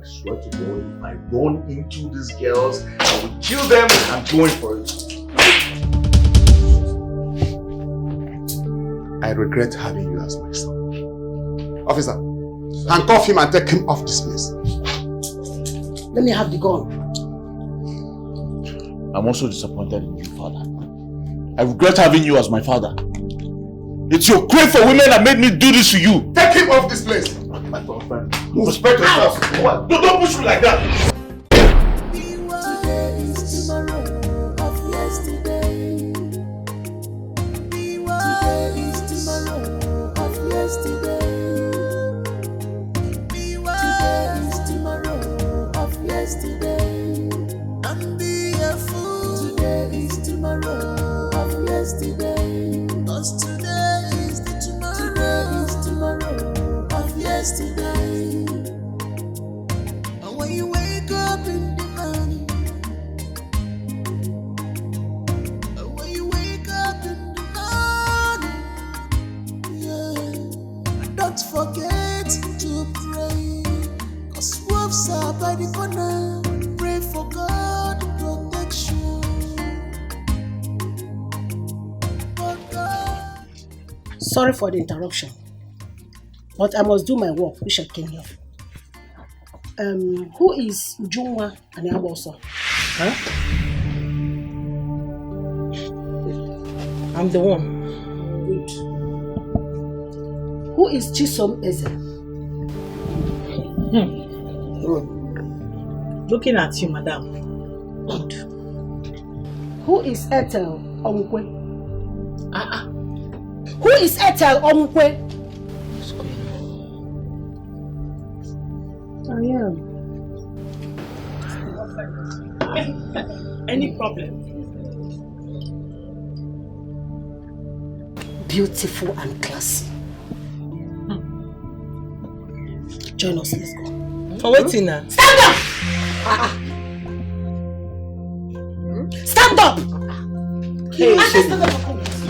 I swear to God, if I run into these girls, I will kill them. I'm going for it. I regret having you as my son. Officer, handcuff him and take him off this place. Let me have the gun. I'm also disappointed in you, father. I regret having you as my father. It's your crave for women that made me do this to you. Take him off this place. My friend, move. Respect yourself. Don't push me like that. Sorry for the interruption, but I must do my work, which I came here for. Who is Ujunwa and Yaboso? Huh? I'm the one. Good. Who is Chisom Eze? Good. Looking at you, madam. Good. Who is Ethel Omkwe? Who is Ethel Omkwe? I am. Any problem? Beautiful and classy. Join us, let's go. For waiting now. Stand up! Stand up! Hey,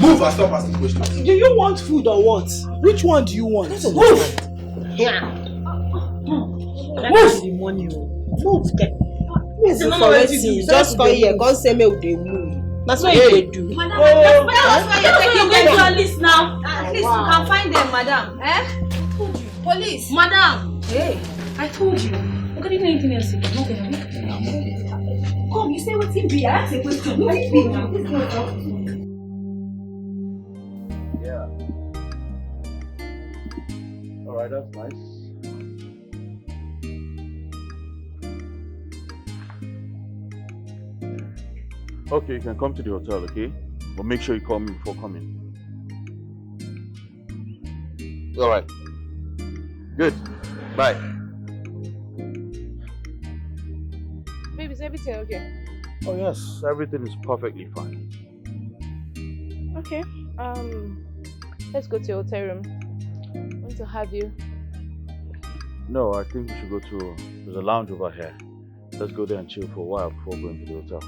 move and stop asking questions. Do you want food or what? Which one do you want? Move! Move! The money. Move. For waiting, just come here, come say me with the move. That's what they do. Madam, that's why you're taking them to a list now. At least you can find them, madam. Eh? I told you. Police. Madam. Hey, I told you. Look, I didn't know anything else. Come, you say what's in be? I asked a question. What is it now? Yeah. Alright, that's nice. Okay, you can come to the hotel, okay? But make sure you call me before coming. Alright. Good. Bye. Baby, is everything okay? Oh yes, everything is perfectly fine. Okay. Let's go to your hotel room. I want to have you. No, I think we should go to... There's a lounge over here. Let's go there and chill for a while before going to the hotel.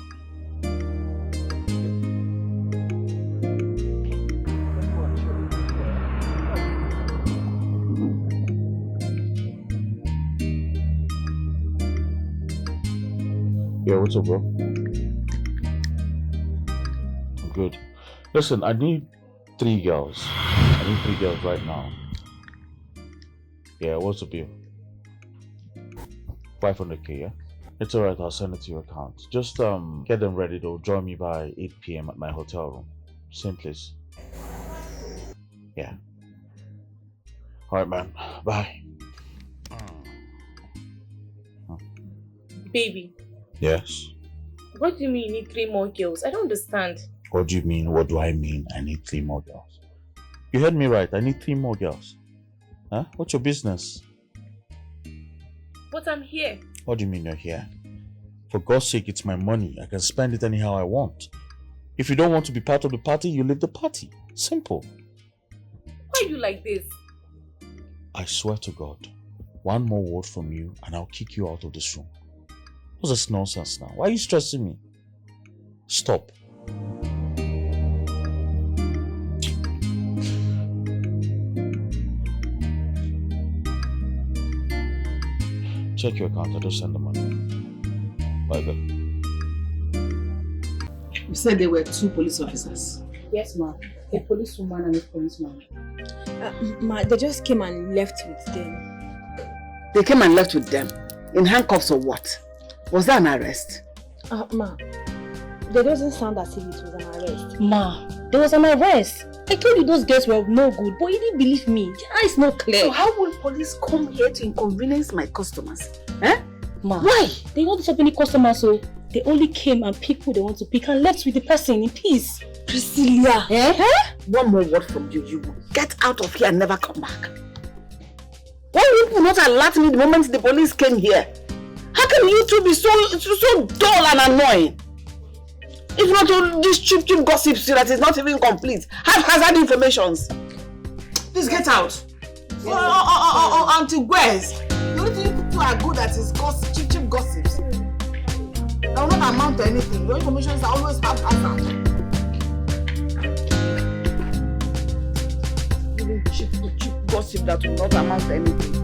Yeah, what's up, bro? I'm good. Listen, I need 3 girls. I need 3 girls right now. Yeah, what's the bill? 500k, yeah? It's alright, I'll send it to your account. Just get them ready, they'll join me by 8 p.m. at my hotel room. Same place. Yeah. Alright, man. Bye. Baby. Yes? What do you mean you need 3 more girls? I don't understand. What do you mean? What do I mean? I need 3 more girls. You heard me right. I need 3 more girls. Huh? What's your business? But I'm here. What do you mean you're here? For God's sake, it's my money. I can spend it anyhow I want. If you don't want to be part of the party, you leave the party. Simple. Why are you like this? I swear to God, one more word from you and I'll kick you out of this room. What's this nonsense now? Why are you stressing me? Stop. check your account. I just send the money. Bye, babe. You said there were 2 police officers. Yes, ma'am. A policewoman and a policeman. Ma, they just came and left with them. They came and left with them? In handcuffs or what? Was that an arrest? Ma, that doesn't sound as if it was an arrest. Ma, there was an arrest. I told you those girls were no good, but you didn't believe me. The eye is not clear. So how will police come here to inconvenience my customers? Eh? Ma, why? They don't have any customers, so they only came and picked who they want to pick and left with the person in peace. Priscilla, one more word from you, you will get out of here and never come back. Why would you not alert me the moment the police came here? How can you two be so dull and annoying? If not all these cheap gossips that is not even complete, haphazard informations. Please get out. Auntie Wes, the only thing you two are good at is cheap gossips. That will not amount to anything. Your information are always haphazard. Cheap gossip that will not amount to anything.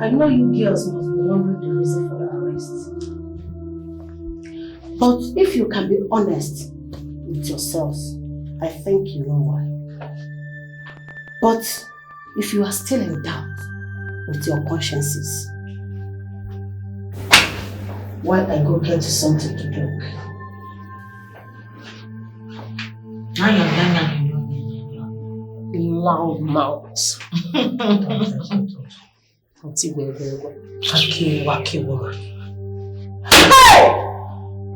I know you girls must be wondering the reason for the arrest. But if you can be honest with yourselves, I think you know why. But if you are still in doubt with your consciences, why I go get you something to drink? Loud mouths.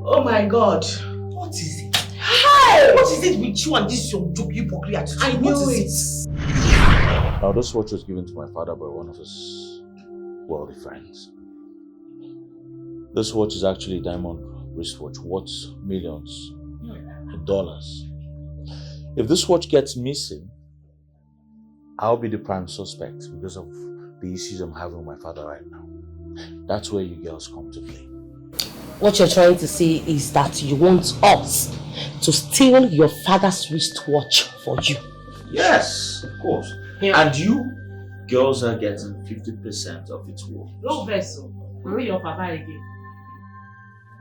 Oh my God. What is it? Hey! What is it with you and this your joke hypocrite attitude? I knew it. Now, this watch was given to my father by one of his wealthy friends. This watch is actually a diamond wristwatch worth millions of dollars. If this watch gets missing, I'll be the prime suspect because of the issues I'm having with my father right now. That's where you girls come to play. What you're trying to say is that you want us to steal your father's wristwatch for you. Yes, of course. Yeah. And you girls are getting 50% of its worth. No vessel. Where your papa again?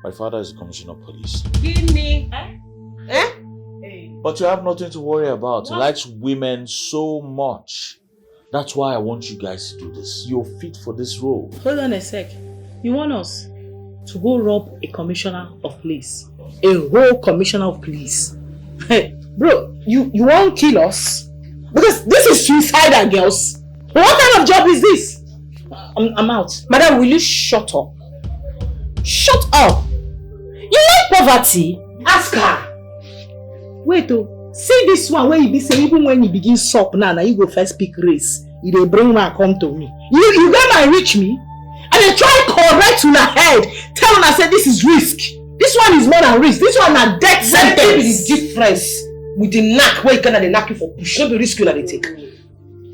My father is a commissioner of police. Give me. Eh? But you have nothing to worry about. He likes women so much. That's why I want you guys to do this. You're fit for this role. Hold on a sec. You want us to go rob a commissioner of police? A whole commissioner of police? Hey, bro, you won't kill us? Because this is suicidal, girls. What kind of job is this? I'm out. Madam, will you shut up? Shut up! You like poverty? Ask her. Wait, see this one where you be saying even when you begin suck now you go first pick race. You dey bring man come to me. You go and reach me and they try correct on her head. Tell her say this is risk. This one is more than risk. This one na death sentence. What is the difference with the knack where you can they knack you for push? No be risk you that they take.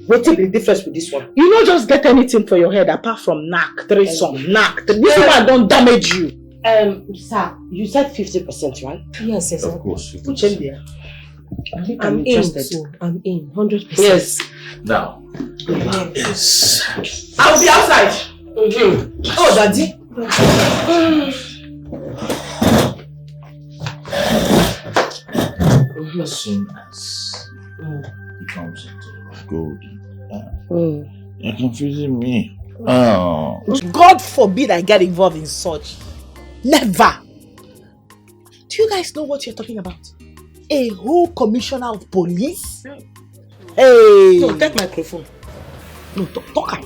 What is the difference with this one? You don't just get anything for your head apart from knack, threesome, knack. This one don't damage you. Sir, you said 50%, right? Yes, yes. Of course. Put him there. I'm interested. I'm in, 100%. Yes. Now, yes. I'll be outside. Oh, Daddy. As soon as he comes into gold, you're confusing me. Oh. God forbid I get involved in such. Never. Do you guys know what you're talking about? A whole commissioner of police? Hey! No, take microphone. No, talk.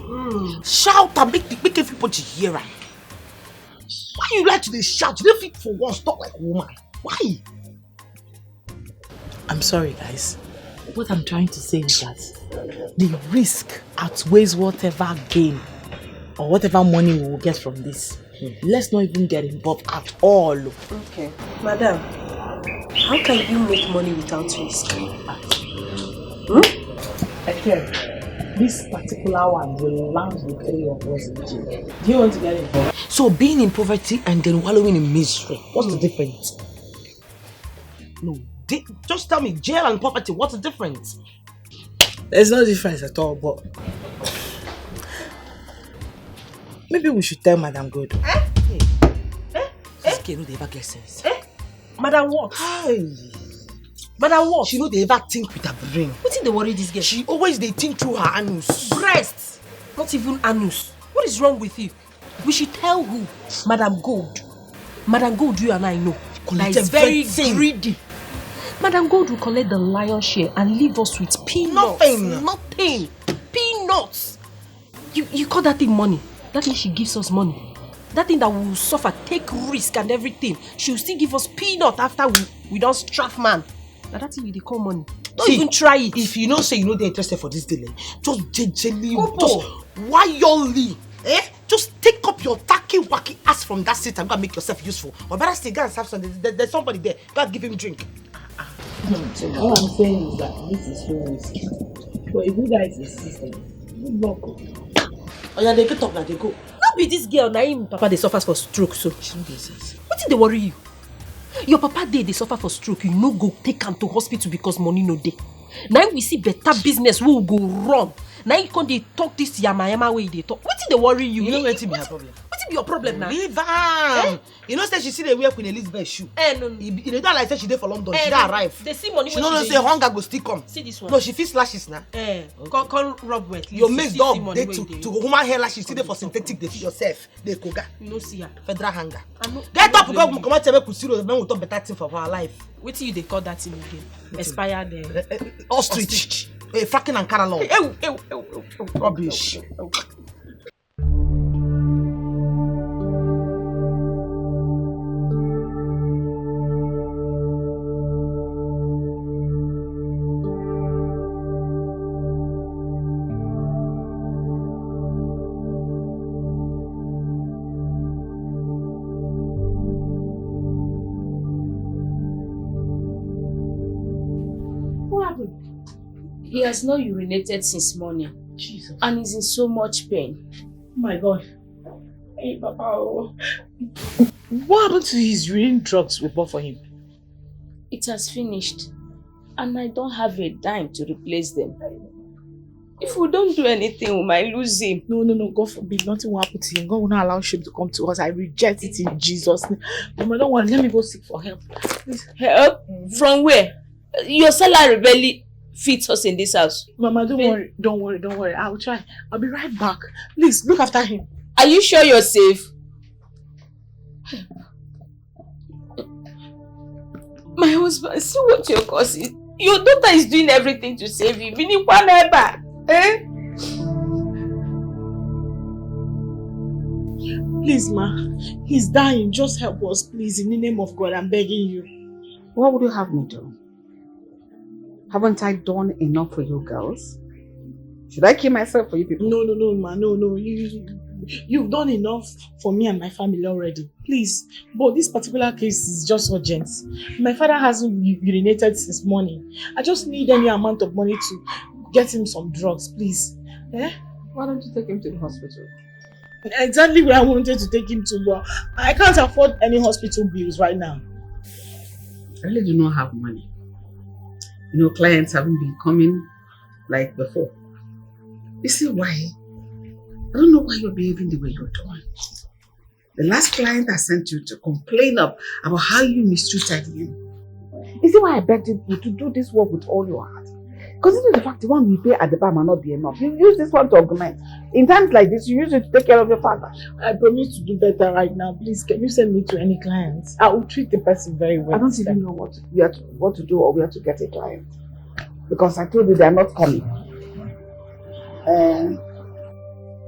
Shout and make everybody hear. Why you like to shout? You don't fit for once, talk like a woman. Why? I'm sorry, guys. What I'm trying to say is that the risk outweighs whatever gain or whatever money we will get from this. Let's not even get involved at all. Okay. Madam, how can you make money without risk? Okay. This particular one will land the 3 of us in jail. Do you want to get involved? So being in poverty and then wallowing in misery, what's the difference? No, just tell me, jail and poverty, what's the difference? There's no difference at all, but Maybe we should tell Madam Good. This girl no dey ever get sense. Madam what? Hey. Madam what? She no dey ever think with her brain. Wetin dey worry this girl? She always dey think through her anus. Breast, not even anus. What is wrong with you? We should tell who? Madam Gold. Madam Gold, you and I know. That is very greedy. Madam Gold will collect the lion's share and leave us with peanuts. Nothing. Peanuts. You call that thing money? That means she gives us money. That thing that we will suffer, take risk and everything. She will still give us peanut after we don't straff man. Now that thing they call money. Don't even try it. If you know say you know they're interested for this delay, just gently, just wildly, just take up your tacky wacky ass from that seat and go and make yourself useful. Or better still, go and have some. There's somebody there. Go and give him drink. So all I'm saying is that this is so risky. But if you guys insist, good luck. Oh yeah, they get up now. They go. Not be this girl. Now him papa they suffers for stroke. So She no get sense. what did they worry you? Your papa they suffer for stroke. You no go take him to hospital because money no dey. Now we see better business we will go wrong. Now you can't they talk this yama way they talk. What did they worry you? You know what be her problem? What be your problem now? Leave her. You know say she see the wear Queen Elizabeth shoe. No. You know like say she dey for London. She don't arrive. They see money. She don't know say hunger go still come. See this one. No, she feels lashes now. Come rub wet. Your mates dog they to human hair lashes. See dey for synthetic. They feed yourself. They koga. You no see her. Federal hunger. Get up, go come out tell me kusiro. Then we talk better thing for our life. What do you they call that thing again? Expired. Ostrich. Fracking and caralong. Rubbish. He has not urinated since morning. Jesus. And he's in so much pain. Oh my God. Hey, Papa. What happened to his urine drugs we bought for him? It has finished. And I don't have a dime to replace them. If we don't do anything, we might lose him. No. God forbid. Nothing will happen to him. God will not allow shame to come to us. I reject it in Jesus' name. Mama, don't worry. Let me go seek for help. Please. Help? From where? Your salary barely fits us in this house. Mama, don't worry. I'll try. I'll be right back. Please, look after him. Are you sure you're safe? My husband, see what you're causing. Your daughter is doing everything to save you. Please, ma. He's dying. Just help us, please. In the name of God, I'm begging you. What would you have me do? Haven't I done enough for you girls? Should I kill myself for you people? No, ma. No. You've done enough for me and my family already. Please. But this particular case is just urgent. My father hasn't urinated since morning. I just need any amount of money to get him some drugs, please. Why don't you take him to the hospital? Exactly where I wanted to take him to, but I can't afford any hospital bills right now. I really do not have money. You know, clients haven't been coming like before. You see why? I don't know why you're behaving the way you're doing. The last client I sent you to complain about how you mistreated him. You see why I begged you to do this work with all your heart? Consider the fact the one we pay at the bar might not be enough. You use this one to augment. In times like this, you use it to take care of your father. I promise to do better right now. Please, can you send me to any clients? I will treat the person very well. I don't even know what to do or where to get a client. Because I told you they are not coming.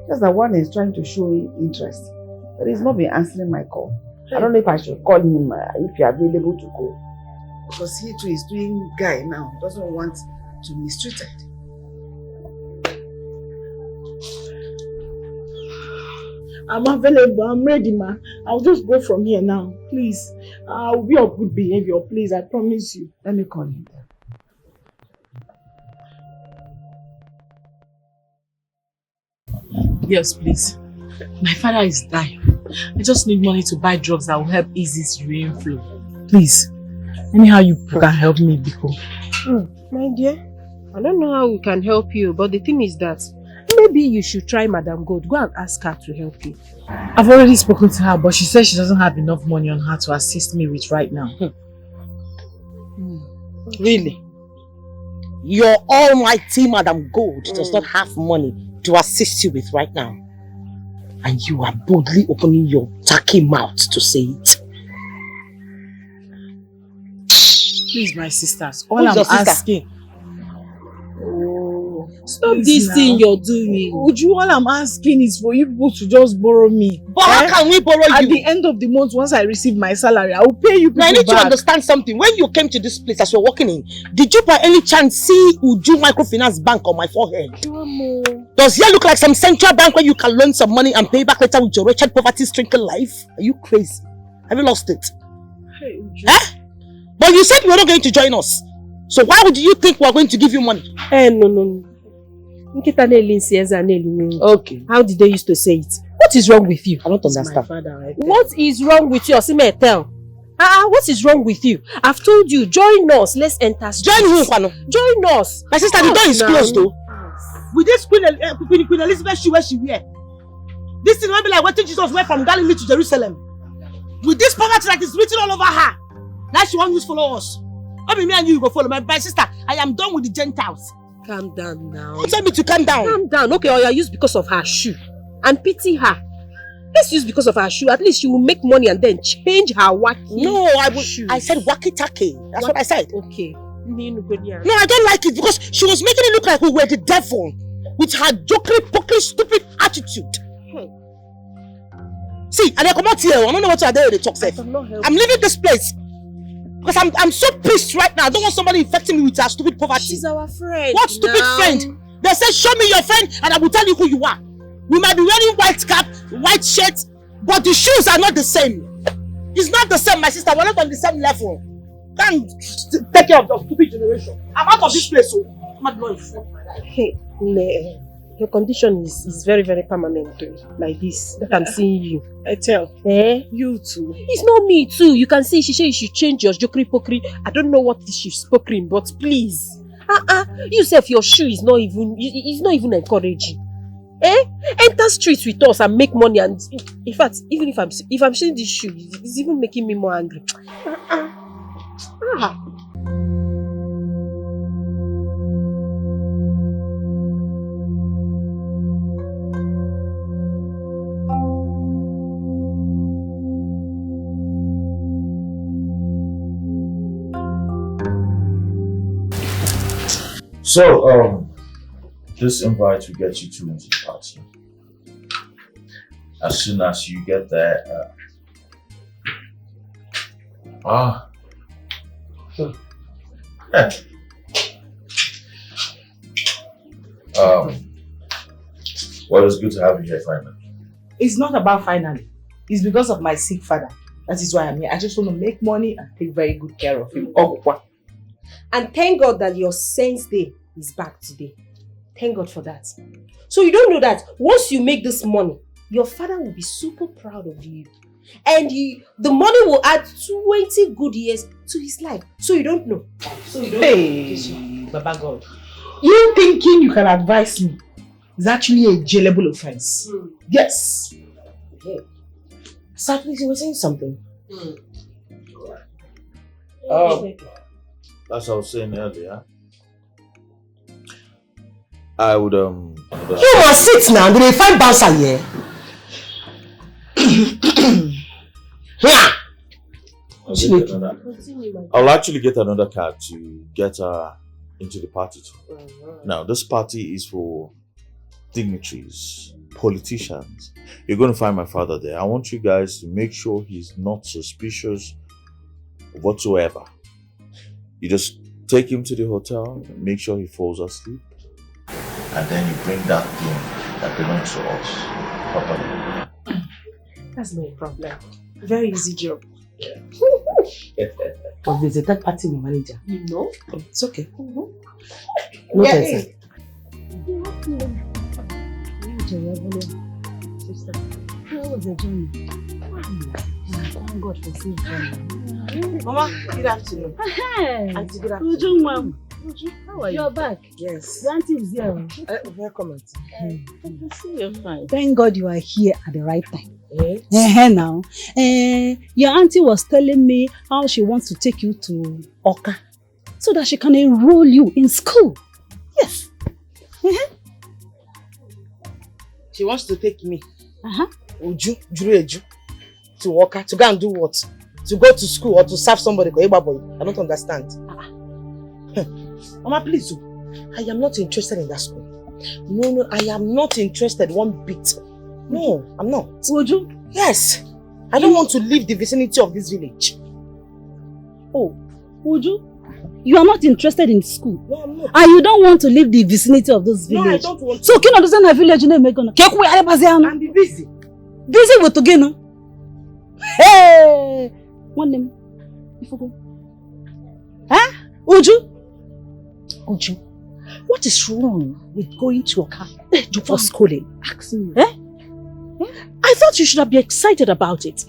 Just that one is trying to show interest. But he's not been answering my call. I don't know if I should call him if you're available to go. Because he too is doing guy now. He doesn't want to be mistreated. I'm available. I'm ready, ma. I'll just go from here now. Please. I'll be of good behavior. Please, I promise you. Let me call him. Yes, please. My father is dying. I just need money to buy drugs that will help ease his urine flow. Please. Anyhow you can help me, Biko. My dear, I don't know how we can help you, but the thing is that maybe you should try Madam Gold. Go and ask her to help you. I've already spoken to her, but she says she doesn't have enough money on her to assist me with right now. Really? Your almighty Madam Gold does not have money to assist you with right now. And you are boldly opening your tacky mouth to say it. Please, my sisters, all I'm asking. Stop this thing you're doing. Uju, all I'm asking is for you people to just borrow me. But how can we borrow you? At the end of the month, once I receive my salary, I will pay you people now, I need back. to understand something. When you came to this place as you're walking in, did you by any chance see Uju Microfinance Bank on my forehead? Does here look like some central bank where you can loan some money and pay back later with your wretched poverty-stricken life? Are you crazy? Have you lost it? Hey, Uju. Eh? But you said you were not going to join us. So why would you think we are going to give you money? No. Okay. How did they used to say it? What is wrong with you? I don't understand. What is wrong with you? Osime, tell. What is wrong with you? I've told you, join us. Let's enter. Join who, Kwano? Join us. My sister, the door is closed though. With this Queen Elizabeth shoe where she wear. This thing will be like what Jesus went from Galilee to Jerusalem. With this poverty that is written all over her. Now she won't use follow us. Maybe me and you go follow. My sister, I am done with the Gentiles. Calm down now. Don't tell me to calm down. Calm down. Okay, or you use because of her shoe. And pity her. Let's use because of her shoe. At least she will make money and then change her wacky. No, I said wacky-tacky. That's what I said. Okay. No, I don't like it because she was making it look like we were the devil with her jokery, pokery, stupid attitude. See, and I come out here. I don't know what to do with the talk. I'm leaving this place. Because I'm so pissed right now. I don't want somebody infecting me with her stupid poverty. She's our friend. What stupid friend? They said, show me your friend and I will tell you who you are. We might be wearing white cap, white shirt, but the shoes are not the same. It's not the same, my sister. We're not on the same level. Can't take care of the stupid generation. I'm out of this place, so I'm not going to fuck my life. Hey, your condition is very, very permanent. Like this. That I'm seeing you. I tell. You too. It's not me too. You can see she said you should change your jokery pokery. I don't know what she's pokering, but please. You say your shoe is not even encouraging. Enter streets with us and make money, and in fact, even if I'm seeing this shoe, it's even making me more angry. So, this invite will get you two into the party. As soon as you get there, well, it's good to have you here finally. It's not about finally. It's because of my sick father. That is why I'm here. I just want to make money and take very good care of him. And thank God that your sense day is back today. Thank God for that. So you don't know that once you make this money, your father will be super proud of you. And the money will add 20 good years to his life. So you don't know. Hey, Baba God. You thinking you can advise me is actually a jailable offense. Yes. Okay. Sir, please, you were saying something. As I was saying earlier, I would You must sit now. Did they find bouncer here? I'll actually get another card to get her into the party too. Now, this party is for dignitaries, politicians. You're going to find my father there. I want you guys to make sure he's not suspicious whatsoever. You just take him to the hotel, make sure he falls asleep, and then you bring that thing that belongs to us properly. That's no problem. Very easy job. Yeah. But there's a third party manager. You know? It's okay. No tension. Sister, how was the journey? Thank God for safe journey. Mama, good afternoon. Hey, Auntie, good afternoon. How are you? You're back. Yes. Your auntie is here. Welcome, auntie. I can see you're fine. Thank God you are here at the right time. Eh? Now, your auntie was telling me how she wants to take you to Oka so that she can enroll you in school. Yes. She wants to take me. Uju, to Oka, to go and do what? To go to school or to serve somebody? I don't understand. Mama, please do. I am not interested in that school. No, I am not interested one bit. No, I'm not. Uju? Yes. I don't want to leave the vicinity of this village. Oh, Uju? You are not interested in school? No, I'm not. And you don't want to leave the vicinity of this village? No, I don't want to. So, can you understand the village name? I'm busy. Busy with Togeno? Hey! One name. Huh? Uju? Uju, what is wrong with going to Oka for schooling? Ask me. Eh? I thought you should have been excited about it.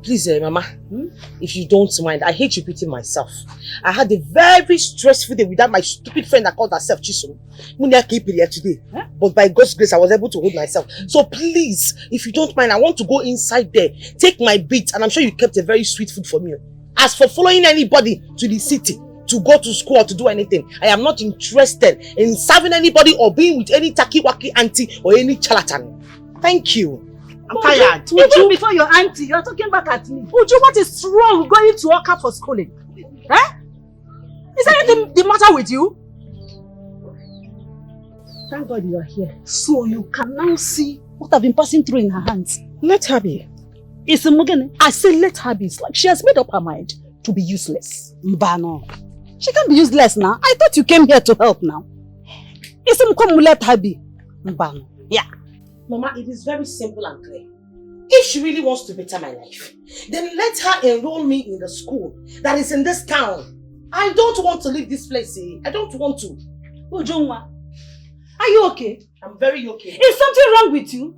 Please, Mama, if you don't mind, I hate repeating myself. I had a very stressful day without my stupid friend that called herself Chisom. Today, but by God's grace, I was able to hold myself. So please, if you don't mind, I want to go inside there, take my beat, and I'm sure you kept a very sweet food for me. As for following anybody to the city, to go to school or to do anything, I am not interested in serving anybody or being with any taki-waki auntie or any charlatan. Thank you. I'm tired. Even before your auntie, you are talking back at me. Uju, what is wrong going to Oka for schooling? Eh? Is there anything the matter with you? Thank God you are here. So you can now see what I've been passing through in her hands. Let her be. It's a Mugene. I say let her be. It's like she has made up her mind to be useless. Mbano. She can't be useless now. I thought you came here to help now. It's a let her be. Mbano. Yeah. Mama, it is very simple and clear. If she really wants to better my life, then let her enroll me in the school that is in this town. I don't want to leave this place, eh? I don't want to. Ujunwa, are you okay? I'm very okay. Is something wrong with you?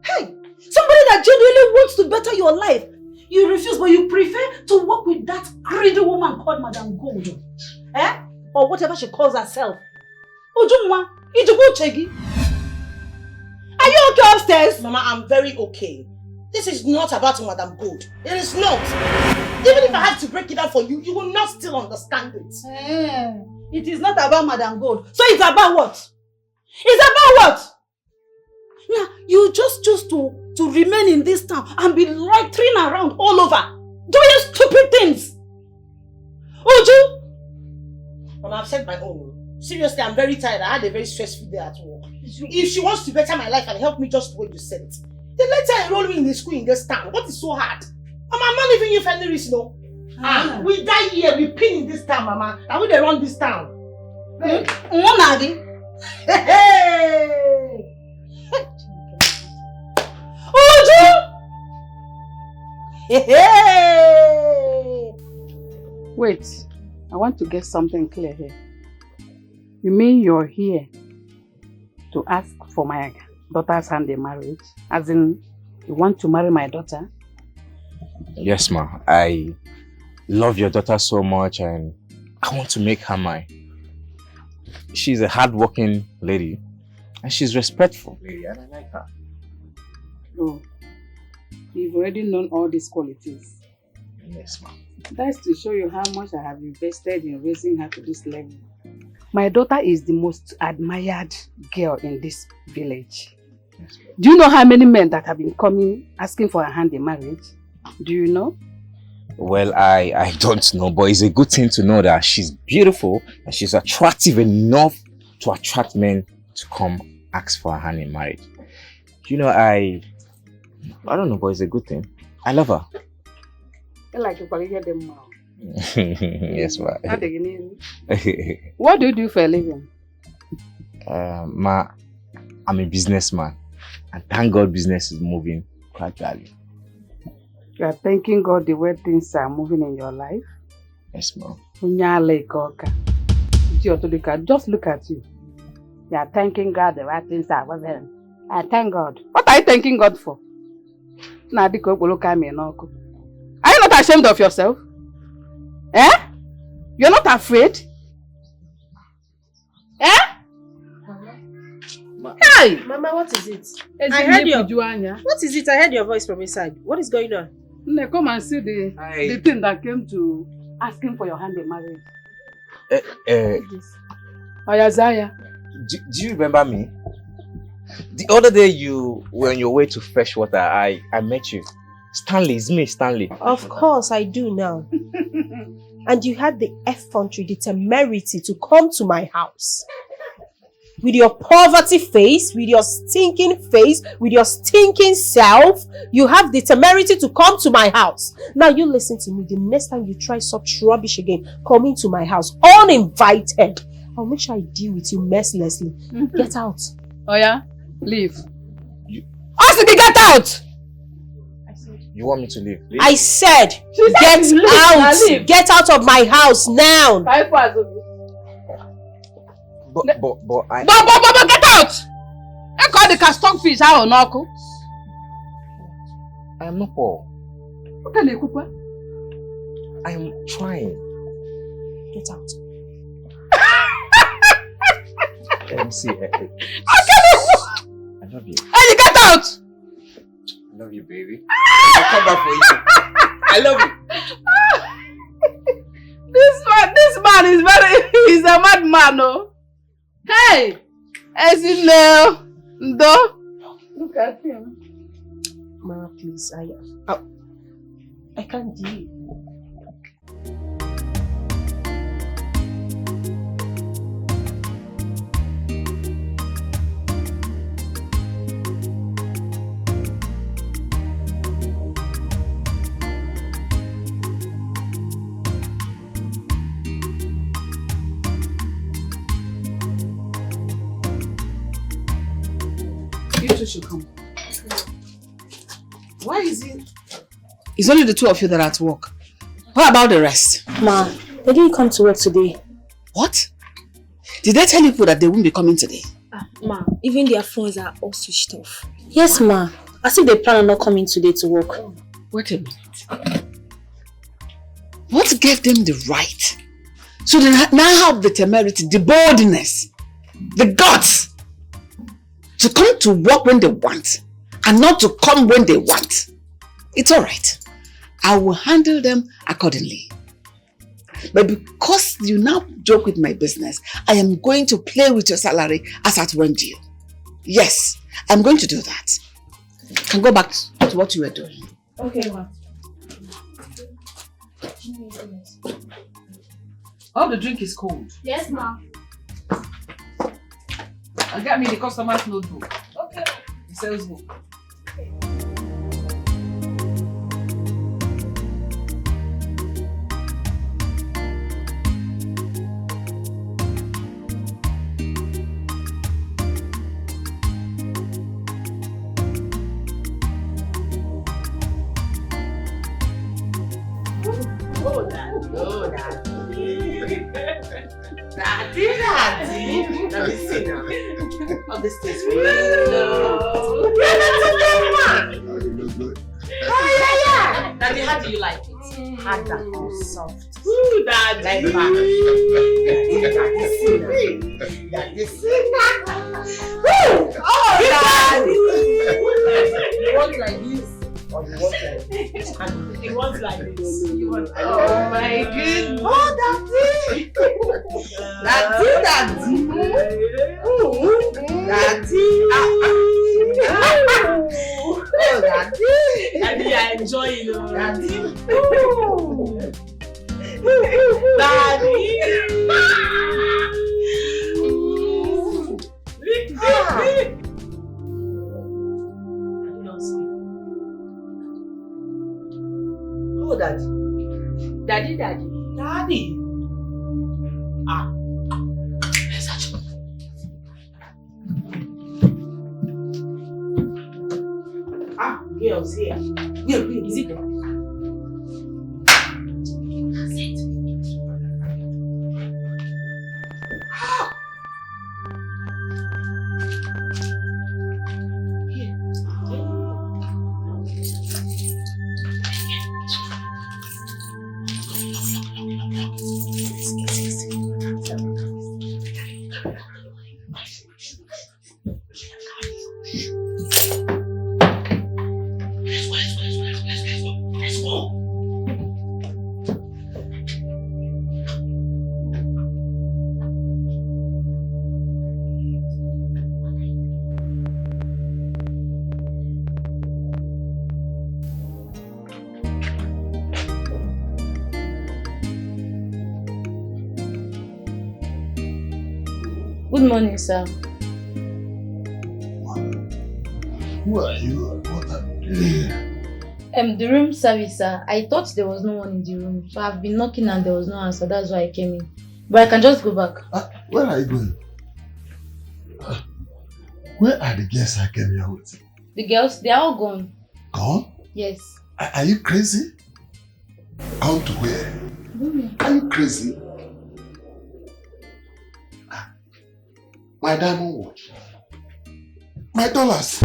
Hey, somebody that genuinely wants to better your life. You refuse, but you prefer to work with that greedy woman called Madam Gold. Eh? Or whatever she calls herself. Ujunwa, Etiko Uche. Are you okay upstairs? Mama, I'm very okay. This is not about Madam Gold. It is not. Even if I have to break it down for you, you will not still understand it. It is not about Madam Gold. So it's about what? It's about what? Yeah, you just choose to remain in this town and be loitering around all over, doing stupid things. Uju! Mama, I've said my own. Seriously, I'm very tired. I had a very stressful day at work. If she wants to better my life and help me just the way you said it, then let her enroll me in the school in this town. What is so hard? Mama, I'm not leaving you for any reason, no. We die here, we pin in this town, Mama. And we run this town. Hey! Uju! Hey! Wait, I want to get something clear here. You mean you're here to ask for my daughter's hand in marriage? As in, you want to marry my daughter? Yes, ma. I love your daughter so much and I want to make her mine. She's a hard-working lady and she's respectful lady and I like her. Oh, you've already known all these qualities. Yes, ma. That's to show you how much I have invested in raising her to this level. My daughter is the most admired girl in this village. Yes, do you know how many men that have been coming asking for her hand in marriage? Do you know? Well, I don't know, but it's a good thing to know that she's beautiful and she's attractive enough to attract men to come ask for her hand in marriage. You know, I don't know, but it's a good thing. I love her. Like you probably hear them now. Yes, ma. What do you do for a living? Ma, I'm a businessman. And thank God business is moving gradually. You are thanking God the way things are moving in your life? Yes, ma'am. Just look at you. You are thanking God the way things are moving. I thank God. What are you thanking God for? Are you not ashamed of yourself? Eh? You're not afraid? Eh? Hey! Mama, what is it? I heard What is it? I heard your voice from inside. What is going on? Come and see the thing that came to asking for your hand in marriage. Ayazaya. Do you remember me? The other day you were on your way to fetch water. I met you. Stanley, it's me, Stanley. Of course I do now. And you had the effrontery, the temerity to come to my house. With your poverty face, with your stinking face, with your stinking self, you have the temerity to come to my house. Now you listen to me. The next time you try such rubbish again, come into my house uninvited, I'll make sure I deal with you mercilessly. Get out. Oh yeah? Leave. Ask get out! You want me to leave? Leave? I said, get out! Get out of my house now! But I... But get out! I call the stockfish out on I am not poor. I am trying. Get out. MC, I love you. Hey, get out! I love you, baby. I'll come back for you. I love you. This man is he's a madman, no? Hey! Ezinel! Ndo! Look at him. Mama, please, I can't deal. You two should come. Why is it? It's only the two of you that are at work. What about the rest? Ma, they didn't come to work today. What? Did they tell people that they won't be coming today? Ma, even their phones are all switched off. Yes, ma. As if they plan on not coming today to work. Wait a minute. What gave them the right? So they now have the temerity, the boldness, the guts to come to work when they want and not to come when they want. It's alright. I will handle them accordingly. But because you now joke with my business, I am going to play with your salary as at when due. Yes, I'm going to do that. You can go back to what you were doing. Okay, ma. Oh, the drink is cold. Yes, ma. And get me the customer's notebook. Okay. The sales book. Daddy. Let me see now. On the stage. No. Yeah. Daddy, how do you like it? Hard and soft. Ooh, Daddy. Like that. Daddy, see now. Oh, Daddy. You want like this? Or you want like this? He wants like this. You want like this. Oh my goodness. Oh, Daddy. Daddy. Oh, Daddy. Oh, Daddy. Daddy, I enjoy it. Daddy. Daddy. Oh, Daddy. Daddy. Girls here. Where is it? That's it. morning, sir. Who are you? What are you doing? The room service, sir. I thought there was no one in the room, so I've been knocking and there was no answer. That's why I came in. But I can just go back. Where are you going? Where are the guests I came here with? The girls, they are all gone. Gone? Yes. Are you crazy? Gone to where? Are you crazy? My diamond watch. My dollars.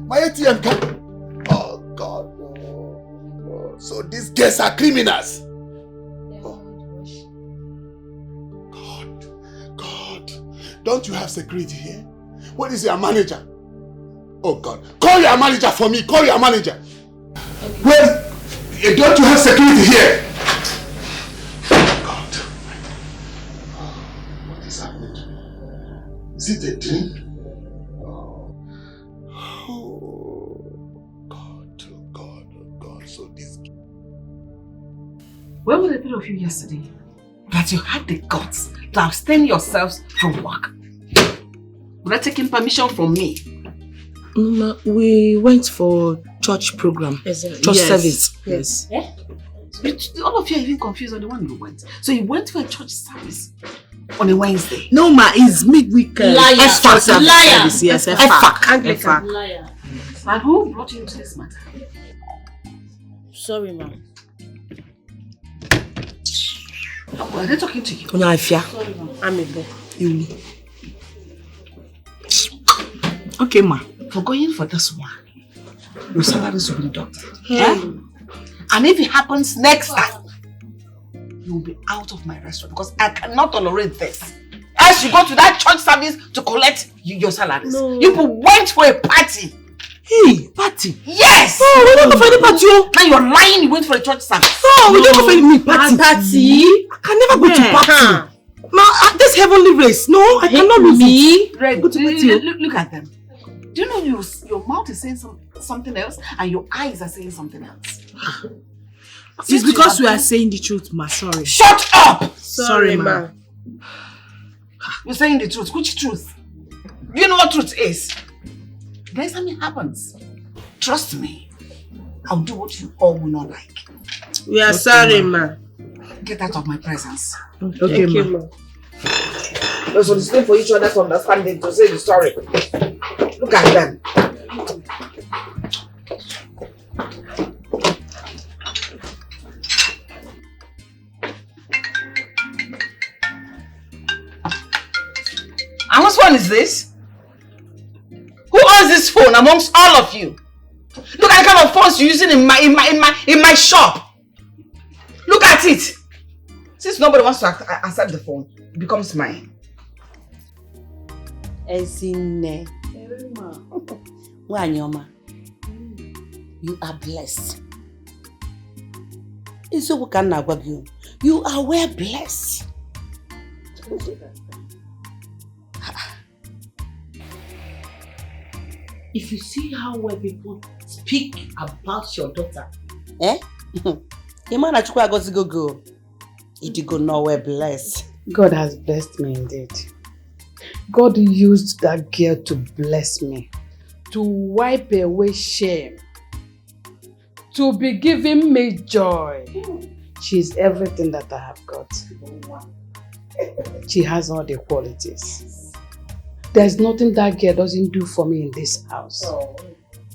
My ATM card. Oh God. Oh. So these guests are criminals. God. Don't you have security here? What is your manager? Oh God. Call your manager for me. Call your manager. Well, don't you have security here? God. What is happening to me? Is it a dream? Where were the three of you yesterday? That you had the guts to abstain yourselves from work. Without taking permission from me. Mama, we went for church program. Church service. Yes. Yeah? All of you are even confused on the one you went. So you went for a church service on a Wednesday. No ma, it's midweek. Liar. Liar. Yes, FAC. Liar. And who brought you into this matter? Sorry, ma'am. Are they talking to you? No, sorry, ma'am. I'm a boy. You. Okay, ma. For going for this one, your salaries will be deducted. And if it happens next time, you will be out of my restaurant because I cannot tolerate this. As you go to that church service to collect your salaries. No. You went for a party. Hey, party? Yes! Oh, we didn't go for any party. Now you're lying, you went for a church service. Oh, we didn't go for any party. I can never go to party. Ma, this heavenly race. No, I cannot lose it. Right, go to party. Look at them. Do you know your mouth is saying something else and your eyes are saying something else? It's because we are saying the truth, ma. Sorry. Shut up! Sorry, ma. You're saying the truth. Which truth? Do you know what truth is? Next time it happens, trust me, I'll do what you all will not like. We are sorry, ma. Get out of my presence. Okay, ma. Let's understand for each other's understanding to say the story. Look at them. And whose phone is this? Who owns this phone amongst all of you? Look at the kind of phones you're using in my shop. Look at it. Since nobody wants to accept the phone, it becomes mine. Ezine. Wanyoma, you are blessed. You are well blessed. If you see how well people speak about your daughter, Etiko nowhere blessed. God has blessed me indeed. God used that girl to bless me, to wipe away shame, to be giving me joy. She's everything that I have got. She has all the qualities. There's nothing that girl doesn't do for me in this house. Oh.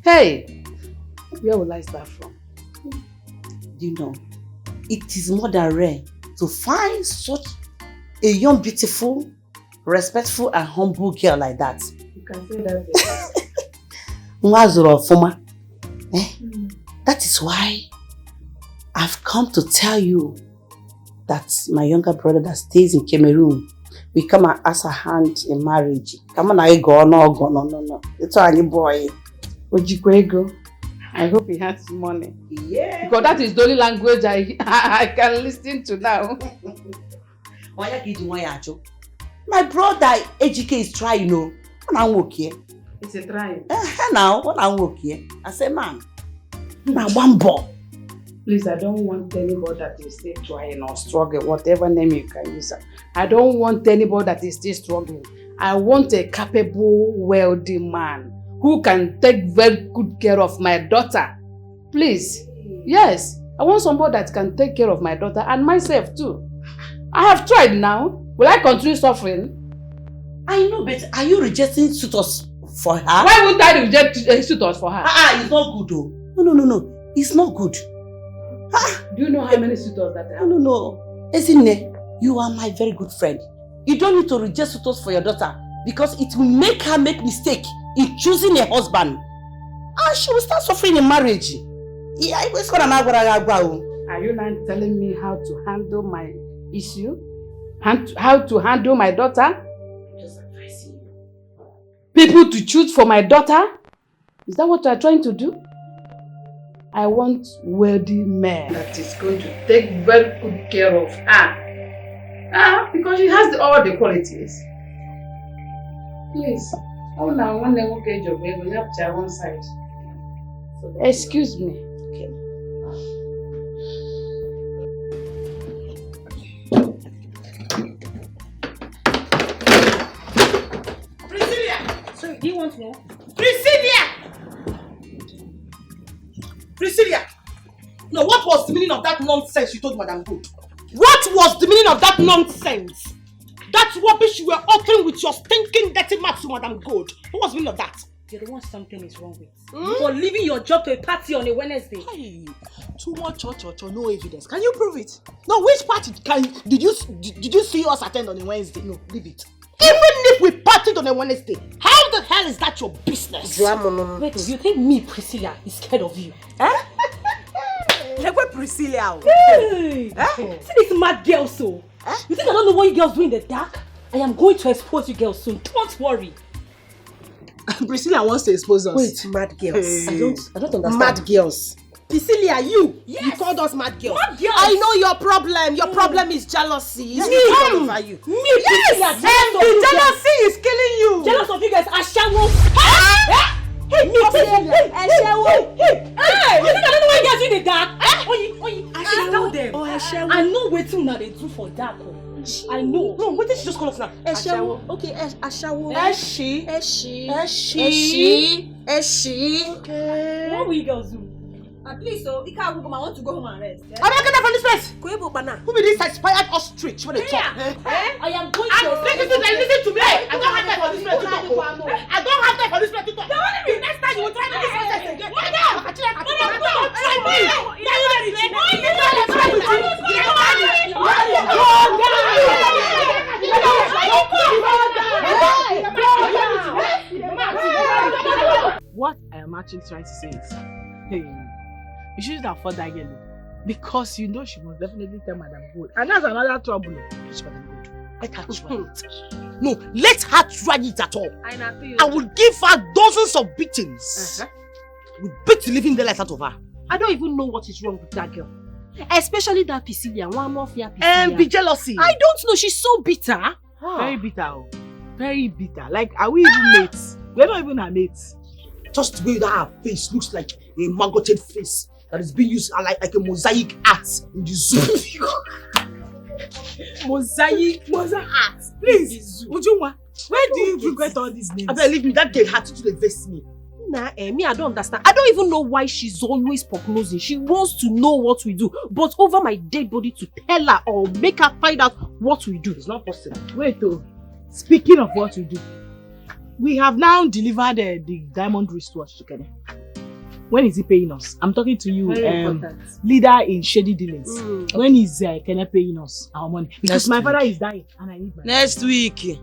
Hey, where will I start from? You know, it is more than rare to find such a young, beautiful, respectful and humble girl like that. You can say that. That is why I've come to tell you that my younger brother that stays in Cameroon will come and ask her hand in marriage. Come on, I go, no. It's only boy. Ojikwego. I hope he has money. Yeah. Because that is the only language I can listen to now. My brother Ejike is trying, you know. I'm okay. It's a try. Now, what I'm okay. I say, man, now one ball. Please, I don't want anybody that is still trying or struggling, whatever name you can use. I don't want anybody that is still struggling. I want a capable, wealthy man who can take very good care of my daughter. Please. Yes, I want somebody that can take care of my daughter and myself too. I have tried now. Will I continue suffering? I know, but are you rejecting suitors for her? Why wouldn't I reject suitors for her? It's not good though. No. It's not good. Do you know how many suitors that I have? No. Ezinne, you are my very good friend. You don't need to reject suitors for your daughter because it will make her make mistake in choosing a husband. And she will start suffering in marriage. Are you not telling me how to handle my issue? How to handle my daughter? I'm just advising you. People to choose for my daughter? Is that what you are trying to do? I want wealthy man that is going to take very good care of her. Because she has all the qualities. Please. Oh, now one day we'll get your baby. You have to one side. Excuse me. Okay. Priscilla! Sorry, do you want more? Priscilla! No, what was the meaning of that nonsense you told Madam Good? What was the meaning of that nonsense? That rubbish you were uttering with your stinking dirty mouth to Madam Good. What was the meaning of that? You're the one something is wrong with. For leaving your job to a party on a Wednesday. Hey, too much or no evidence. Can you prove it? No, which party did you see us attend on a Wednesday? No, leave it. Even if we partied on a Wednesday, how the hell is that your business? Wait, you think me, Priscilla, is scared of you? Huh? Like what Priscilla? Hey! See this mad girl so? You think I don't know what you girls do in the dark? I am going to expose you girls soon. Don't worry. Priscilla wants to expose us. Wait, mad girls. I don't understand. Mad girls. Priscilla, you called us mad girls. Mad girls. I know your problem. Your problem is jealousy. It's all over you. Yes! The jealousy is killing you. Jealous of you guys. Ashawo. Hey, me, Ashawo. Hey, you think I don't know what you guys do in the dark? Ashawo them. I know what they do for dark. I know. No, what did she just call us now? Ashawo. Okay, Ashawo. Eshi. Okay. What will you girls do? At least so, I want to go home and rest. I'm not getting from this place. Who be this expired ostrich when they talk? I am going to listen to me. I don't have time for this place to talk. I don't have time for this place to talk. Next time you will try to do this again. What I am actually trying to say is, hey, you shouldn't afford that girl because you know she must definitely tell Madam Good, and that's another trouble. Madam Good, let her try it. No, let her try it at all. I will give her dozens of beatings. We beat the living daylight out of her. I don't even know what is wrong with that girl, especially that Priscilla. One more fear Priscilla. Be jealousy. I don't know. She's so bitter. Very bitter. Very bitter. Like, are we even mates? We're not even her mates. Just the way that her face looks like a maggoted face that is being used like a mosaic art in the zoo. Mosaic art. Please, Ujunwa, where do you get all these names? I believe me, that girl had to vex me. Nah, me, I don't understand. I don't even know why she's always prognosing. She wants to know what we do, but over my dead body to tell her or make her find out what we do. It's not possible. Wait, speaking of what we do, we have now delivered the diamond wristwatch to Kenny. When is he paying us? I'm talking to you, leader in shady dealings. When is Kenny paying us our money? Because my father is dying and I need my next week.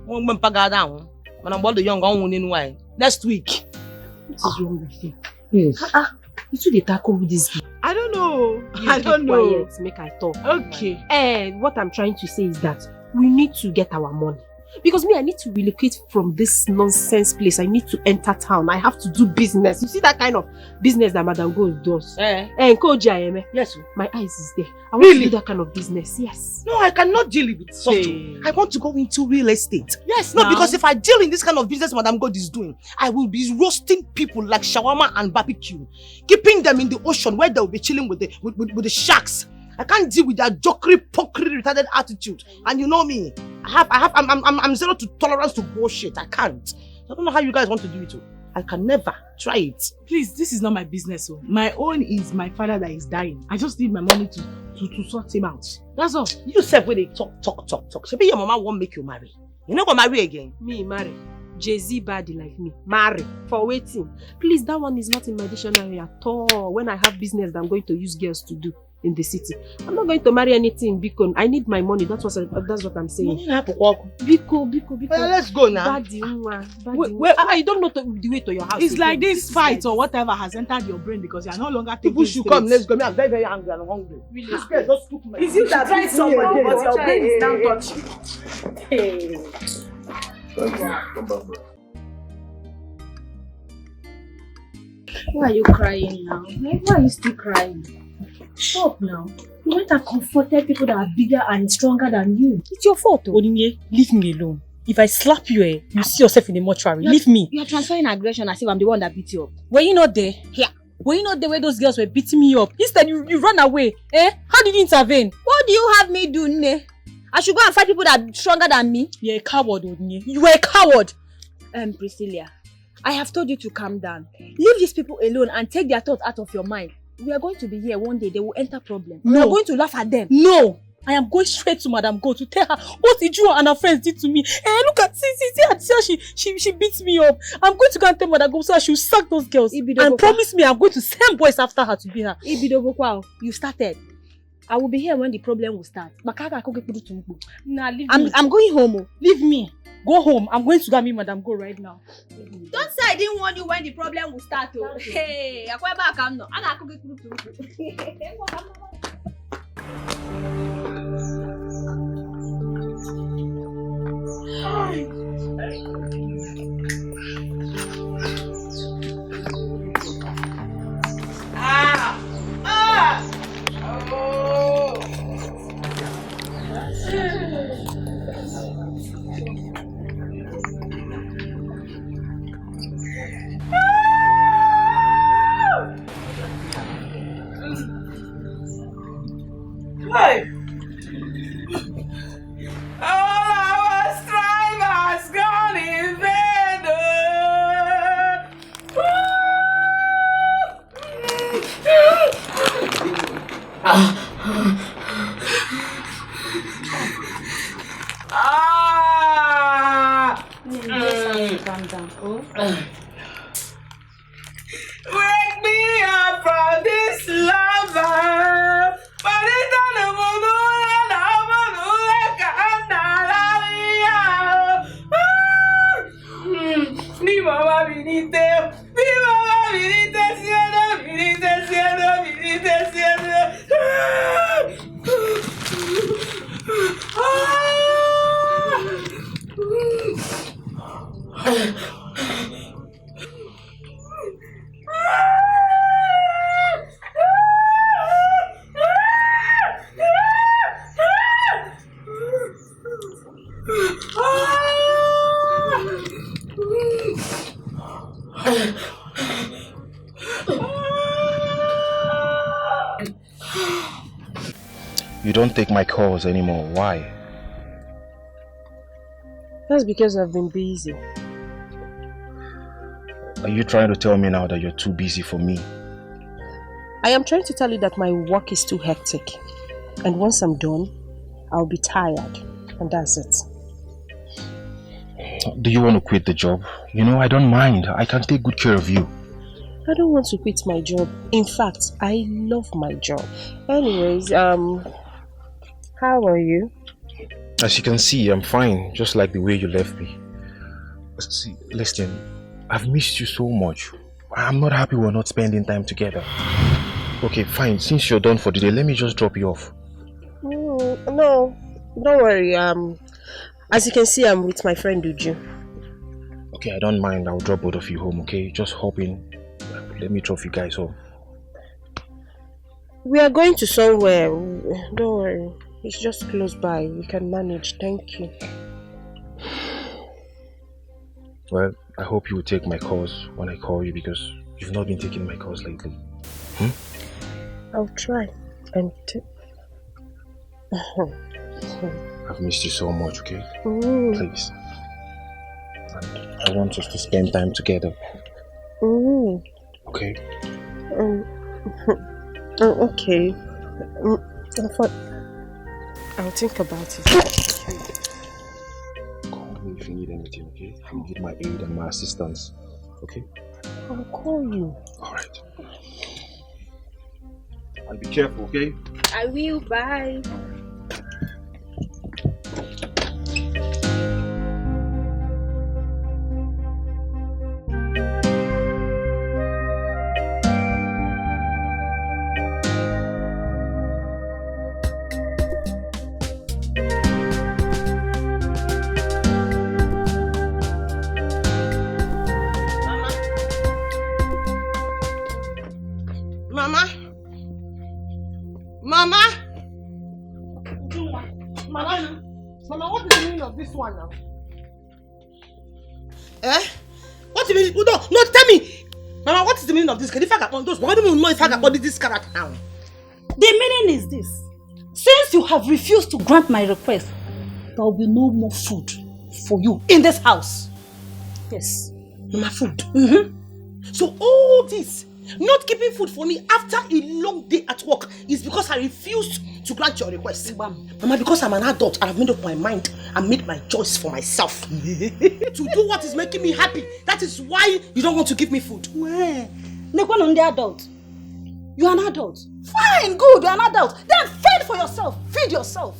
Next week. What is wrong with you? Yes. You two dey tackle with this girl. I don't know. I don't know. Quiet, make I talk. Okay. What I'm trying to say is that we need to get our money. Because me, I need to relocate from this nonsense place. I need to enter town. I have to do business. You see that kind of business that Madam Gold does? Yes. My eyes is there. I want to do that kind of business. Yes. No, I cannot deal with such. I want to go into real estate. Yes. No, because if I deal in this kind of business Madam God is doing, I will be roasting people like shawarma and barbecue, keeping them in the ocean where they will be chilling with the sharks. I can't deal with their jokery, pokery, retarded attitude. And you know me, I'm zero to tolerance to bullshit. I can't. I don't know how you guys want to do it too. I can never try it. Please, this is not my business. My own is my father that is dying. I just need my money to sort him out. That's all. You said when they talk. Maybe your mama won't make you marry. You're not gonna marry again. Me marry. Jay-Z body like me. Marry. For waiting. Please, that one is not in my dictionary at all. When I have business that I'm going to use girls to do in the city, I'm not going to marry anything because I need my money. That's what I'm saying. Biko. Well, let's go now. Badi. You don't know the way to your house. It's again. Like this fight or whatever has entered your brain because you are no longer taking people should come. Let's go. Me, I'm very, very angry and hungry. Really? This girl just took my. Is you that try somebody but your brain is down touching? Hey. Come back, bro. Why are you crying now? Why are you still crying? Stop now. You might have comforted people that are bigger and stronger than you. It's your fault, though. Odinye, leave me alone. If I slap you, you see yourself in the mortuary. Leave me. You are transferring aggression as if I'm the one that beat you up. Were you not there? Yeah. Were you not there where those girls were beating me up? Instead, you ran away. How did you intervene? What do you have me do, Ne? I should go and fight people that are stronger than me? You're a coward, Odinye. You were a coward. Priscilla, I have told you to calm down. Leave these people alone and take their thoughts out of your mind. We are going to be here one day. They will enter problem. No. We are going to laugh at them. No. I am going straight to Madam Go to tell her what Iju and her friends did to me. Look at see she beats me up. I'm going to go and tell Madam Go so that she will sack those girls. And promise me I'm going to send boys after her to be her. Ibidobokwa, you started. I will be here when the problem will start. Nah, leave me. I'm going home. Leave me. Go home. I'm going to go and meet Madam Go right now. Don't say I didn't warn you when the problem will start. Hey, I'm not. Hey! Our strive has gone in vain. Calm down. Wake me up from this lover. Mi mamá viniste, You don't take my calls anymore. Why? That's because I've been busy. Are you trying to tell me now that you're too busy for me? I am trying to tell you that my work is too hectic. And once I'm done, I'll be tired. And that's it. Do you want to quit the job? You know, I don't mind. I can take good care of you. I don't want to quit my job. In fact, I love my job. Anyways, how are you? As you can see, I'm fine, just like the way you left me. See, listen, I've missed you so much. I'm not happy we're not spending time together. Okay, fine. Since you're done for the day, let me just drop you off. No, don't worry. As you can see, I'm with my friend Uju. Okay, I don't mind. I'll drop both of you home, okay? Just hop in. Let me drop you guys home. We are going to somewhere. Don't worry. It's just close by. We can manage. Thank you. Well, I hope you will take my calls when I call you because you've not been taking my calls lately. I'll try. And I've missed you so much, okay? Please. And I want us to spend time together. Okay? Okay. I'll think about it. Call me if you need anything, okay? You need my aid and my assistance, okay? I'll call you. Alright. I'll be careful, okay? I will. Bye. Mama, what is the meaning of this one now? What do you mean? No, tell me! Mama, what is the meaning of this? If I got one of those, why do you know if I got one of this character now? The meaning is this. Since you have refused to grant my request, there will be no more food for you in this house. Yes. Mama, food? So all this, not keeping food for me after a long day at work, is because I refused to grant your request. Mama, because I'm an adult and I've made up my mind and made my choice for myself. To do what is making me happy. That is why you don't want to give me food. You're an adult. You're an adult. Fine, good, you're an adult. Then fend for yourself. Feed yourself.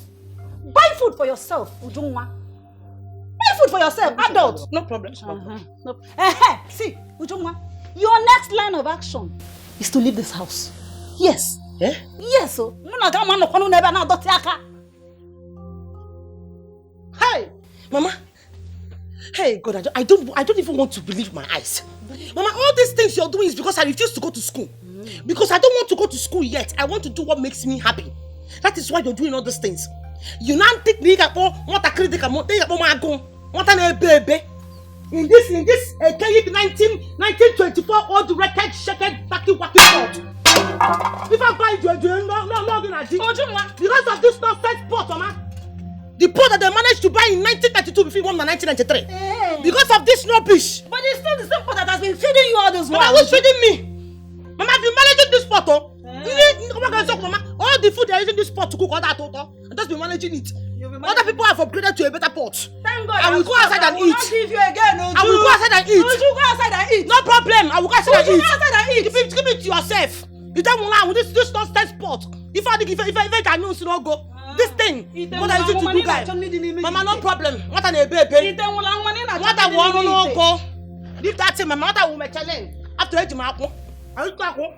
Buy food for yourself, Ujungwa. Buy food for yourself, adult. No problem. No. See, Ujungwa, your next line of action is to leave this house. Yes. Yes, so. Hey, Mama. Hey, God, I don't even want to believe my eyes. Mama, all these things you're doing is because I refuse to go to school. Because I don't want to go to school yet. I want to do what makes me happy. That is why you're doing all these things. You now think me in this 1924 old record shaken wacky pot. If I buy you, because of this nonsense pot, Mama. The pot that they managed to buy in 1932 before one in 1993. Because of this rubbish. But it's still the same pot that has been feeding you all this while. Mama, who's feeding me? Mama, I've been managing this pot, Mama. All the food they are using this pot to cook all that, I've just been managing it. Other people have upgraded to a better pot. Thank God. I will go outside and eat. I will go outside and eat. Go outside and eat. No problem. I will go outside and eat. Go outside and eat. Give it to yourself. You don't want with this nonsense pot. If I know it's not go. This thing. What are you doing to do, guys? Mama, no problem. What are they, baby? What I want to go. Leave that thing, Mama. What I will make challenge. After eating my apple. I will go.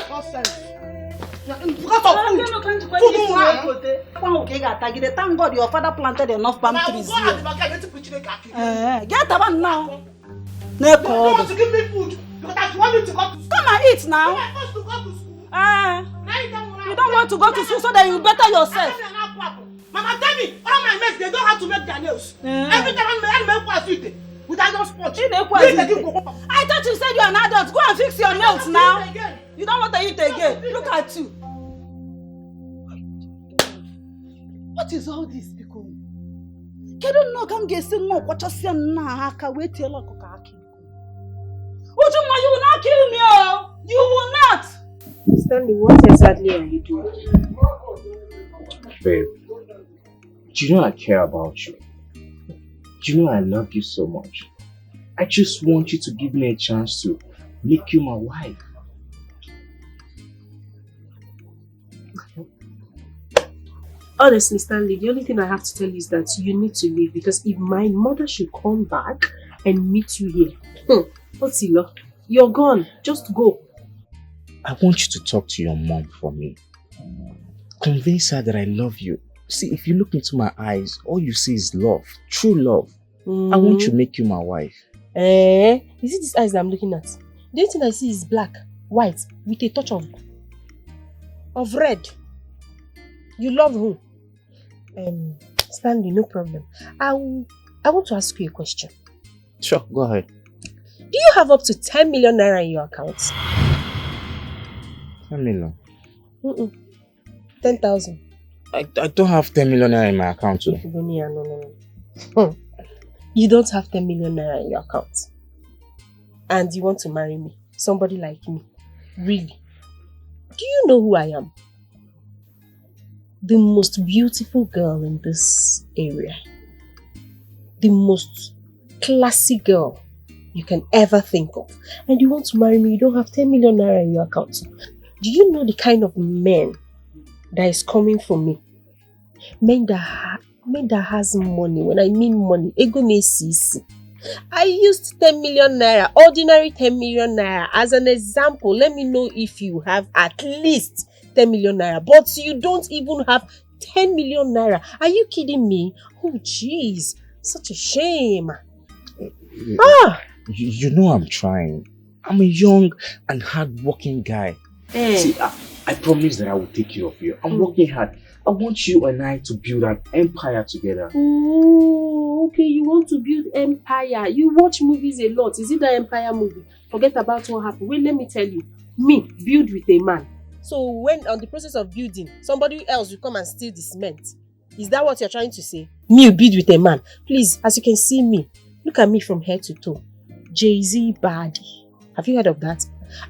Nonsense. Thank God your father planted enough palm trees here. Get up now. You want to give me food because I want you to go to school. Come and eat now. You don't want to go to school so that you better yourself. Mama, tell me, all my mates, they don't have to make their nails. Every time I make one sweet without no spot. I thought you said you're an adult. Go and fix your nails now. You don't want to eat again. Look at you. What is all this, Biko? You don't know come get some more. What you say now? Wait till I cook. You will not kill me, oh! You will not! Stanley, what exactly are you doing? Babe, do you know I care about you? Do you know I love you so much? I just want you to give me a chance to make you my wife. Honestly, Stanley, the only thing I have to tell you is that you need to leave because if my mother should come back and meet you here, Otilo, you're gone. Just go. I want you to talk to your mom for me. Convince her that I love you. See, if you look into my eyes, all you see is love. True love. I want to make you my wife. Is it these eyes that I'm looking at? The only thing I see is black, white, with a touch of red. You love who? Stanley, no problem. I want to ask you a question. Sure, go ahead. Do you have up to 10 million naira in your account? 10 million? 10,000. I don't have 10 million naira in my account too. No. You don't have 10 million naira in your account. And you want to marry me. Somebody like me. Really? Do you know who I am? The most beautiful girl in this area. The most classy girl you can ever think of. And you want to marry me, you don't have 10 million naira in your account. Do you know the kind of men that is coming for me? Men that has money. When I mean money, ego nesisi. I used 10 million naira, ordinary 10 million naira as an example. Let me know if you have at least 10 million naira. But you don't even have 10 million naira. Are you kidding me? Oh jeez, such a shame. You know I'm trying. I'm a young and hard-working guy. See, I promise that I will take care of you. I'm working hard. I want you and I to build an empire together. Oh, okay, you want to build empire. You watch movies a lot. Is it the empire movie? Forget about what happened. Wait, let me tell you. Me, build with a man. So when on the process of building, somebody else will come and steal the cement. Is that what you're trying to say? Me, build with a man. Please, as you can see me, look at me from head to toe. Jay-Z body. Have you heard of that?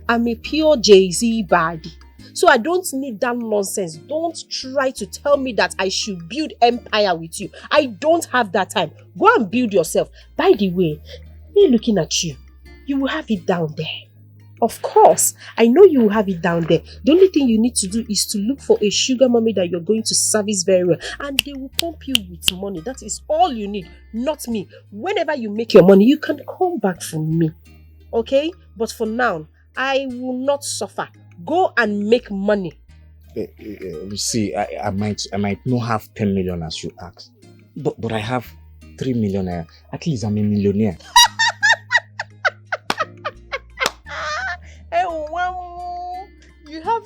I'm a pure Jay-Z body. So I don't need that nonsense. Don't try to tell me that I should build empire with you. I don't have that time. Go and build yourself. By the way, me looking at you, you will have it down there. Of course, I know you will have it down there. The only thing you need to do is to look for a sugar mommy that you're going to service very well. And they will pump you with money. That is all you need, not me. Whenever you make your money, you can come back from me. Okay? But for now, I will not suffer. Go and make money. See, I might not have 10 million as you asked. But I have 3 million. At least I'm a millionaire. You have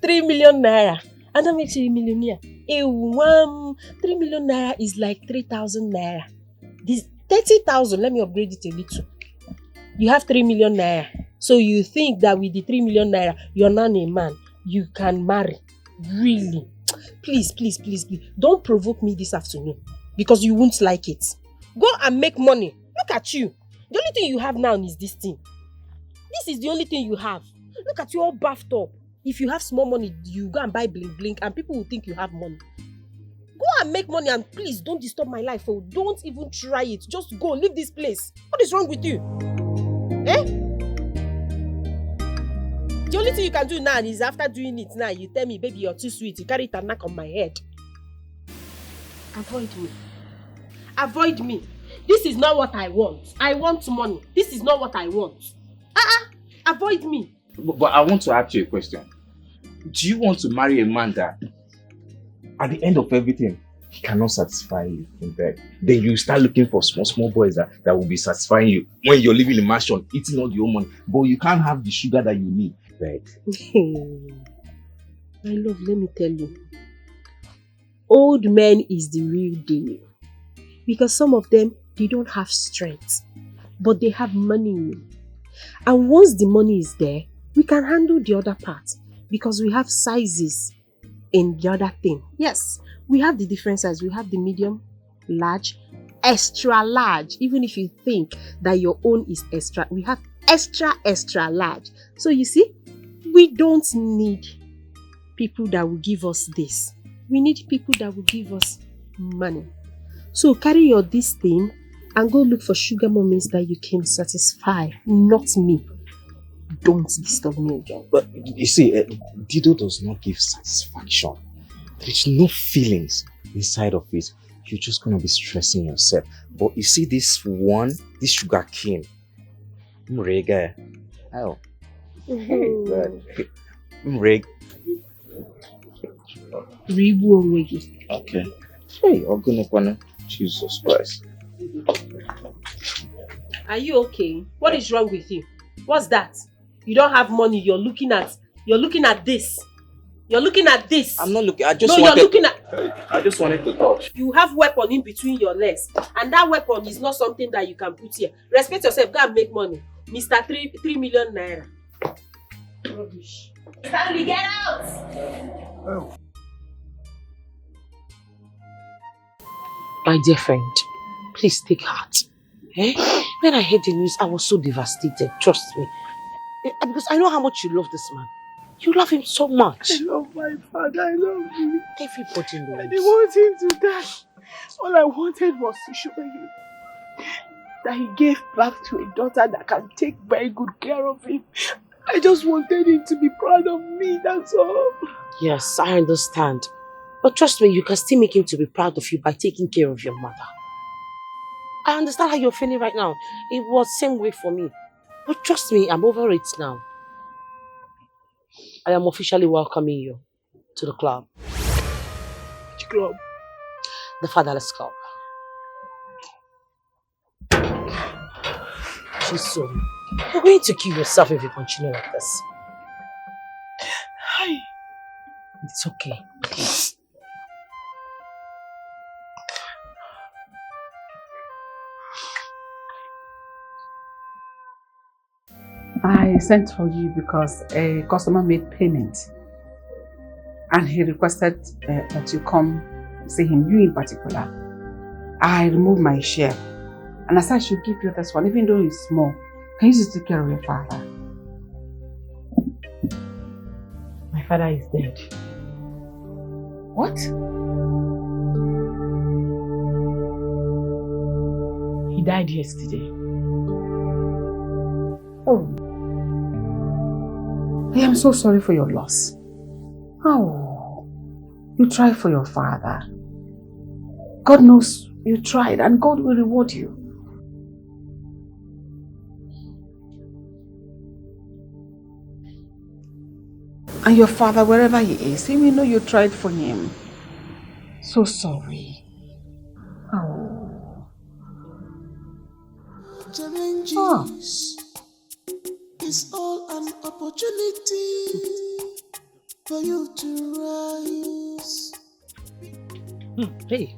3 million naira. And that makes you a millionaire. 3 million naira is like 3,000 naira. This 30,000, let me upgrade it a little. You have 3 million naira. So you think that with the 3 million naira, you're not a man. You can marry. Really? Please, please, please, please. Don't provoke me this afternoon. Because you won't like it. Go and make money. Look at you. The only thing you have now is this thing. This is the only thing you have. Look at you all buffed up. If you have small money, you go and buy blink blink and people will think you have money. Go and make money and please don't disturb my life. Oh, don't even try it. Just go, leave this place. What is wrong with you? The only thing you can do now is after doing it now, you tell me, baby, you're too sweet. You carry it and knock on my head. Avoid me. Avoid me. This is not what I want. I want money. This is not what I want. Avoid me. But I want to ask you a question. Do you want to marry a man that, at the end of everything, he cannot satisfy you in bed? Then you start looking for small boys that will be satisfying you when you're living in a mansion, eating all your money, but you can't have the sugar that you need, right? My love, let me tell you. Old men is the real deal. Because some of them, they don't have strength, but they have money. And once the money is there, we can handle the other part because we have sizes in the other thing. Yes, we have the different sizes. We have the medium, large, extra large. Even if you think that your own is extra, we have extra large. So you see, we don't need people that will give us this. We need people that will give us money. So carry your this thing and go look for sugar mommies that you can satisfy, not me. Don't disturb me again. But you see, Dido does not give satisfaction. There's no feelings inside of it. You're just going to be stressing yourself. But you see this sugar cane. Mrega. Oh. Mreg. Okay. Hey, Ogunekwana. Jesus Christ. Are you okay? What is wrong with you? What's that? You don't have money. You're looking at this. You're looking at this. I'm not looking. You're looking at. I just wanted to touch. You have weapon in between your legs, and that weapon is not something that you can put here. Respect yourself. Go and make money, Mr. 3 million naira. Rubbish. Stanley, get out! Oh. My dear friend, please take heart. When I heard the news, I was so devastated. Trust me, because I know how much you love this man. You love him so much. I love my father. I love him. Everybody knows. I didn't want him to die. All I wanted was to show him that he gave birth to a daughter that can take very good care of him. I just wanted him to be proud of me, that's all. Yes, I understand. But trust me, you can still make him to be proud of you by taking care of your mother. I understand how you're feeling right now. It was the same way for me. But trust me, I'm over it now. I am officially welcoming you to the club. Which club? The Fatherless Club. Chisom, you're going to kill yourself if you continue like this. Hi. It's okay. I sent for you because a customer made payment and he requested that you come see him, you in particular. I removed my share and I said I should give you this one, even though it's small. Can you just take care of your father? My father is dead. What? He died yesterday. Oh. I am so sorry for your loss. Oh, you tried for your father. God knows you tried and God will reward you. And your father, wherever he is, he will know you tried for him. So sorry. Oh. Challenges is all an opportunity for you to rise. Hey,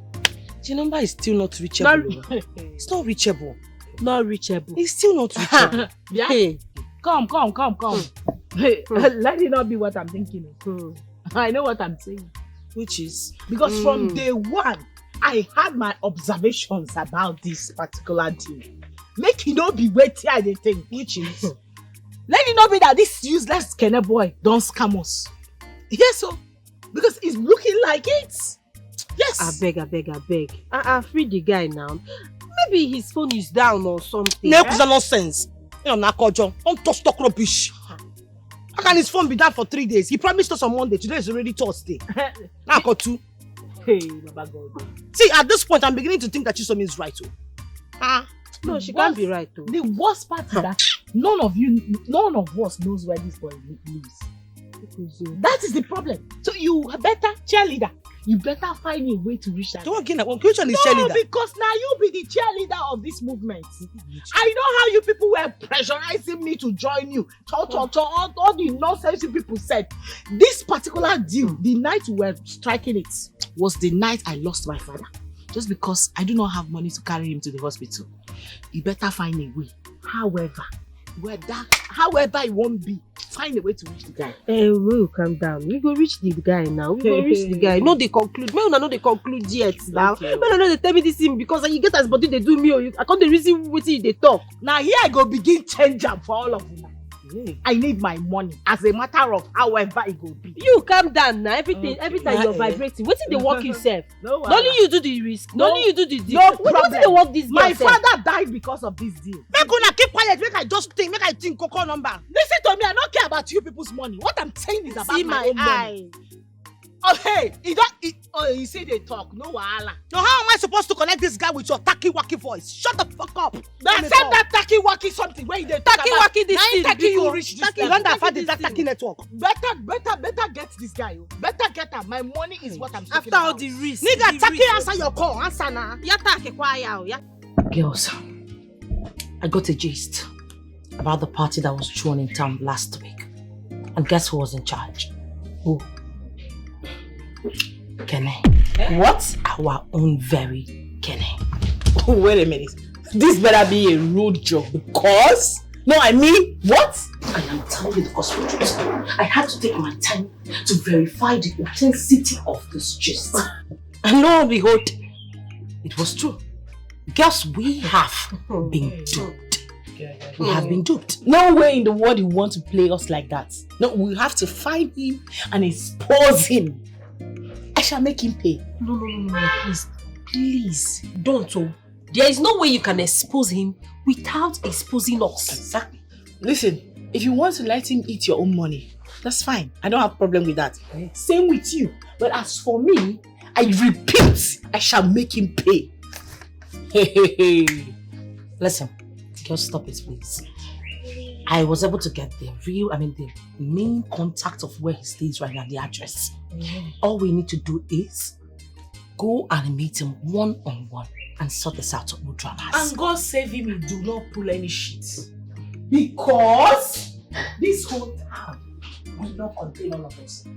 the number is still not reachable. It's not reachable. Not reachable. It's still not reachable. Yeah. Hey. Come. Hey, let it not be what I'm thinking. I know what I'm saying. Which is? Because from day one, I had my observations about this particular deal. Make it not be waiting at the thing. Which is? Let it not be that this useless Kenne boy don't scam us. Yes, so. Because it's looking like it. Yes. I beg. Free the guy now. Maybe his phone is down or something. No, it's nonsense. You know, Nakojo, don't touch talk rubbish. How can his phone be down for 3 days? He promised us on Monday. Today is already Thursday. Now got 2. Hey, Baba God. See, at this point, I'm beginning to think that Chisom is right too. No, she can't be right too. The worst part is that none of us knows where this boy lives. That is the problem. So you better cheerleader. You better find a way to reach that. Which one is cheerleader? No, because now you be the cheerleader of this movement. I know how you people were pressurizing me to join you. All the nonsense you people said. This particular deal, the night we were striking it, was the night I lost my father. Just because I do not have money to carry him to the hospital. You better find a way. However it won't be, find a way to reach the guy. We'll calm down. We go reach the guy now. No, they conclude. Maybe not they conclude yet now. Maybe not they tell me this thing because you get as body they do me. I can't the reason what they talk. Now here I go begin change up for all of you. I need my money as a matter of however it will be. You calm down now. Every time you're vibrating. What did they work yourself? Not only you do the risk. Not only you do the deal. No problem. What did they work this? My father died because of this deal. Make una keep quiet. Make I think Coco number. Listen to me. I don't care about you people's money. What I'm saying is about my own money. Oh hey, you see they talk. No wahala. So how am I supposed to connect this guy with your tacky wacky voice? Shut the fuck up. Accept that tacky wacky waki something where you dey Taki this thing. Taki you reach this Taki, level. You don't Taki the this Taki network. Better get this guy. Better get him. My money is what I'm talking After all about. the risk. Nigga, Taki answer your call. Answer now. Girls, I got a gist about the party that was thrown in town last week. And guess who was in charge? Who? Kenny. What? Our own very Kenny. Wait a minute. This better be a road job because... No, I mean, what? I am telling you the gospel truth. I had to take my time to verify the authenticity of this gist. And lo and behold, it was true. Girls, we have been duped. We have been duped. No way in the world you want to play us like that. No, we have to find him and expose him. I shall make him pay. No, please. Please, don't. There is no way you can expose him without exposing us. Exactly. Listen, if you want to let him eat your own money, that's fine. I don't have a problem with that. Same with you. But as for me, I repeat, I shall make him pay. Listen, girls, stop it, please. I was able to get the main contact of where he stays right now, the address. All we need to do is go and meet him one-on-one and sort this out of no dramas. And God save him, he do not pull any shit. Because this whole town will not contain all of us.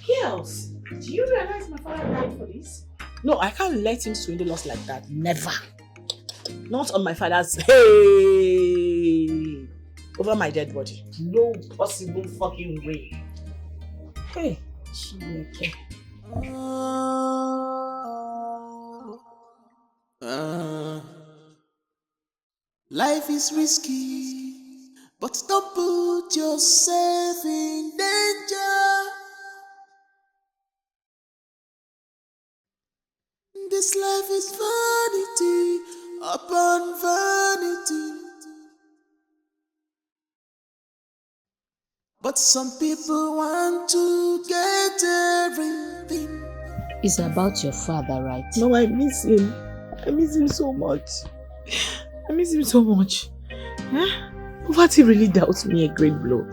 Girls, do you realize my father died for this? No, I can't let him swindle us like that. Never. Not on my father's... Hey! Over my dead body. No possible fucking way. Hey. Life is risky, but don't put yourself in danger. This life is vanity upon vanity. But some people want to get everything. It's about your father, right? No, I miss him. I miss him so much. I miss him so much. Huh? Poverty really dealt me a great blow.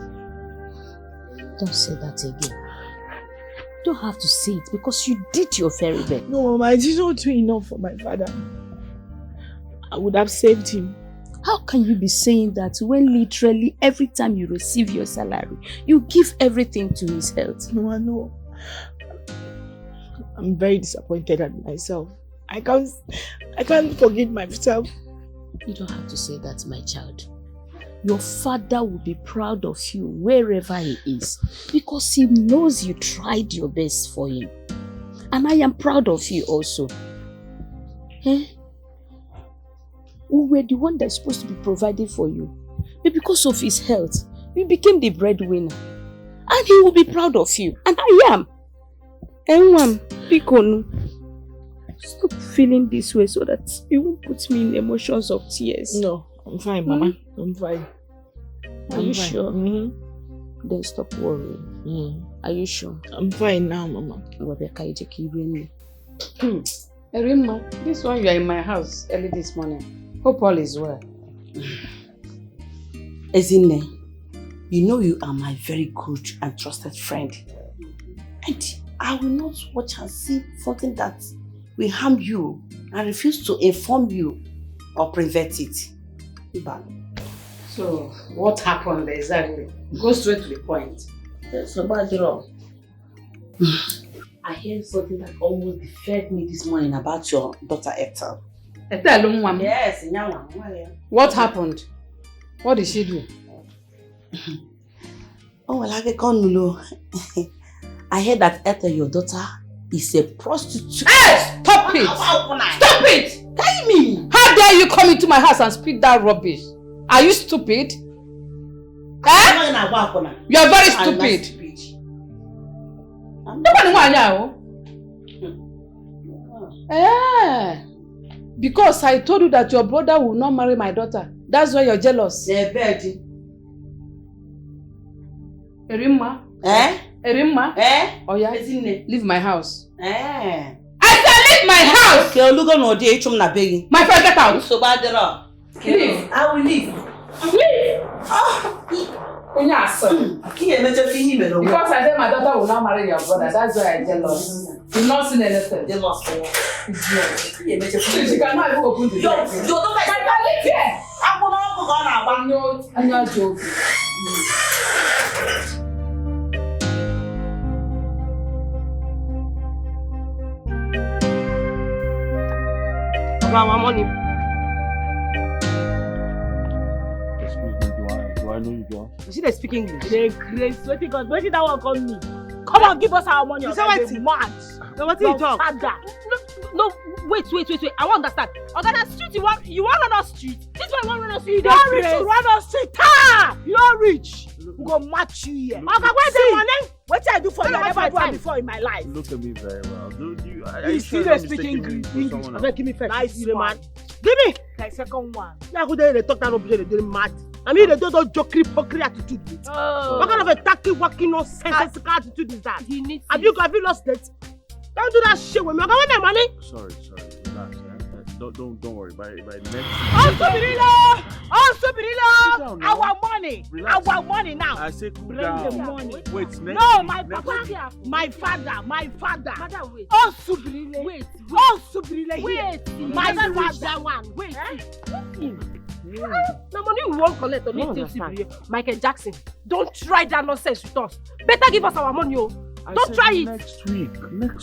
Don't say that again. You don't have to say it because you did your very best. No, Mama, I did not do enough for my father. I would have saved him. How can you be saying that when literally every time you receive your salary, you give everything to his health? No, I know. I'm very disappointed at myself. I can't forgive myself. You don't have to say that, my child. Your father will be proud of you wherever he is because he knows you tried your best for him. And I am proud of you also. Eh? We were the one that's supposed to be providing for you. But because of his health, we became the breadwinner. And he will be proud of you. And I am. Stop feeling this way so that you won't put me in emotions of tears. No, I'm fine, Mama. I'm fine. Are you sure? Mm-hmm. Then stop worrying. Are you sure? I'm fine now, Mama. Erima, this one you are in my house early this morning. Hope all is well. Ezine, you know you are my very good and trusted friend. And I will not watch and see something that will harm you and refuse to inform you or prevent it. So, what happened exactly? Go straight to the point. So bad, I heard something that almost deferred me this morning about your daughter Ethel. Ethel? Yes, what happened? What did she do? Oh, well, I heard that Ethel, your daughter, is a prostitute. Hey, stop it! Stop it! Tell me! How dare you come into my house and speak that rubbish? Are you stupid? Eh? You are very stupid. Because I told you that your brother will not marry my daughter. That's why you're jealous. Erima? Erima? Oh yeah? Leave my house. I said leave my house! Okay, look on your day, my friend, get out! So bad, leave. I will leave. Because I said my daughter will not marry your brother, that's why I'm jealous. You've not seen anything. Jealous. She cannot even open the door. You don't like it. I'm not joking. My money. Do I know you, girl? You see they speak English? They crazy. What did that one call me? Come on, give us our money. You say what? Mad. No, what you talk? No, wait. I won't understand. Okay, that street you want on our street. This one you want on our street. You don't rich to run on street. Ha! You don't rich. We go match you here. Okay, where's the money? What I do for you? I never do before in my life. Look at me very well. You see they speak English. Give me first. Nice, man. Give me. Like second one. Now who they talk that rubbish? They doing mad. I mean, they don't jokery, pokery attitude. What kind of a tacky, walking, nonsensical attitude is that? Have you lost it? Don't do that shit with me. I want my money. Sorry. Relax. Don't worry. By next. Our money. Relax. Our money now. I say cool Bring down. the money. Wait, next. No, my papa. My father. Father, wait. Oh, Subrile. Wait. My father one. Wait. Now money we won't collect on it. Michael Jackson, don't try that nonsense with us. Better give us our money, oh. Don't try it. Next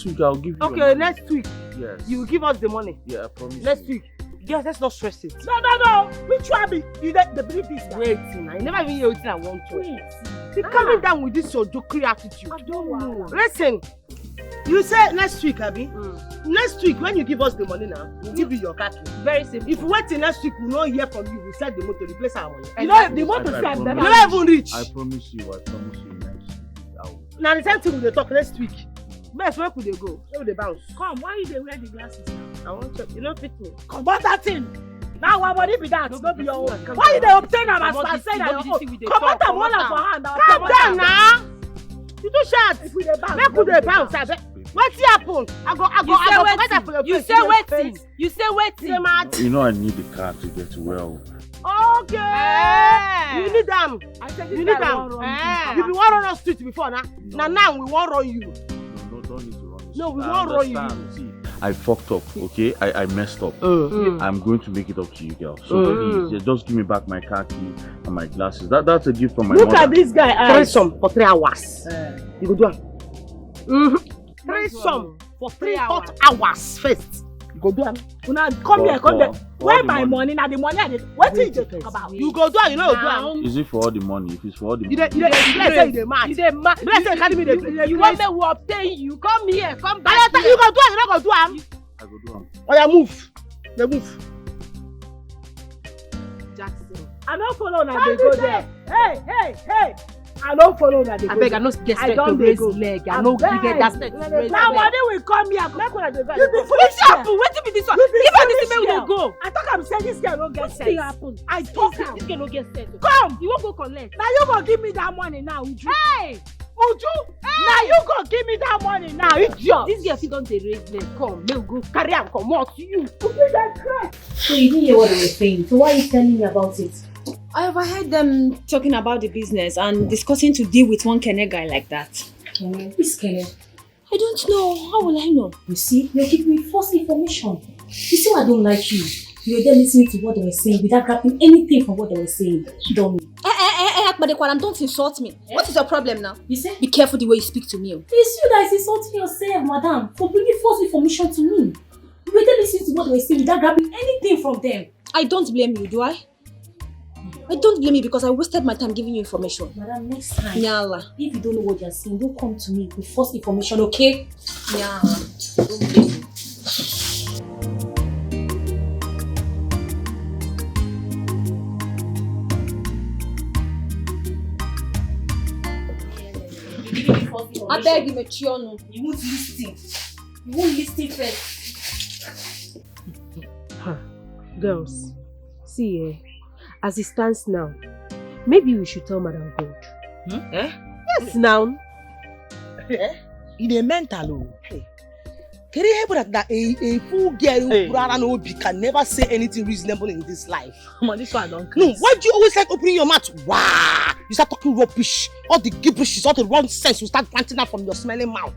week I'll give you. Okay, next week. Yes. You will give us the money. Yeah, I promise. Next week. Yes, let's not stress it. No. Which one be? You let the believe this. Wait, I never even hear what I want to. Wait. See, coming down with this your jokery attitude. I don't know. Listen. You say next week, Abby. Next week, when you give us the money now, we'll give you your car key. Very simple. If we wait till next week, we'll not hear from you. We'll sell the motor, replace our money. You know, the motor sell them. You not even reach. I promise you next week. Now the same thing we dey talk next week. Best where could they go? Where would they bounce? Come, why you dey wear the glasses now? I want to. You don't fit me. Come on, that thing. Now our body be that, not be your own. Why you dey obtain am as per say na your own? Come on, I'm one for hand. Calm down now. You too short. If we dey bounce, make we dey bounce. Wetin happen? I go forget that for your face. You say waiting. You know I need the car to get well. Okay. You need them. You need them. You be one run on street before now. Now we won't run you. No, don't need to run. No, we won't run you. See, I fucked up. Okay, I messed up. I'm going to make it up to you, girl. So please, just give me back my car key and my glasses. That's a gift from my mother. Look at this guy. Threesome for 3 hours. You go do it. Threesome for 3 hot hours first. You go do it. Now come here. Where my money? Now the money I did. What did you talk about? You go do it. You know do it. Is it for all the money? If it's for all the money. You mad. You want me to obtain you? Come here. Come back. You go do it. You not go do it. I go do it. Oh yeah, move. They move. Jackson. I don't follow now. They go there. Hey. I don't follow that. I beg, I no get straight to raise leg. I no get that straight to raise leg. Now money will come here. Make una dey go. You be foolish girl. Wetin be this one? If I this way we dey go. I talk am say this girl no get sense. Wetin happen? I talk am. This girl no get sense. Come. You wan go collect? Now you go give me that money now, Uju. Hey. Uju. Now you go give me that money now, idiot. This girl fit don dey raise leg. Come, make we go carry am comot. You. Uju dey cry. So you didn't hear what they were saying. So why are you telling me about it? I overheard them talking about the business and discussing to deal with one Kene guy like that. Kene? Who's Kene? I don't know. How will I know? You see, you're giving me false information. You see why I don't like you? You were there listening to what they were saying without grabbing anything from what they were saying. Dummy. Akbadekwaram, don't insult me. What is your problem now? You say? Be careful the way you speak to me. It's you that is insulting yourself, madam, for bringing false information to me. You were there listening to what they were saying without grabbing anything from them. I don't blame you, do I? I don't blame you because I wasted my time giving you information. Madam, next time, Nyala. if you don't know what you're saying, don't come to me with false information, okay? Nyala. Don't blame me. I beg you, Mechionu. You won't listen. You won't listen first. Girls, see as it stands now, maybe we should tell Madam Gold. Yes, now. You dey mental. A fool girl who can never say anything reasonable in this life. Come on, this one I don't. No, why do you always like opening your mouth? Wow! You start talking rubbish. All the gibberish, all the wrong sense will start planting out from your smelling mouth.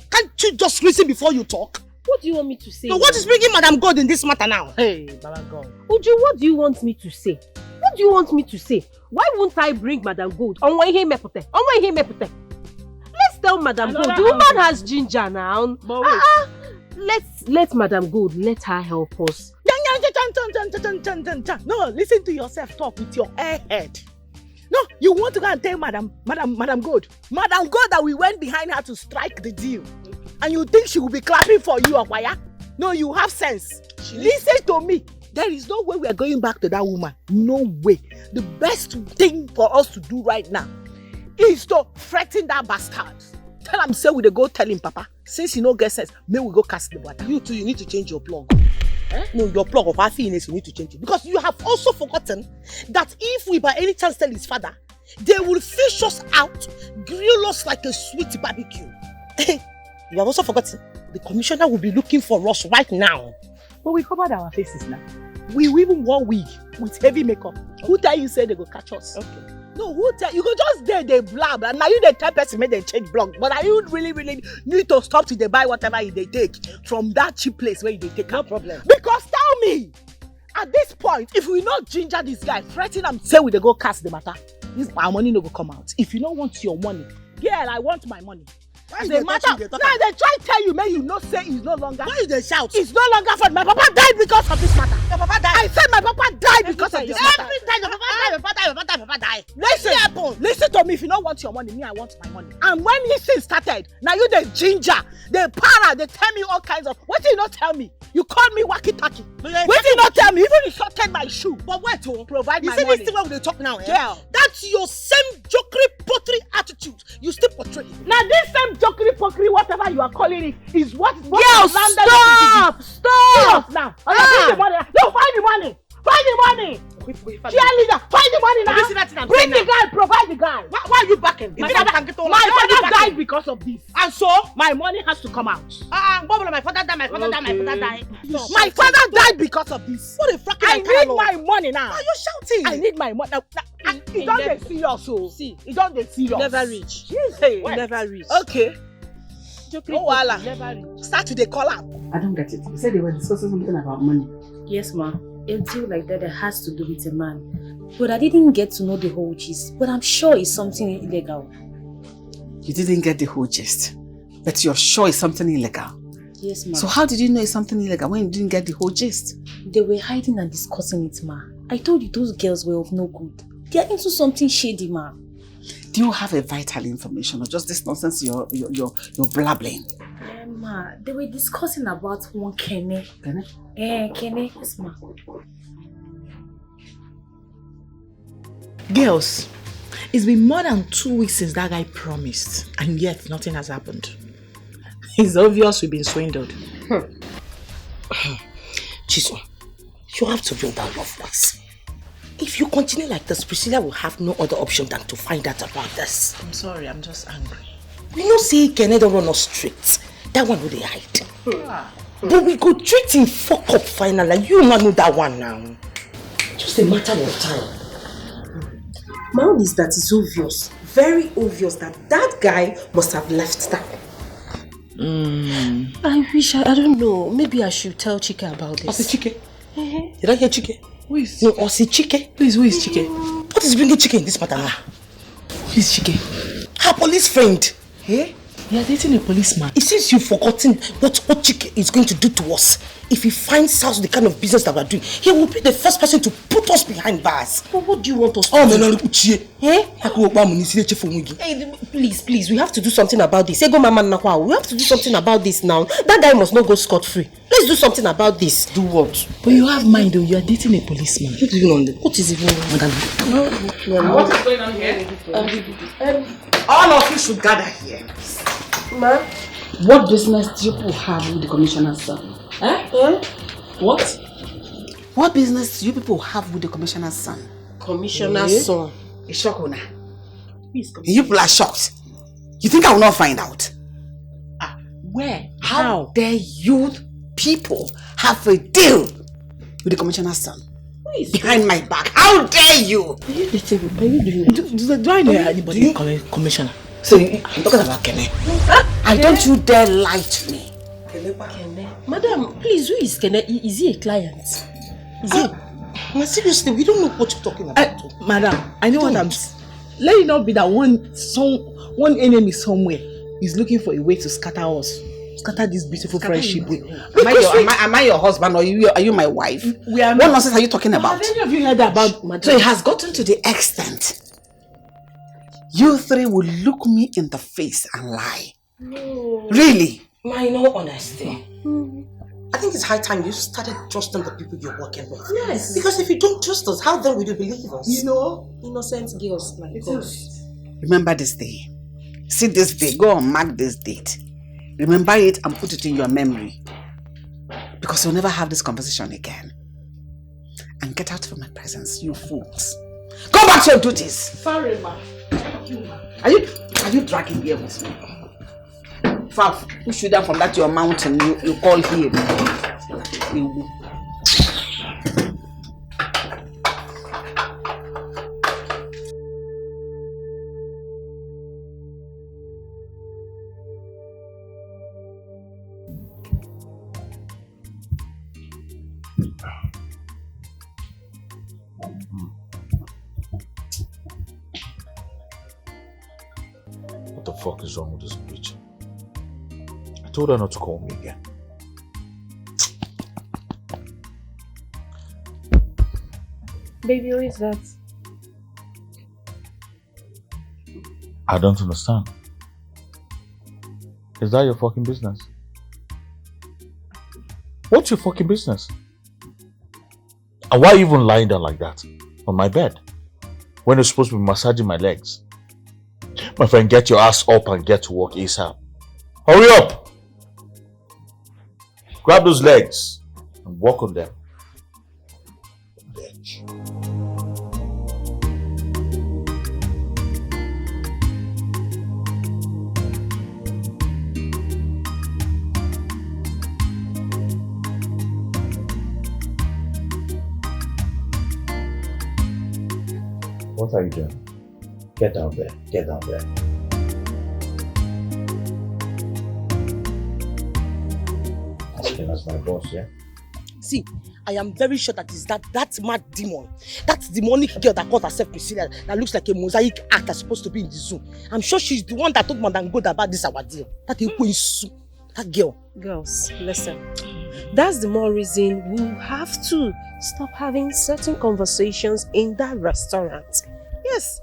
Can't you just listen before you talk? What do you want me to say? So what is bringing Madam God in this matter now? Hey, Madam God. Uju, what do you want me to say? What do you want me to say? Why won't I bring Madam Gold? Let's tell Madam Gold. The woman has ginger now. Let Madam Gold, let her help us. No, listen to yourself talk with your head. No, you want to go and tell Madam Gold. Madam Gold that we went behind her to strike the deal. And you think she will be clapping for you, Akwaya? No, you have sense. Listen to me. There is no way we are going back to that woman. No way. The best thing for us to do right now is to threaten that bastard. Tell him, say we go tell him, Papa. Since he no get sense, may we go cast the water. You too, you need to change your plug. No, your plug of happiness, you need to change it. Because you have also forgotten that if we by any chance tell his father, they will fish us out, grill us like a sweet barbecue. You have also forgotten, the commissioner will be looking for us right now. But we covered our faces now. We even wore wig with heavy makeup. Okay. Who tell you say they go catch us? Okay. No, who tell you go just there they blab and now you the type person make them change blog. But are you really need to stop till they buy whatever they take from that cheap place where they take? No problem. Because tell me, at this point, if we not ginger this guy, threaten him, say we they go cast the matter, our money no go come out. If you don't want your money, girl, I want my money. Why they matter? Now they try to tell you, may you not say it's no longer. Why they shout? It's no longer fun. My papa died because of this matter. Your papa died. I said my papa died because of this matter. Every time your papa died. Listen to me. If you don't want your money, me I want my money. And when his thing started, now you the ginger, the para, they tell me all kinds of. What did you not tell me? You called me wacky tacky. What did you not tell me? Even you sorted my shoe. But wait to provide my money. You see this thing where they talk now, yeah? That's your same jokery pottery attitude. You still portray it. Now this same jokery pottery, whatever you are calling it, is what Girl, stop now. Find the money. No, find the money. Find the money. Cheerleader, find the money now. Bring the guy, provide the guy. Why are you backing? My father died because of this. And so, my money has to come out. My father died. My father died because of this. What a fucking I need my money now. Why are you shouting? I need my money. It don't get serious, so. See, it don't get serious. Never reach. Never reach. Okay. No wala. Start to the call up. I don't get it. You said they were discussing something about money. Yes, ma. A deal like that has to do with a man. But I didn't get to know the whole gist. But I'm sure it's something illegal. You didn't get the whole gist. But you're sure it's something illegal? Yes, ma. So how did you know it's something illegal when you didn't get the whole gist? They were hiding and discussing it, ma. I told you those girls were of no good. They are into something shady, ma. Do you have a vital information or just this nonsense you're blabbling? Ma, they were discussing about one Kene. Kene? Kene, yes, ma. Girls, it's been more than 2 weeks since that guy promised, and yet nothing has happened. It's obvious we've been swindled. Chiso, you have to build that love once. If you continue like this, Priscilla will have no other option than to find out about this. I'm sorry, I'm just angry. We know say Kene don't run us straight. That one will they hide. But we go treat him fuck up finally. You not know that one now. Just a matter of time. My own is that it's obvious, very obvious that guy must have left town. I wish, I don't know, maybe I should tell Chike about this. Osi Chike? Did I hear Chike? Who is? No, Osi Chike. Please, who is Chike? What is bringing Chike in this matter now? Who is Chike? Her police friend. Hey? You are dating a policeman. It seems you've forgotten what Chike is going to do to us. If he finds out the kind of business that we're doing, he will be the first person to put us behind bars. But what do you want us to do? Hey, please, we have to do something about this. We have to do something about this now. That guy must not go scot-free. Let's do something about this. Do what? But you have mind though, you are dating a policeman. What is even on? What is going on here? All of you should gather here. Ma? What business do you people have with the commissioner's son? What? What business do you people have with the commissioner's son? Commissioner's son? A shock, Ona. You people are shocked. You think I will not find out? Where? How dare you people have a deal with the commissioner's son? Behind my back. How dare you? Are you doing? Do I know anybody commissioner? So I'm talking about Kene. And don't you dare lie to me. Kene. Madam, please, who is Kene? Is he a client? Is he? Seriously, we don't know what you're talking about. Madam, I know what I'm saying. Let it not be that one enemy somewhere is looking for a way to scatter us. Scatter this beautiful friendship. Am I your husband or are you my wife? What nonsense are you talking about? Have any of you heard about Madam? So it has gotten to the extent you three will look me in the face and lie. No. Really? My no honesty. I think it's high time you started trusting the people you're working with. Yes. Because if you don't trust us, how then will you believe us? You know, innocent girls like us. Remember this day. See this day. Go and mark this date. Remember it and put it in your memory. Because you'll never have this conversation again. And get out of my presence, you fools. Go back to your duties. Sorry, ma. Thank you, ma. Are you dragging here with me? Far push you down from that your mountain you call here. What the fuck is wrong with this bitch? I told her not to call me again. Baby, who is that? I don't understand. Is that your fucking business? What's your fucking business? And why are you even lying down like that on my bed when you're supposed to be massaging my legs? My friend, get your ass up and get to work ASAP. Hurry up! Grab those legs and walk on them. Bitch. What are you doing? Get down there. Get down there. Asking as my boss, yeah? See, I am very sure that is that mad demon, that demonic girl that calls herself Priscilla, that looks like a mosaic act that's supposed to be in the zoo. I'm sure she's the one that told Madam God about this our deal. That girl. Girls, listen. That's the more reason we have to stop having certain conversations in that restaurant. Yes,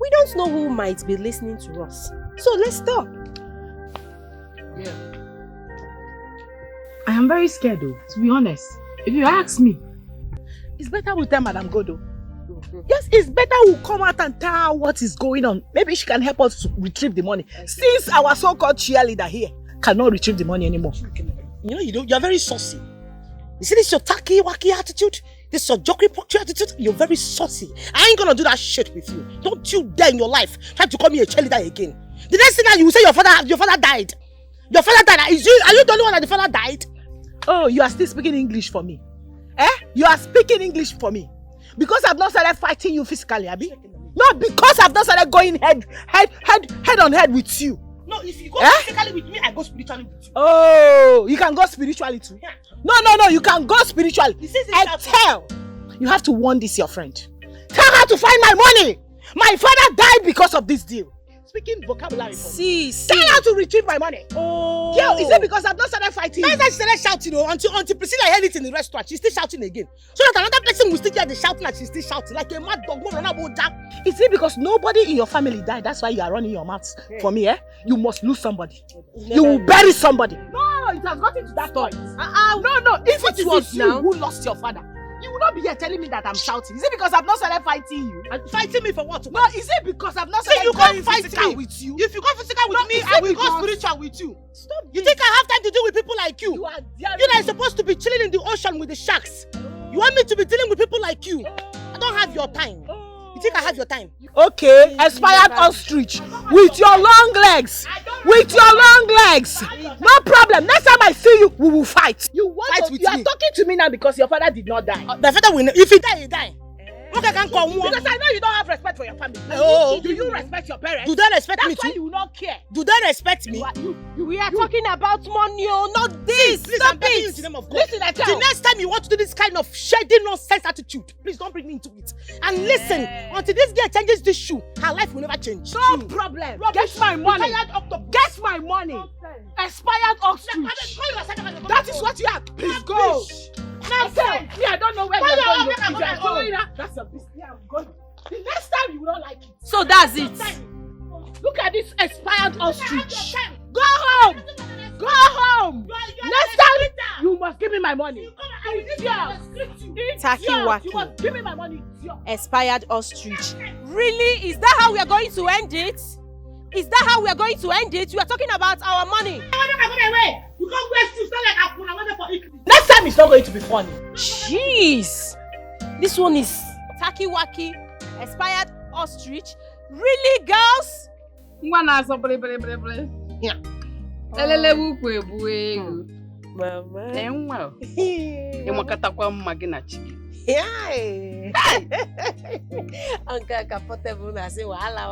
we don't know who might be listening to us. So let's stop. Yeah. I am very scared though, to be honest. If you ask me, it's better we tell Madam Godo. Yes, it's better we come out and tell her what is going on. Maybe she can help us to retrieve the money. Since our so-called cheerleader here cannot retrieve the money anymore. You know, you're very saucy. You see this your tacky-wacky attitude? This your jockey-pocky attitude? You're very saucy. I ain't gonna do that shit with you. Don't you dare in your life try to call me a cheerleader again. The next thing that you will say your father died. Your father died. Are you the only one that the father died? Oh, you are still speaking English for me. Eh? You are speaking English for me. Because I've not started fighting you physically, Abi? No, because I've not started going head on head with you. No, if you go physically with me, I go spiritually with you. Oh, you can go spiritually too? Yeah. No, you can go spiritually. You have to warn this your friend. Tell her to find my money. My father died because of this deal. Speaking vocabulary for me. Tell her to retrieve my money. Oh. Girl, is it because I've not started fighting? That's why she started shouting until Priscilla heard it in the restaurant. She's still shouting again. So that another person will still hear the shouting and she's still shouting like a mad dog. Is it because nobody in your family died? That's why you are running your mouth for me, eh? You must lose somebody. You will bury somebody. No, it has gotten to that point. No. If it was you who lost your father, you will not be here telling me that I'm shouting. Is it because I've not started fighting you? Fighting me for what? No, is it because I've not started going physical with you? If you go physical with me, I will go spiritual with you. Stop. You think I have time to deal with people like you? You are supposed to be chilling in the ocean with the sharks. You want me to be dealing with people like you? I don't have your time. You think I have your time? Okay, expired ostrich with your long legs. With your long legs. No problem. Next time I see you, we will fight. You want to? You are talking to me now because your father did not die. The father will. If he die, he die. Okay, can come because I know you don't have respect for your family. Oh, do you respect your parents? Do they respect me too? That's why you will not care. Do they respect me? We are talking about money, not this. Please, I'm begging you in the name of God. Listen, I tell you. The next time you want to do this kind of shady nonsense attitude, please don't bring me into it. And listen, until this girl changes this shoe, her life will never change. No problem. Get my money. Get my money. Expired ostrich. That is what you have. Please go. Nonsense! Me, I don't know where you're going. That's your business. I'm going. The next time you will not like it. So that's it. Look at this expired ostrich. Go home! Go home! Next time you must give me my money. Taki Waki. You must give me my money. Expired ostrich. Really? Is that how we are going to end it? Is that how we are going to end it? You are talking about our money. You can't waste you like next time it's not going to be funny. Jeez. This one is Taki Waki, expired ostrich. Really, girls? Mama. Uncle comfortable na say wahala.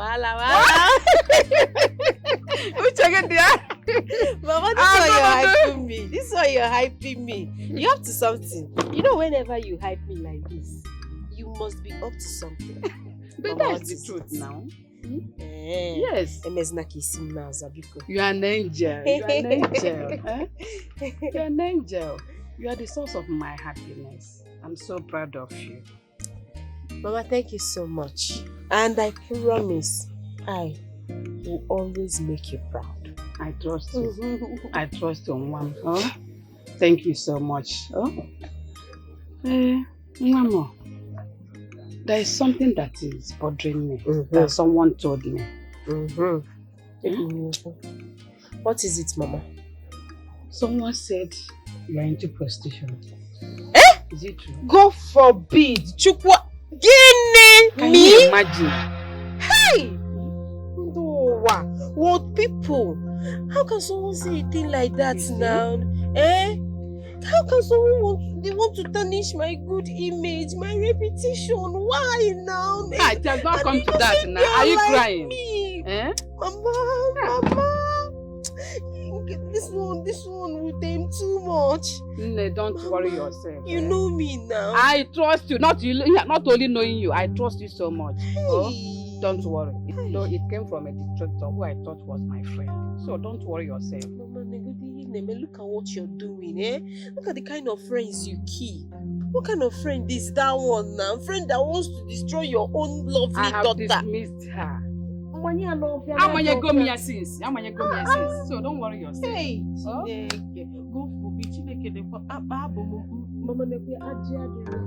Mama, this one you're hyping me. You up to something. You know, whenever you hype me like this, you must be up to something. But that's the truth now. Yes. You are an angel. You are an angel. You are an angel. You are the source of my happiness. I'm so proud of you. Mama, thank you so much. And I promise I will always make you proud. I trust you. I trust you, Mom. Oh? Thank you so much. Oh? Mama, there is something that is bothering me. That someone told me. What is it, Mama? Someone said you are into prostitution. Is it true? God forbid! Chukwa Guinea! Can you imagine? Hey! No, what people? How can someone say a thing like that now? How can someone want to tarnish my good image, my reputation? Why now? It has not come to that now. Are you crying? Me. Mama. This one will tame too much. Don't worry yourself. You know me now. I trust you. Not only knowing you, I trust you so much. Oh, don't worry. It came from a distractor who I thought was my friend. So don't worry yourself. Mama, look at what you're doing, Look at the kind of friends you keep. What kind of friend is that one now? Friend that wants to destroy your own lovely daughter. I have dismissed her. So don't worry yourself. Hey,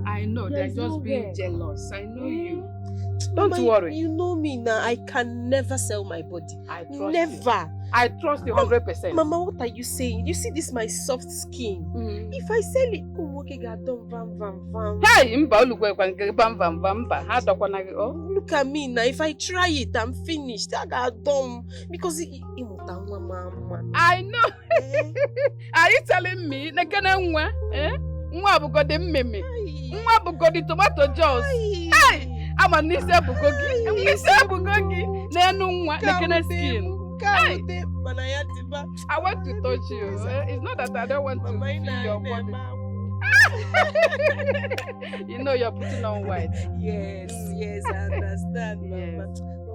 I know they're just being jealous. I know you. Don't Mama, worry. You know me now. I can never sell my body. I trust never. You. I trust you 100%. Mama, what are you saying? You see this my soft skin. If I sell it, look at me now. If I try it, I'm finished. I got dumb because I know. Are you telling me? Nwa bugodi mmemme. Nwa bugodi tomato juice. Hey! Ama nise bugogi. Nise bugogi. Nenu nwa nekene skin. Hey! I want to touch you. It's not that I don't want to feel your body. You know you're putting on white. Yes, I understand, Mama.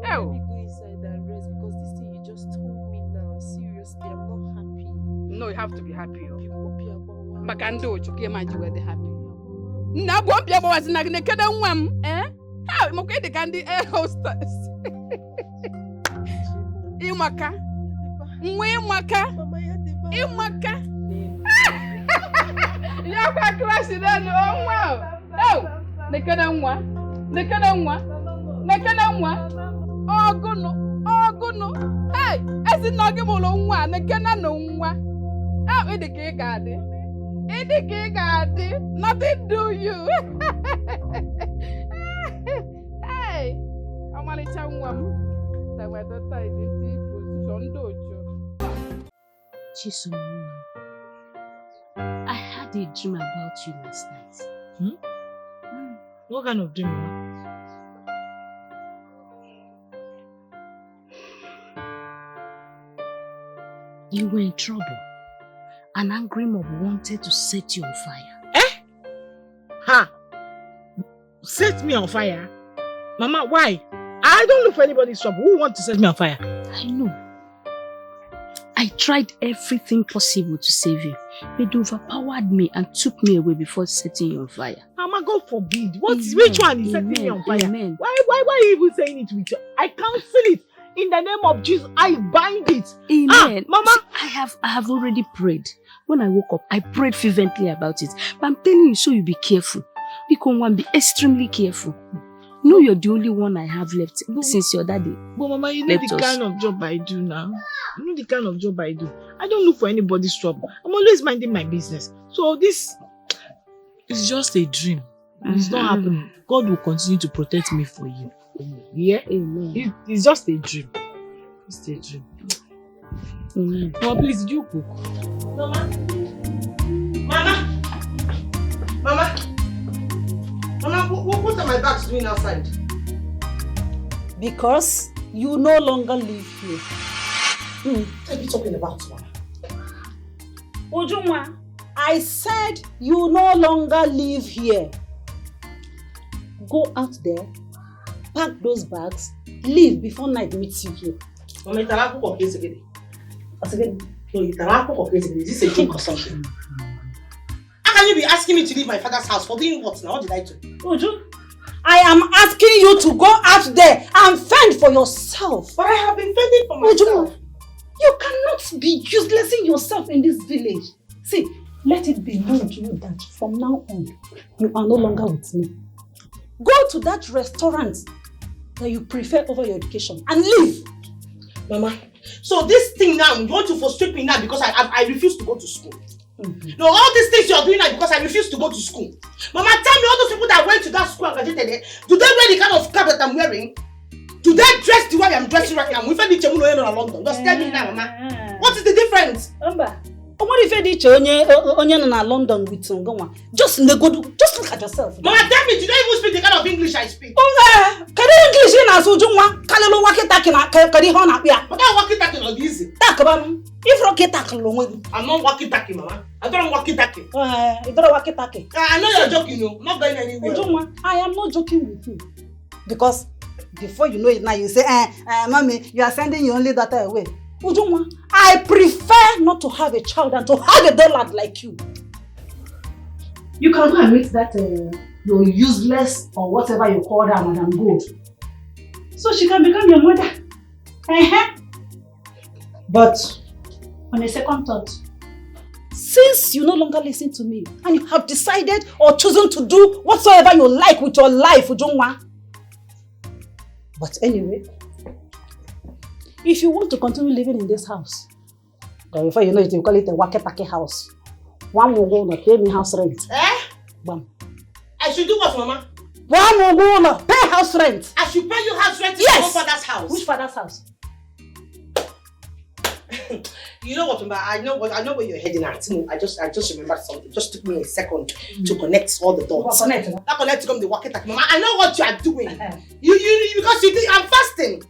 Let me go inside and rest because this thing you just told me now, seriously, I'm not happy. No, you have to be happy. Makando chukie maji we happy. Na bompia bo was na nekeda nwam, How mo kwede kandi hostess. Imaka. Imaka. Ya kwa crash then oh wow. Oh, nekeda nwa. Ogono. Hey, esi no gi mo lo nwa, nekena no nwa. Ah, we dey gade. Nothing do you. Hey. Like my daughter is in the position dojo. Chisom, I had a dream about you last night. What kind of dream? You were in trouble. An angry mob wanted to set you on fire. Ha! Set me on fire? Mama, why? I don't look for anybody's trouble. Who wants to set me on fire? I know. I tried everything possible to save you, but they overpowered me and took me away before setting you on fire. Mama, God forbid. Which one is setting me on fire? Amen. Why are you even saying it with you? I cancel it. In the name of Jesus, I bind it. Amen. Mama. See, I have already prayed. When I woke up, I prayed fervently about it. But I'm telling you, so you be careful. Be extremely careful. No, you're the only one I have left since your daddy. But Mama, you know the kind of job I do now. You know the kind of job I do. I don't look for anybody's trouble. I'm always minding my business. So this is just a dream. It's not happening. God will continue to protect me for you. Yeah? Amen. It's just a dream. It's a dream. Amen. Mama, please, did you cook? Mama? What are my bags doing outside? Because you no longer live here. What are you talking about, Mama? Ujunwa, I said you no longer live here. Go out there, pack those bags, leave before night meets you here. Mama, is this a joke or something? How can you be asking me to leave my father's house for doing what now? What did I do? Uju, I am asking you to go out there and fend for yourself. But I have been fending for myself. Uju, you cannot be uselessing yourself in this village. See, let it be known to you that from now on, you are no longer with me. Go to that restaurant that you prefer over your education and leave. Mama, so this thing now, you want to frustrate me now because I refuse to go to school. No, all these things you're doing now because I refuse to go to school. Mama, tell me all those people that went to that school and graduated, do they wear the kind of cap that I'm wearing? Do they dress the way I'm dressing right now? If I need London, just tell me now, Mama. What is the difference? What if you did in London with Songoma? Just look at yourself. Mama, tell me, do you even speak the kind of English I speak? Can you English in as Ujunwa? Can you walk it back in a Kadihona? But I walk it back in easy. If rocket I'm not walking back, Mama. I don't walk it back. You don't walk it back. I know you're joking, no. Not going anywhere. Ujunwa, I am not joking with you. Because before you know it now, you say, Mommy, you are sending your only daughter away. Ujunwa, I prefer not to have a child than to have a dullard like you. You can go and meet that your useless or whatever you call her, Madam Good. So she can become your mother. But on a second thought, since you no longer listen to me and you have decided or chosen to do whatsoever you like with your life, Ujunwa. But anyway, if you want to continue living in this house, then before you know it, you call it a waketake house. One will go and pay me house rent. Bam. I should do what, Mama? One will go and pay house rent. I should pay you house rent in your father's house. Which father's house? You know what, Mama? I know where you're heading at. I just remembered something. It just took me a second to connect all the dots. That connect to come the waketake. Mama, I know what you are doing. You because you think I'm fasting.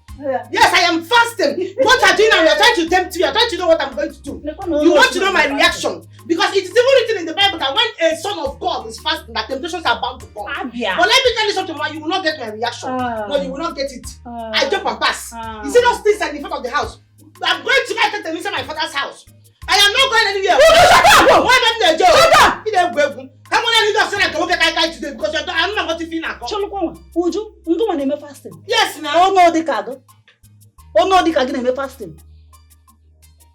Yes, I am fasting. What you are doing now, you are trying to tempt me. You are trying to know what I'm going to do. You want to know my reaction. Because it is even written in the Bible that when a son of God is fasting, that temptations are bound to come. But let me tell you something, Mama, you will not get my reaction. No, you will not get it. I jump and pass. You see those things in front of the house? I'm going to my tent and inside my father's house. I am not going anywhere. Why am I in the job? You don't go. Come on, you just say to look at that guy today because I'm not going to feel now. Uju, you do want fasting? Yes, now. Oh no, the cargo. Oh no, the cargo fasting.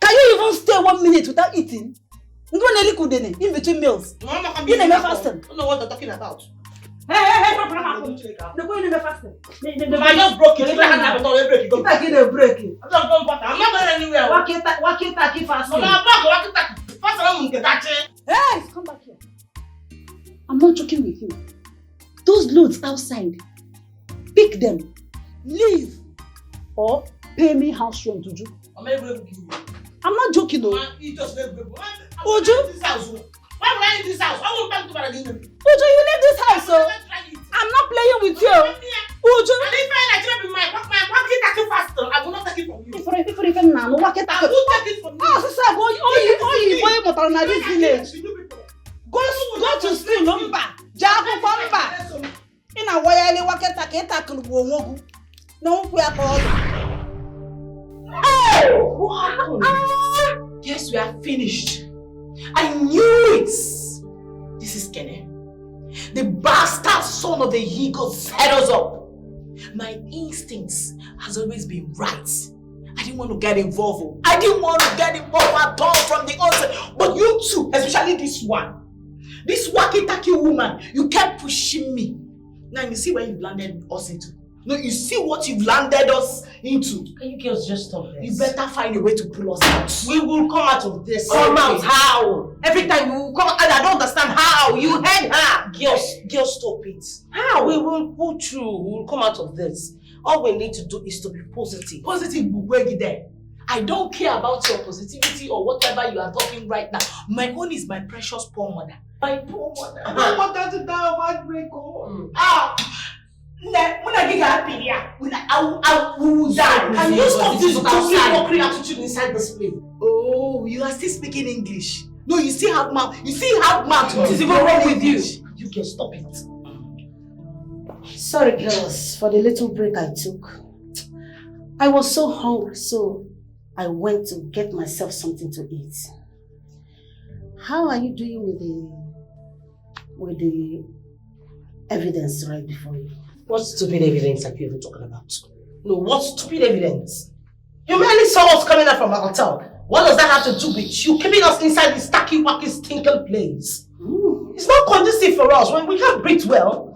Can you even stay 1 minute without eating? You don't in between meals. You never fasting. I don't know what they're talking about. Hey, the boy never fasting. I just broke it. I'm not going anywhere. Walk it fasting. Hey, come back here. I'm not joking with you. Those loads outside, pick them, leave. or pay me house rent to do. I'm not joking though. Ojo? Why would I leave this house? I won't come to my again. Ojo, you leave this house, so I'm not playing with you. Ojo. And if I be my walkie faster, I will not take it from you. If now, walkie I will take it from you. Oh, sister, boy, motor na this village. Go to school, number. Jabu number. Ina waya ile walkie take wogu. No, we are called. Oh! What happened? Yes, we are finished. I knew it. This is Kenny. The bastard son of the eagle set us up. My instincts has always been right. I didn't want to get involved. I didn't want to get involved at all from the onset. But you two, especially this one, this walkie-talkie woman, you kept pushing me. Now you see where you landed us into. No, you see what you've landed us into. Can you girls just stop this? You better find a way to pull us out. We will come out of this. Come out how? Every time you will come out, I don't understand how. You heard her. Girls, stop it. How? We will pull through. We will come out of this. All we need to do is to be positive. Positive, there. I don't care about your positivity or whatever you are talking right now. My own is my precious poor mother. My poor mother. I want her to die of heartbreak. I will die. Can you stop this mockery attitude inside this place? Oh, you are still speaking English. No, you still have mouth. You still have mouth. What is even wrong with you? You can stop it. Sorry, girls, for the little break I took. I was so hungry, so I went to get myself something to eat. How are you doing with the evidence right before you? What stupid evidence are you even talking about? No, what stupid evidence? You merely saw us coming out from a hotel. What does that have to do with you keeping us inside this tacky-wacky stinking place? It's not conducive for us when we can't breathe well.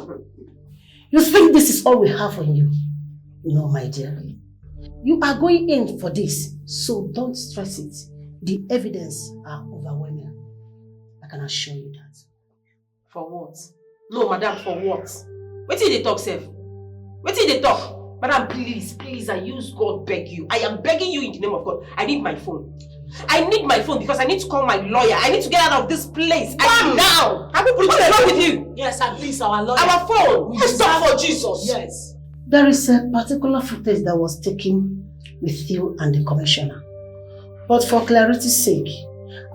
You think this is all we have on you? No, my dear. You are going in for this, so don't stress it. The evidence are overwhelming. I can assure you that. For what? No, madam, for what? What did they talk, Seth? What did they talk? Madam, please, I use God beg you. I am begging you in the name of God. I need my phone. I need my phone because I need to call my lawyer. I need to get out of this place. I need now. What is wrong with you? Yes, at least our lawyer. Our phone. Let's talk for Jesus. Yes. There is a particular footage that was taken with you and the commissioner. But for clarity's sake,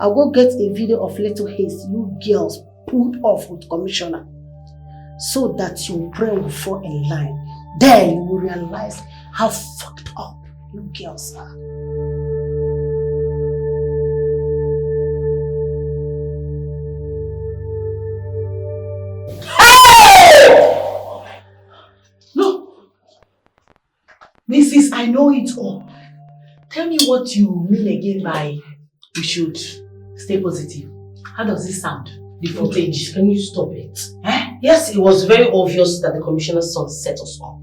I will get a video of little haste you girls pulled off with commissioner so that your brain will fall in line. Then you will realize how fucked up you girls are. Mrs. I know it all. Tell me what you mean again by we should stay positive. How does this sound? The footage. Can you stop it? Yes, it was very obvious that the commissioner's son set us up.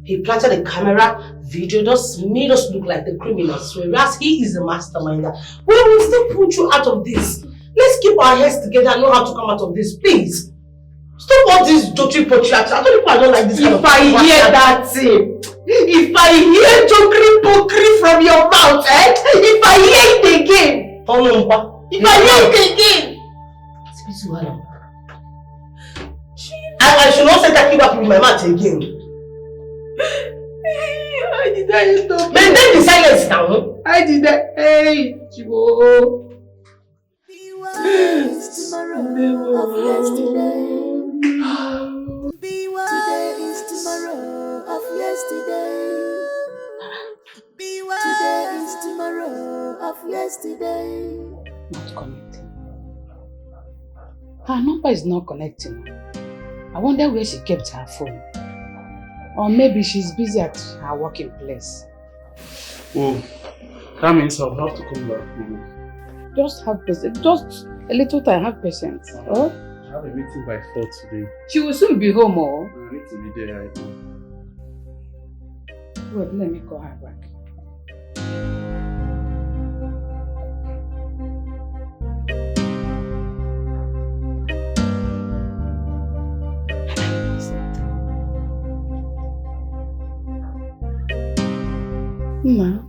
He planted a camera, videoed us, made us look like the criminals, whereas he is the mastermind. We will still pull you out of this. Let's keep our heads together and know how to come out of this, please. Stop all this jokey potry. I told you I don't like this kind of thing. If I hear that thing, if I hear jokey potry from your mouth, if I hear it again, if I hear it again, I should not say that back with my mouth again. I did that stop. Maintain the silence now. I did that. Hey, Chibo. Today is tomorrow of yesterday. Today is tomorrow of yesterday. Not connecting. Her number is not connecting. I wonder where she kept her phone. Or maybe she's busy at her working place. Oh, that means I'll have to come back. Just have patience. Just a little time, have patience. Oh? I have a meeting by 4 today. She will soon be home, oh? I need to be there right now. Wait, let me call her back. Ma,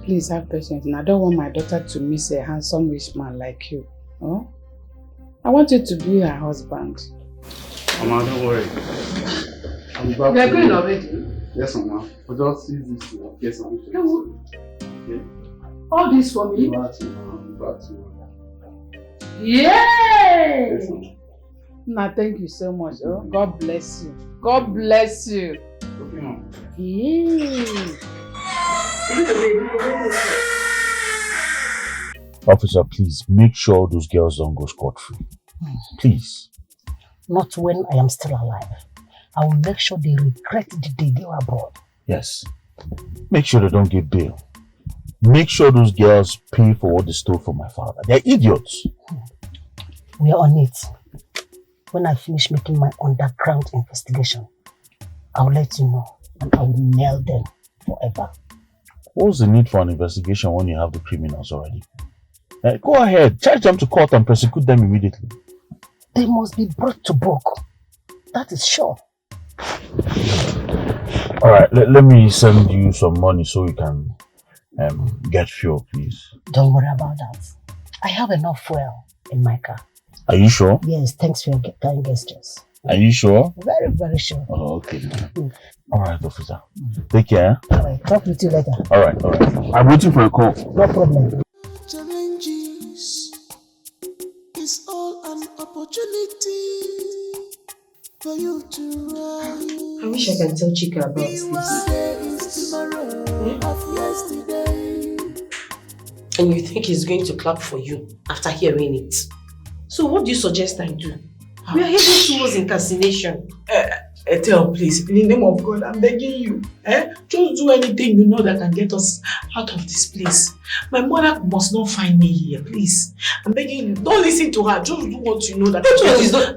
please have patience. And I don't want my daughter to miss a handsome rich man like you. Oh? I want you to be her husband. Mama, don't worry. I'll be back. They're going already? Yes, Mama. I'll just use this to get something. Okay? All this for me? Back to Mama. Back to Mama. Yay! Yes, Mama. Nah, thank you so much. Oh, God bless you. God bless you. Okay, Mama. Yay! Officer, please make sure those girls don't go scot-free. Please. Not when I am still alive. I will make sure they regret the day they were born. Yes. Make sure they don't get bail. Make sure those girls pay for what they stole from my father. They're idiots. We are on it. When I finish making my underground investigation, I'll let you know and I will nail them forever. What's the need for an investigation when you have the criminals already? Go ahead, charge them to court and prosecute them immediately. They must be brought to book. That is sure. Alright, let me send you some money so you can get fuel, please. Don't worry about that. I have enough fuel in my car. Are you sure? Yes, thanks for your kind gestures. Are you sure? Very, very sure. Oh, okay. Alright, officer. Take care. Alright, talk with you later. Alright. I'm waiting for a call. No problem. Challenges is all an opportunity for you to rise. I wish I can tell Chika about this. And you think he's going to clap for you after hearing it? So what do you suggest I do? We are heading towards incarceration. Etel, please, in the name of God, I'm begging you. Just do anything you know that can get us out of this place. My mother must not find me here, please. I'm begging you. Don't listen to her. Just do what you know that.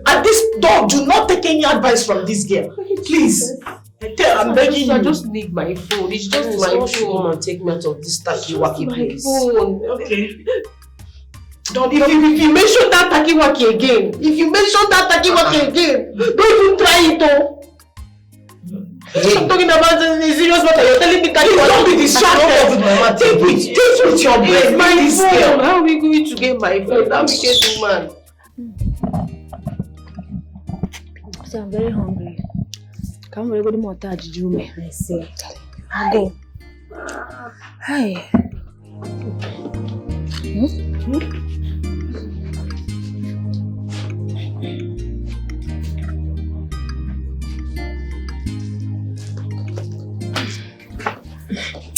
At this door, do not take any advice from this girl. Please. Etel, I'm begging you. I just need my phone. It's just my phone. Come and take me out of this takiwaki place. Phone. Okay. Don't, if you mention that takiwaki again, don't you try it, oh. I'm talking about the serious matter. You're telling me takiwaki. Don't be distracted. Take it with your brain. My phone. How are we going to get my phone? That wicked woman. So I'm very hungry. Come on, go to Mota. Did you make? I see. I'll go. Hi.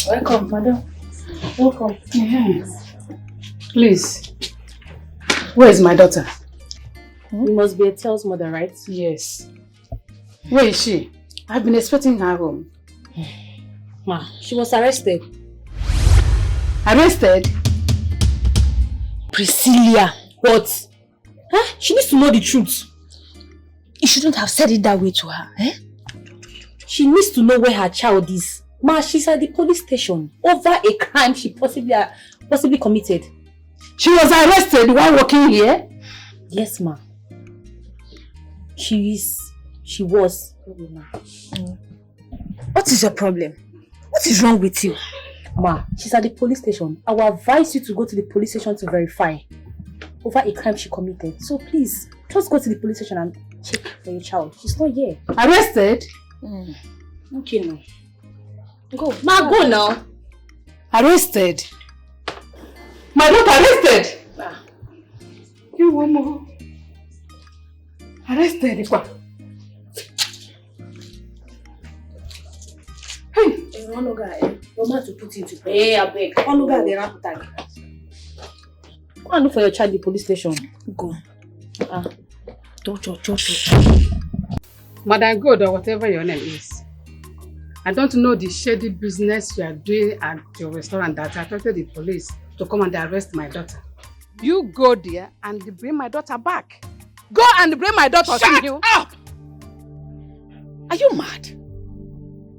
Welcome, madam. Welcome. Yes. Please. Where is my daughter? You must be Etel's mother, right? Yes. Where is she? I've been expecting her home. Ma, she was arrested. Arrested? Priscilla. What? Huh? She needs to know the truth. You shouldn't have said it that way to her. Eh? She needs to know where her child is. Ma, she's at the police station over a crime she possibly committed. She was arrested while working here? Yes, ma. She was. What is your problem? What is wrong with you? Ma, she's at the police station. I will advise you to go to the police station to verify over a crime she committed. So please, just go to the police station and check for your child. She's not here. Arrested? Okay, now. Go. Ma, go now. Arrested? My daughter arrested? You want more? Arrested? What? Hey! One guy. You're not to put into play. Hey, I beg. One guy, they ran tag. Go and look for your child at the police station. Go. Don't. Madam God, or whatever your name is. I don't know the shady business you are doing at your restaurant that attracted the police to come and arrest my daughter. You go there and bring my daughter back. Go and bring my daughter. Shut up! Are you mad?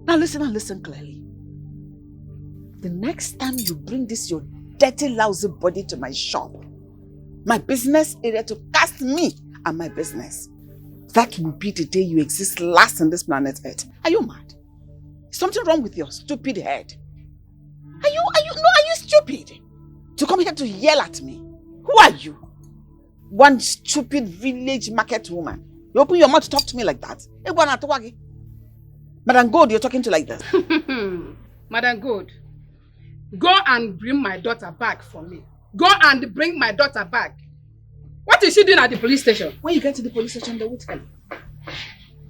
Now listen and listen clearly. The next time you bring this your dirty, lousy body to my shop, my business area to cast me and my business, that will be the day you exist last on this planet Earth. Are you mad? Something wrong with your stupid head? Are you stupid? To come here to yell at me? Who are you? One stupid village market woman. You open your mouth to talk to me like that? Madam Gold, you're talking to like this. Madam Gold, go and bring my daughter back for me. Go and bring my daughter back. What is she doing at the police station? When you get to the police station, they will tell you.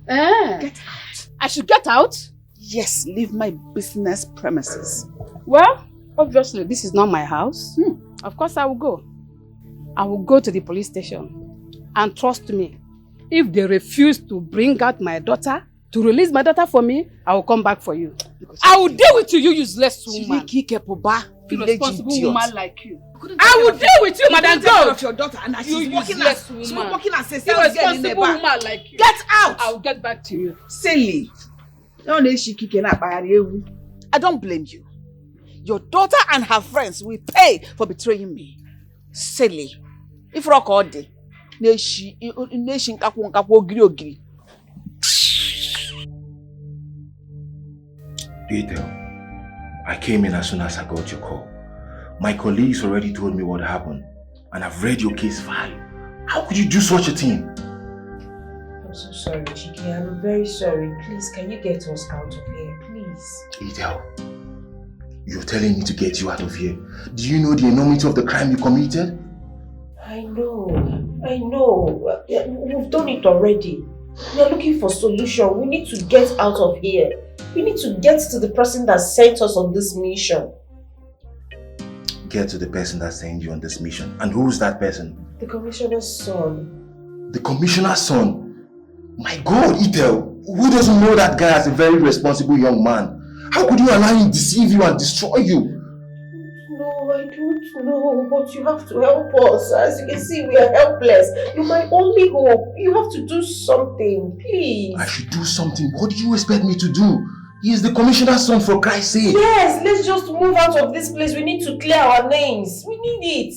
Get out. I should get out? Yes, leave my business premises. Well, obviously, this is not my house. Of course, I will go. I will go to the police station. And trust me, if they refuse to bring out my daughter, to release my daughter for me, I will come back for you. I will deal with you, you useless woman. Irresponsible woman like you. I will deal with you, Madam Gold. Of your daughter, and you she's walking useless as woman. walking as a sales girl in the Irresponsible back. woman like you. Get out! I will get back to you. Silly. I don't blame you. Your daughter and her friends will pay for betraying me. Silly. If rock all day. Ethel, I came in as soon as I got your call. My colleagues already told me what happened, and I've read your case file. How could you do such a thing? I'm so sorry, Chiki. I'm very sorry. Please, can you get us out of here, please? Ethel, you're telling me to get you out of here. Do you know the enormity of the crime you committed? I know. We've done it already. We are looking for solution. We need to get out of here. We need to get to the person that sent us on this mission. Get to the person that sent you on this mission. And who's that person? The commissioner's son. The commissioner's son? My God, Ethel, who doesn't know that guy as a very responsible young man? How could you allow him to deceive you and destroy you? No, I don't know, but you have to help us. As you can see, we are helpless. You're my only hope. You have to do something, please. I should do something? What do you expect me to do? He is the commissioner's son, for Christ's sake. Yes, let's just move out of this place. We need to clear our names. We need it.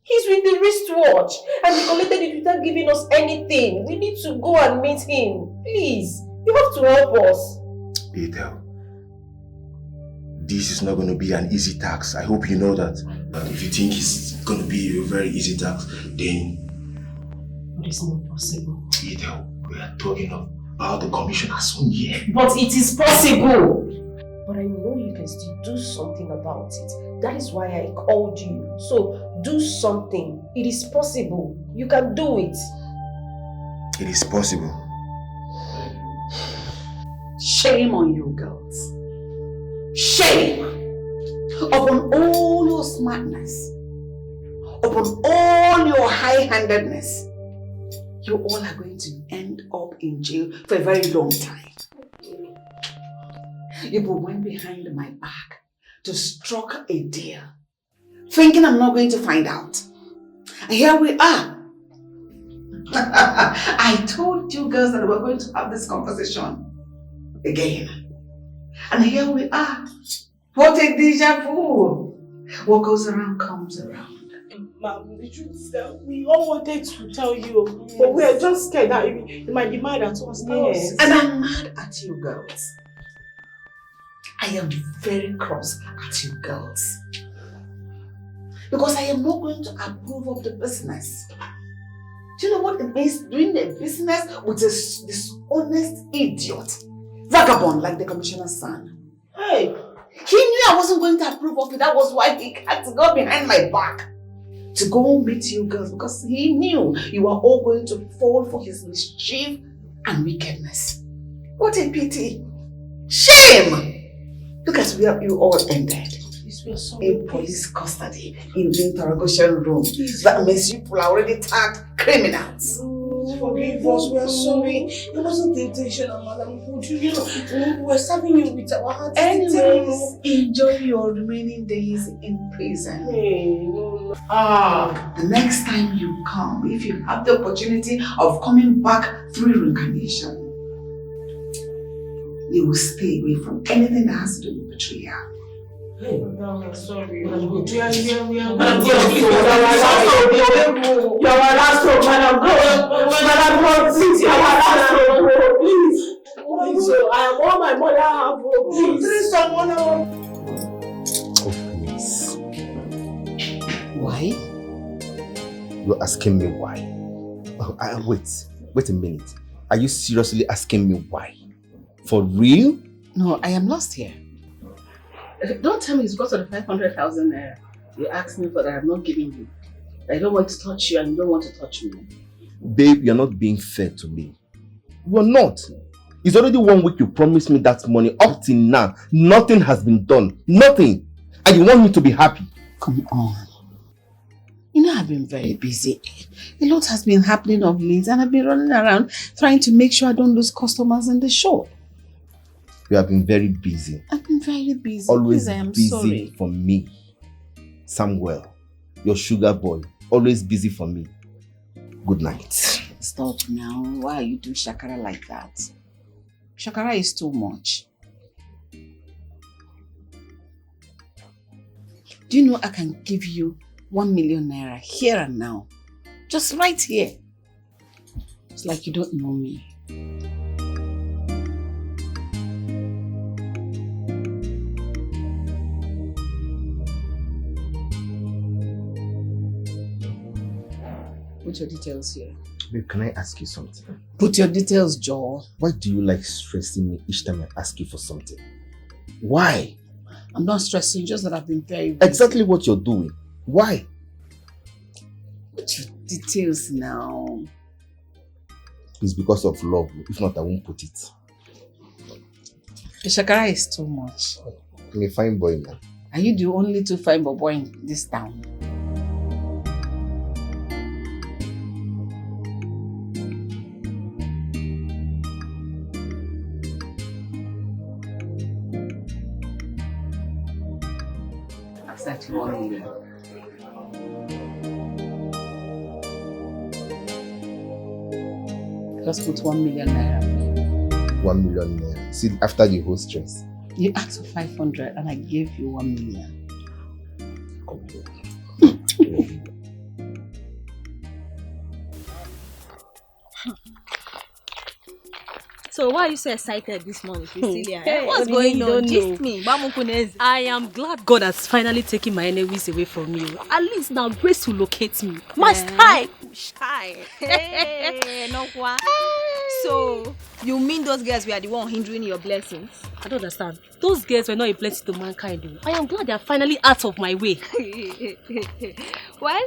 He's with the wristwatch and he collected it without giving us anything. We need to go and meet him. Please, you have to help us. Ethel, this is not going to be an easy task. I hope you know that. But if you think it's going to be a very easy task, then... It is not possible. Ethel, we are talking about the commissioner's son here. But it is possible. But I know you can still do something about it. That is why I called you. So do something. It is possible. You can do it. It is possible. Shame on you girls. Shame upon all your smartness, upon all your high-handedness. You all are going to end up in jail for a very long time. You went behind my back to struck a deal, thinking I'm not going to find out. And here we are. I told you girls that we were going to have this conversation again. And here we are. What a deja vu. What goes around comes around. Ma'am, the truth is that we all wanted to tell you, but we are just scared that you might be mad at us. Yes. And I'm mad at you girls. I am very cross at you girls. Because I am not going to approve of the business. Do you know what it means doing a business with a dishonest idiot? Vagabond like the commissioner's son. Hey, he knew I wasn't going to approve of it. That was why he had to go behind my back to go meet you girls, because he knew you were all going to fall for his mischief and wickedness. What a pity. Shame! Look at where you all ended. In police custody, in the interrogation room. That means you people are already tagged criminals. Forgive us, we are sorry. It wasn't the intention of Madam Good. You know, we were serving you with our hearts. Anyways, enjoy your remaining days in prison. The next time you come, if you have the opportunity of coming back through reincarnation, you will stay away from anything that has to do with betrayal. I'm sorry. We are Madam God, please, you are our last hope. Please. please. Oh, I am all my mother have. Oh, please. Please, someone. Oh, please. Why? You're asking me why? Oh, wait a minute. Are you seriously asking me why? For real? No, I am lost here. Don't tell me it's because of the 500,000 naira you asked me for that I'm not giving you. I don't want to touch you and you don't want to touch me. Babe, you're not being fair to me. You're not. It's already 1 week you promised me that money. Up till now, nothing has been done. Nothing. And you want me to be happy. Come on. You know, I've been very busy. A lot has been happening of late and I've been running around trying to make sure I don't lose customers in the shop. You have been very busy. I've been very busy. Always Please, I am busy sorry. for me. Samuel, your sugar boy, always busy for me. Good night. Stop now. Why are you doing shakara like that? Shakara is too much. Do you know I can give you 1 million naira here and now? Just right here. It's like you don't know me. Put your details here. Babe, can I ask you something? Put your details, Joel. Why do you like stressing me each time I ask you for something? Why? I'm not stressing, just that I've been very busy. Exactly what you're doing. Why? Put your details now. It's because of love. If not, I won't put it. The shakara is too much. I'm a fine boy now. Are you the only two fine boy in this town? Exactly 1 million. Just put 1 million naira. 1 million naira. See, after the whole stress. You asked for 500 and I gave you 1 million. So why are you so excited this morning, Priscilla? Hey, What's going on? Gist me. I am glad God has finally taken my enemies away from you. At least now grace will locate me. My style will shine. Hey, no what? So, you mean those girls were the one hindering your blessings? I don't understand. Those girls were not a blessing to mankind. I am glad they are finally out of my way. Well,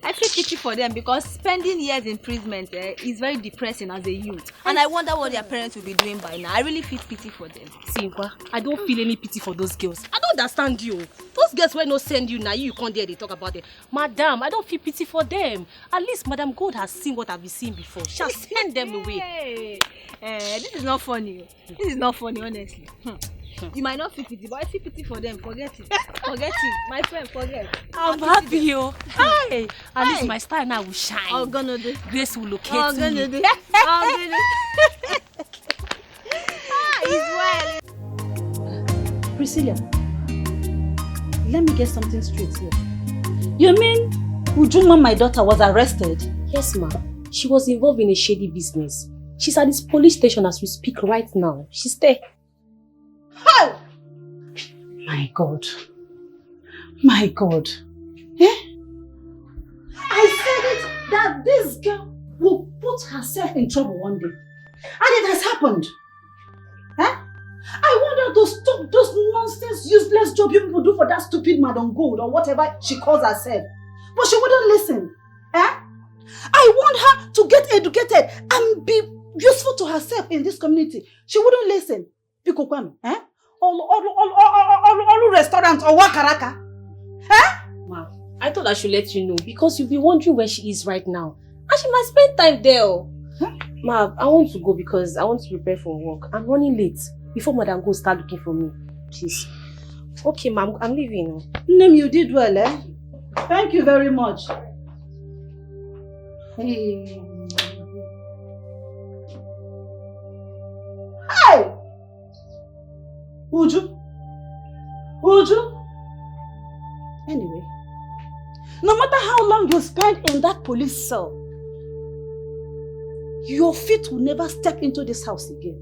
I feel pity for them because spending years in imprisonment is very depressing as a youth. And I wonder what their parents will be doing by now. I really feel pity for them. Simpa, I don't feel any pity for those girls. I don't understand you. Those girls will not send you now. You can't dare they talk about it. Madam, I don't feel pity for them. At least Madam God has seen what I've been seeing before. She'll send them away. This is not funny. This is not funny, honestly. You might not feel pity, but I feel pity for them. Forget it. Forget it. My friend, forget. I'm happy, yo. Hi. At least my style now will shine. I'm gonna do. Grace will locate I'm me. gonna do. I'm gonna do. well. Priscilla, let me get something straight here. You mean Ujuma, my daughter, was arrested? Yes, ma'am. She was involved in a shady business. She's at this police station as we speak right now. She's there. How? My God. My God. Eh? I said it that this girl will put herself in trouble one day. And it has happened. Eh? I want her to stop those nonsense, useless job you people do for that stupid Madam Gold or whatever she calls herself. But she wouldn't listen. Eh? I want her to get educated and be useful to herself in this community. She wouldn't listen. Eh? All restaurants or wakaraka. Eh? Ma, I thought I should let you know because you'll be wondering where she is right now. And she might spend time there. Huh? Ma, I want to go because I want to prepare for work. I'm running late before Madam Go start looking for me. Please. Okay, ma'am, I'm leaving now. Name, you did well, eh? Thank you very much. Hey. Hey! Uju? Anyway, no matter how long you spend in that police cell, your feet will never step into this house again.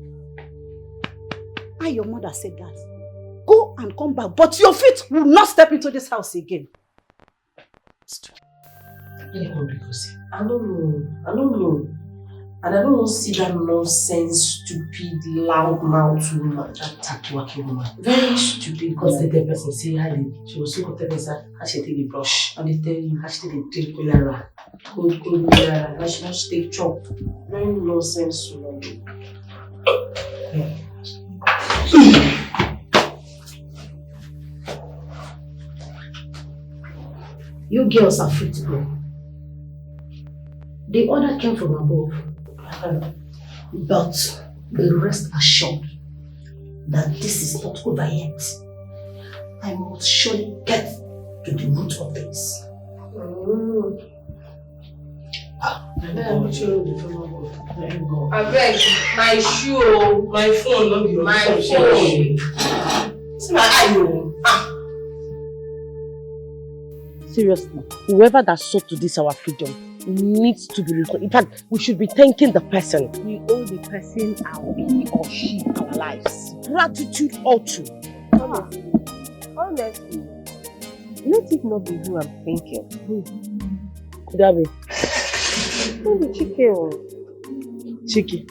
Why your mother said that? Go and come back, but your feet will not step into this house again. I don't know. And I don't want to see that nonsense, stupid, loud-mouthed woman, that tattoo woman. Very stupid, because the dead person say how she was so content how she take the brush. And they tell you how she take the drink Colara. Cold Colara. How she take chop. Very nonsense woman. You girls are free to go. The order came from above. But be rest assured that this is not over yet. I must surely get to the root of this. I beg, my shoe, my phone, my phone. See my eye. Seriously, whoever that sought to this our freedom needs to be reckoned. In fact, we should be thanking the person. We owe the person our he or she our lives. Gratitude ought to. Honestly, let it not be who I'm thinking. Could that be? Maybe chicken. Chicken.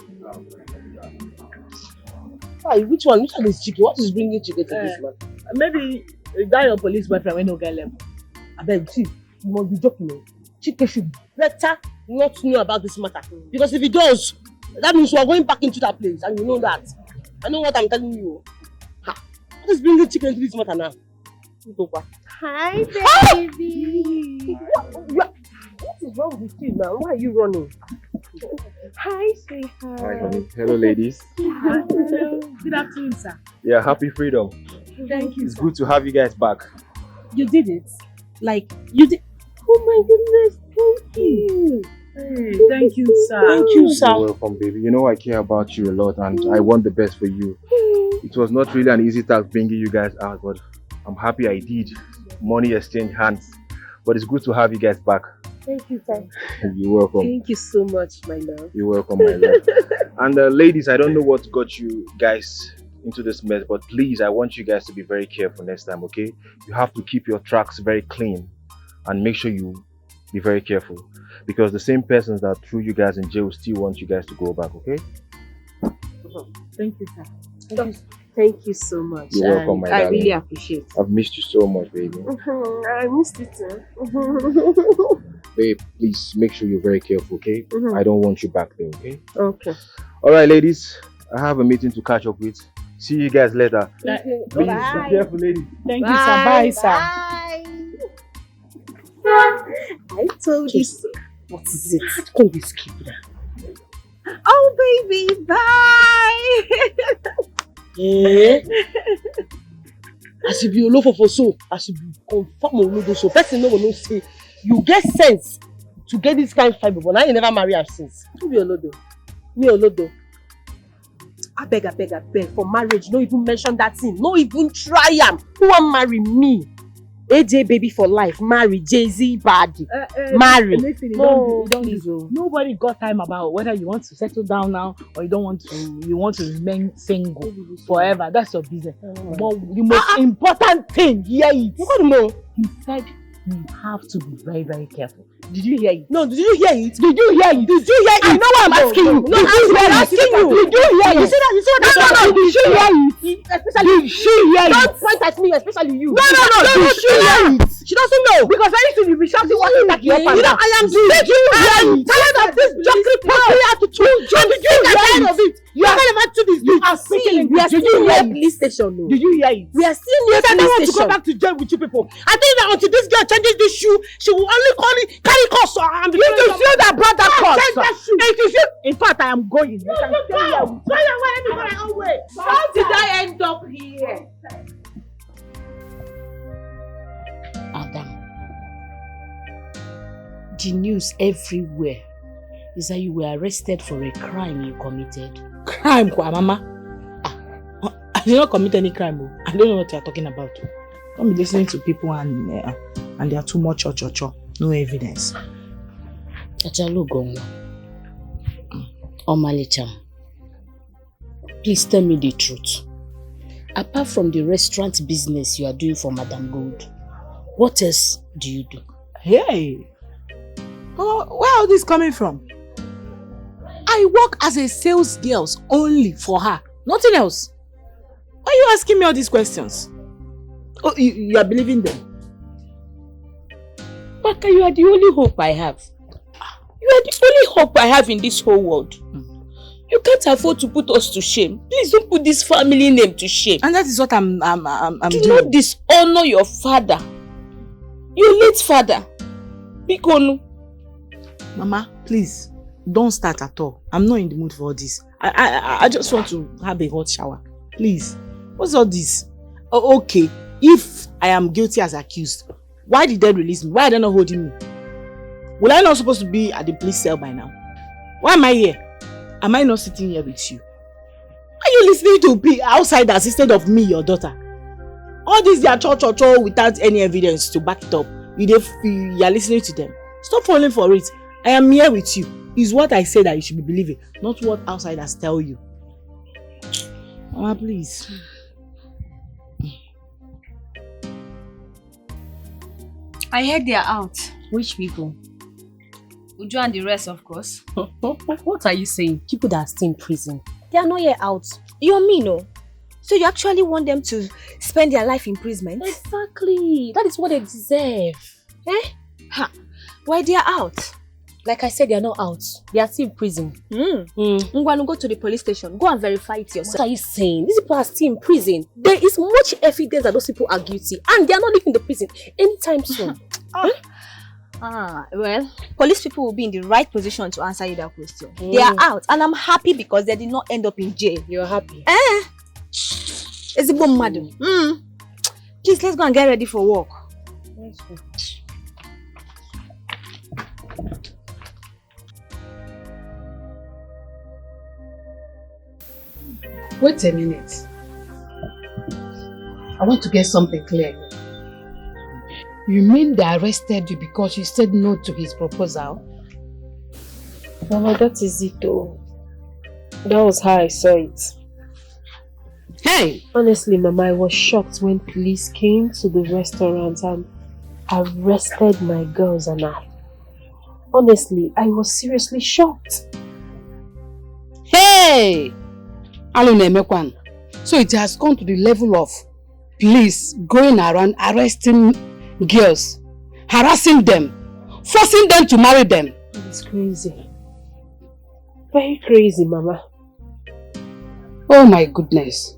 Why? Which one is chicken? What is bringing chicken to this man? Maybe a guy or police boyfriend when no get left. I beg, see, you must be joking. Chike should better not know about this matter. Because if he does, that means we are going back into that place, and you know that. I know what I'm telling you. Ha. What is bringing Chike into this matter now? Hi, baby. What is wrong with you now? Why are you running? Hi, sweetheart. Hi, honey. Hello, ladies. Hello. Good afternoon, sir. Yeah, happy freedom. Thank you. It's good to have you guys back. You did it. Like, you did. Oh my goodness, thank you. Hey, thank you, sir. Thank you, sir. You're welcome, baby. You know I care about you a lot and I want the best for you. It was not really an easy task bringing you guys out, but I'm happy I did. Money exchanged hands. But it's good to have you guys back. Thank you, sir. You're welcome. Thank you so much, my love. You're welcome, my love. And ladies, I don't know what got you guys into this mess, but please, I want you guys to be very careful next time, okay? You have to keep your tracks very clean and make sure you be very careful, because the same persons that threw you guys in jail still want you guys to go back, okay? Thank you, sir. Thank you so much. You're welcome, my darling. I really appreciate it. I've missed you so much, baby. I missed it too. Babe, please make sure you're very careful, okay? I don't want you back there, okay? Okay. Alright, ladies, I have a meeting to catch up with. See you guys later. Okay. Please Bye. be careful, ladies. Thank you, sir. Bye, sir. I told you so. What is it? How come we skip that? Oh, baby, bye. Eh? As if you love for so, as if you confirm Olodo so. Person no will say you get sense to get this kind of fiber, but now you never marry her since. Who be Olodo? Me Olodo. I beg, for marriage, no even mention that thing. No even try am. Who want marry me? AJ baby for life, marry Jay-Z body. Marry. No, nobody got time about whether you want to settle down now or you don't want to. You want to remain single forever. That's your business. But the most important thing, hear it. You got to know. He said you have to be very, very careful. Did you hear it? No, did you hear it? Did you hear it? Did you hear it? I know what I'm asking you. No, I'm asking you. Did you hear it? You see that? You see what No, did you hear it? Especially did she hear it? Don't point at me, especially you. No. Did she hear it? She doesn't know. Because very soon you'll be shouting what is that you know, I am tired of this jockey popping attitude. And did you hear of it? You are never to this. You are seeing. We are still near police station. Did you hear it? We are still near police station. I don't want to go back to jail with you people. I think that until this girl changes this shoe, she will only carry costs. And if you feel that brought that cost, in fact, I am going. Go away. How did I end up here? Adam, the news everywhere is that you were arrested for a crime you committed. Crime, Mama? I did not commit any crime. I don't know what you are talking about. Don't be listening to people and they are too much no evidence. Omalicham, please tell me the truth. Apart from the restaurant business you are doing for Madam Gold, what else do you do? Hey! Oh, where are this coming from? I work as a sales girl only for her. Nothing else. Why are you asking me all these questions? Oh, you are believing them? Baka, you are the only hope I have. You are the only hope I have in this whole world. You can't afford to put us to shame. Please don't put this family name to shame. And that is what I'm Do doing. not dishonor your father. Your late father. Bikonu. Mama, please, don't start at all. I'm not in the mood for all this. I just want to have a hot shower. Please. What's all this? Oh, okay. If I am guilty as accused, why did they release me? Why are they not holding me? Will I not supposed to be at the police cell by now? Why am I here? Am I not sitting here with you? Are you listening to be outsiders instead of me, your daughter? All this they are cho without any evidence to back it up. You are listening to them. Stop falling for it. I am here with you. Is what I say that you should be believing, not what outsiders tell you. Mama, please. I heard they are out. Which people? Uju and the rest, of course. What are you saying? People that are still in prison. They are not yet out. You mean, no? So you actually want them to spend their life in imprisonment? Exactly. That is what they deserve. Eh? Ha. Why they are out? Like I said, they are not out. They are still in prison. Ngwanu, go to the police station. Go and verify it yourself. What are you saying? These people are still in prison. There is much evidence that those people are guilty. And they are not leaving the prison anytime soon. Well, police people will be in the right position to answer you that question. They are out. And I'm happy because they did not end up in jail. You're happy? It's a bomb, madam. Please, let's go and get ready for work. Let's go. Wait a minute. I want to get something clear. You mean they arrested you because you said no to his proposal? Mama, that is it though. That was how I saw it. Hey! Honestly, Mama, I was shocked when police came to the restaurant and arrested my girls and I. Honestly, I was seriously shocked. Hey! Aluneme-kwan. So it has gone to the level of police going around arresting girls, harassing them, forcing them to marry them. It's crazy. Very crazy, Mama. Oh my goodness.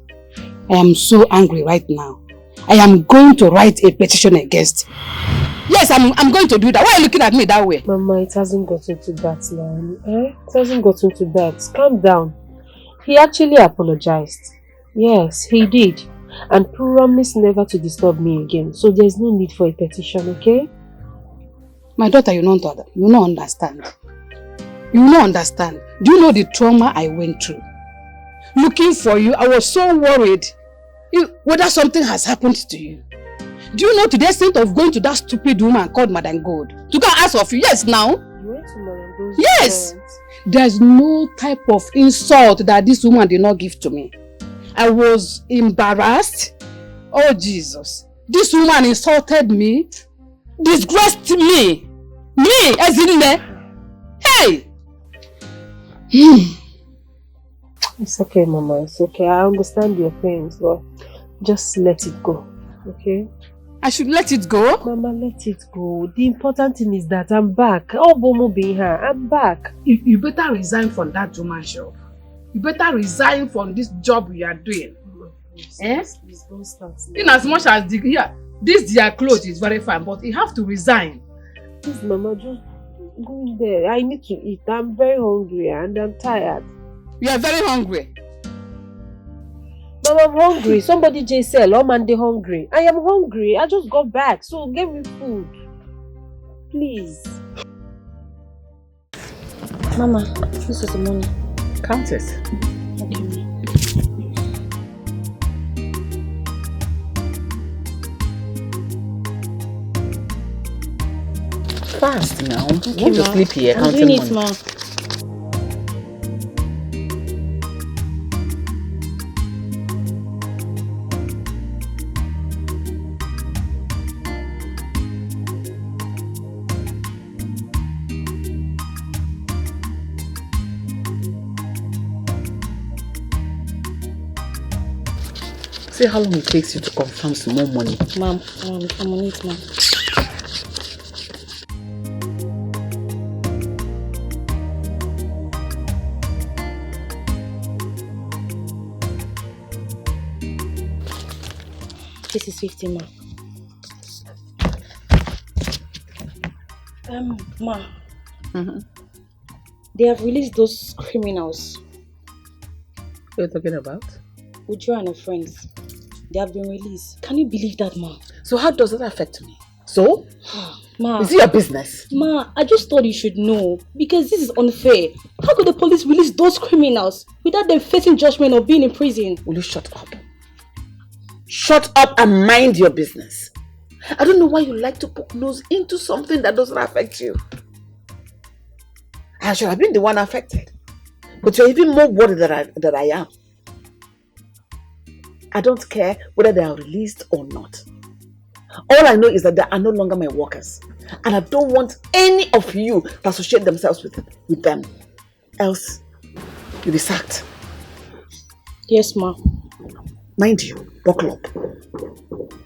I am so angry right now. I am going to write a petition against. Yes, I'm going to do that. Why are you looking at me that way? Mama, it hasn't gotten to that now. It hasn't gotten to that. Calm down. He actually apologized. Yes, he did. And promised never to disturb me again. So there's no need for a petition, okay? My daughter, you don't understand. You don't understand. Do you know the trauma I went through? Looking for you, I was so worried whether something has happened to you. Do you know to the extent of going to that stupid woman called Madam Gold to go and ask of you? Yes, now? You went to Madam Gold's Yes! parents. There's no type of insult that this woman did not give to me. I was embarrassed. Oh Jesus. This woman insulted me, disgraced me. Me, as in there. Hey! It's okay, Mama. It's okay. I understand your pains, but just let it go. Okay? I should let it go? Mama, let it go. The important thing is that I'm back. Oh, Bomo being her. I'm back. You better resign from that woman's job. You better resign from this job you are doing. Yes? Please don't start. In as much as this their clothes is very fine, but you have to resign. Please, Mama, just go in there. I need to eat. I'm very hungry and I'm tired. You are very hungry. Mama, I'm hungry. Somebody just said, oh man, they're hungry. I am hungry. I just got back. So give me food. Please. Mama, this is the money. Count it. Fast now. Keep you sleep here. I'm doing it, Ma. See how long it takes you to confirm some more money. Ma'am, I'm on it, ma'am. This is 50, ma'am. Ma. They have released those criminals. What are you talking about? Uju and her friends. They have been released. Can you believe that, ma? So how does that affect me? So? Ma. Is it your business? Ma, I just thought you should know. Because this is unfair. How could the police release those criminals without them facing judgment or being in prison? Will you shut up? Shut up and mind your business. I don't know why you like to poke nose into something that doesn't affect you. I should have been the one affected. But you're even more worried than I am. I don't care whether they are released or not. All I know is that they are no longer my workers. And I don't want any of you to associate themselves with them. Else, you'll be sacked. Yes, ma. Mind you, buckle up.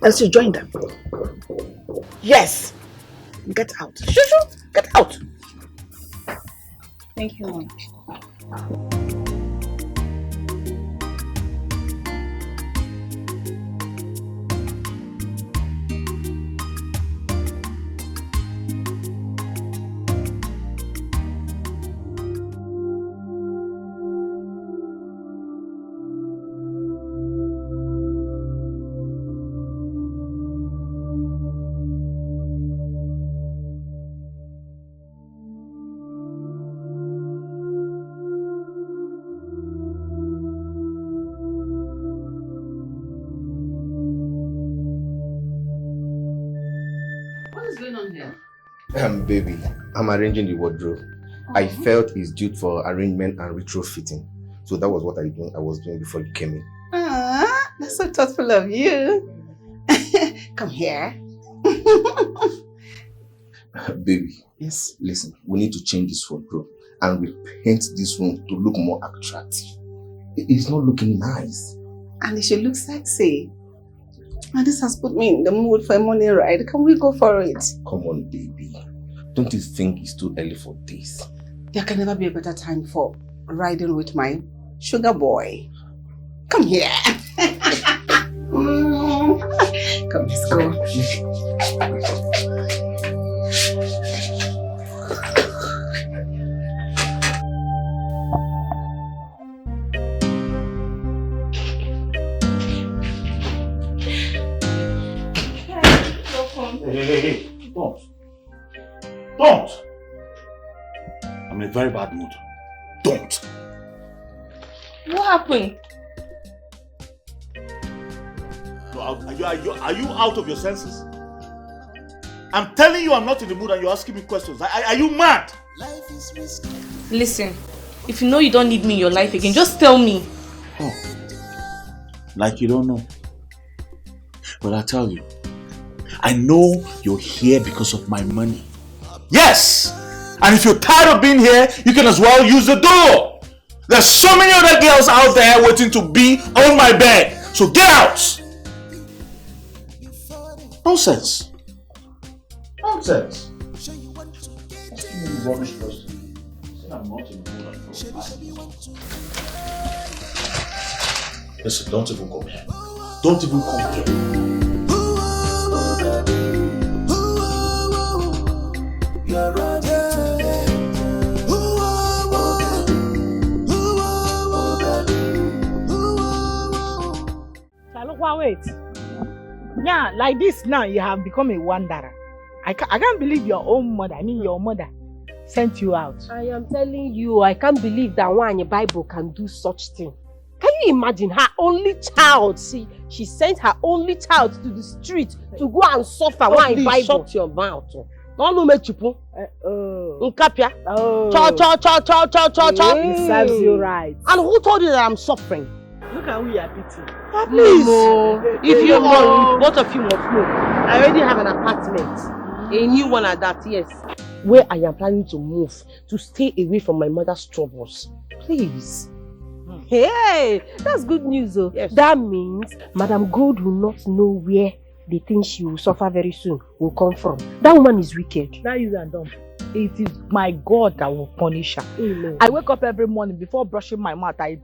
Else you join them. Yes. Get out. Shushu, get out. Thank you, ma'am. Baby, I'm arranging the wardrobe. I felt it's due for arrangement and retrofitting. So that was what I was doing before you came in. Ah, that's so thoughtful of you. Come here. Baby, yes. Listen, we need to change this wardrobe and repaint this room to look more attractive. It's not looking nice. And it should look sexy. And this has put me in the mood for a morning ride. Can we go for it? Come on, baby. Don't you think it's too early for this? There can never be a better time for riding with my sugar boy. Come here. Come, let's go. Hey, don't. I'm in a very bad mood. Don't. What happened? No, are you out of your senses? I'm telling you I'm not in the mood and you're asking me questions. Are you mad? Listen, if you know you don't need me in your life again, just tell me. Oh, like you don't know. But I tell you, I know you're here because of my money. Yes! And if you're tired of being here, you can as well use the door. There's so many other girls out there waiting to be on my bed. So get out! Nonsense. Nonsense. Asking me rubbish question. I'm not in the mood and listen, don't even come here. Don't even come here. Wait. Yeah, like this now you have become a wanderer. I can't believe your own mother, your mother, sent you out. I am telling you, I can't believe that one in the Bible can do such thing. Can you imagine her only child? She sent her only child to the street to go and suffer. One in Bible. Shut your mouth. Don't know me chipu. Nkapia. Cho. It serves you right. And who told you that I'm suffering? Look at who you are beating. Please. If you want, both of you must know. I already have an apartment. A new one at that, yes. Where I am planning to move to stay away from my mother's troubles. Please. Hey, that's good news though. Yes. That means Madam Gold will not know where the thing she will suffer very soon will come from. That woman is wicked. That is and dumb. It is my God that will punish her. Amen. I wake up every morning before brushing my mouth. I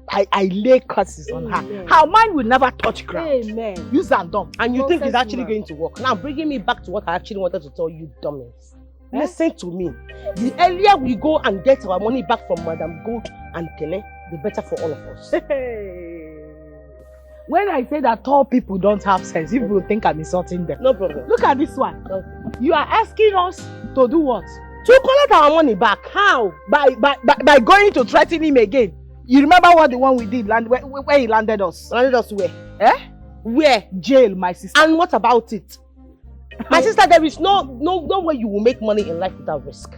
lay curses on her. Her mind will never touch ground. Amen. Use and dumb. And you think it's actually going to work. Now bringing me back to what I actually wanted to tell you, dummies. Listen to me. The earlier we go and get our money back from Madam Gold and Kene, the better for all of us. When I say that tall people don't have sense, people will think I'm insulting them. No problem. Look at this one. Okay. You are asking us to do what? To collect our money back. How? By going to threaten him again. You remember what the one we did, where he landed us? Landed us where? Where? Jail, my sister. And what about it? My sister, there is no way you will make money in life without risk.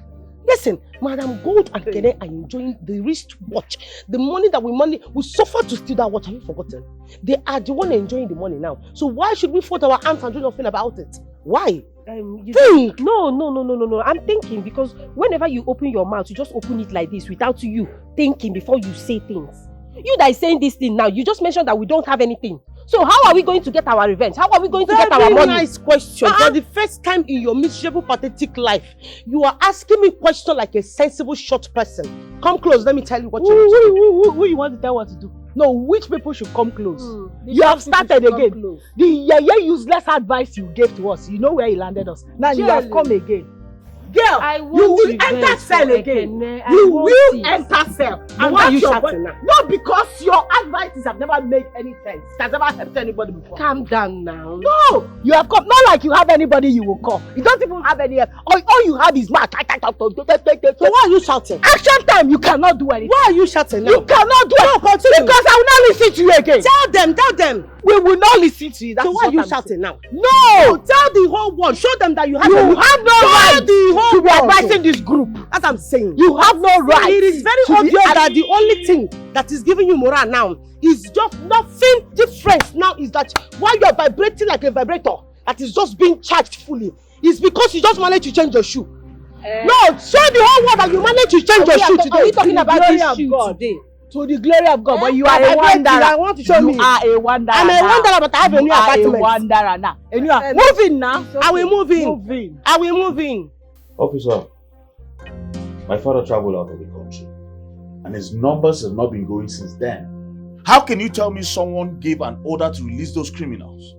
Listen, Madam Gold and Kene are enjoying the wristwatch. The money that we suffer to steal that watch. Have you forgotten? They are the one enjoying the money now. So why should we fold our arms and do nothing about it? Why? Think! No. I'm thinking because whenever you open your mouth, you just open it like this without you thinking before you say things. You that is saying this thing now, you just mentioned that we don't have anything. So how are we going to get our revenge? How are we going to get our money? Very nice question. For the first time in your miserable, pathetic life, you are asking me questions like a sensible, short person. Come close, let me tell you what you need to do. Who you want to tell what to do? No, which people should come close? You have started again. The useless advice you gave to us, you know where he landed us. Now you have come again. Girl, you will enter cell again. You will enter cell. And why are you shouting now? No, because your advices have never made any sense. It has never helped anybody before. Calm down now. No, you have come. Not like you have anybody you will call. You don't even have any help. All you have is mouth. So why are you shouting? Action time, you cannot do anything. Why are you shouting now? You cannot do anything. Because I will not listen to you again. Tell them. We will not listen to you. So why are you shouting now? No! Tell the whole world. Show them that you have no right to be advising this group. As I'm saying. You have no right. It is very obvious that the only thing that is giving you morale now is just nothing different. Now is that while you are vibrating like a vibrator that is just being charged fully, is because you just managed to change your shoe. No, show the whole world that you managed to change your shoe today. Are you talking about this shoe today? To the glory of God, but you are a wanderer. I want to show me. You are a wanderer. I'm a wanderer, but I have a new apartment. You are a wanderer now. And you are moving now. I will move in. I will move in. Officer, my father traveled out of the country, and his numbers have not been going since then. How can you tell me someone gave an order to release those criminals?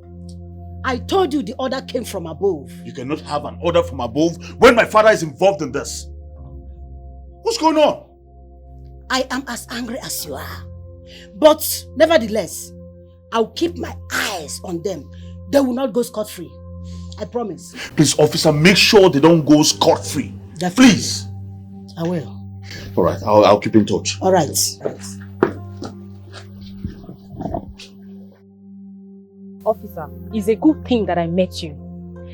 I told you the order came from above. You cannot have an order from above when my father is involved in this. What's going on? I am as angry as you are. But nevertheless, I'll keep my eyes on them. They will not go scot-free. I promise. Please, officer, make sure they don't go scot-free. Please. I will. All right, I'll keep in touch. All right. Officer, it's a good thing that I met you.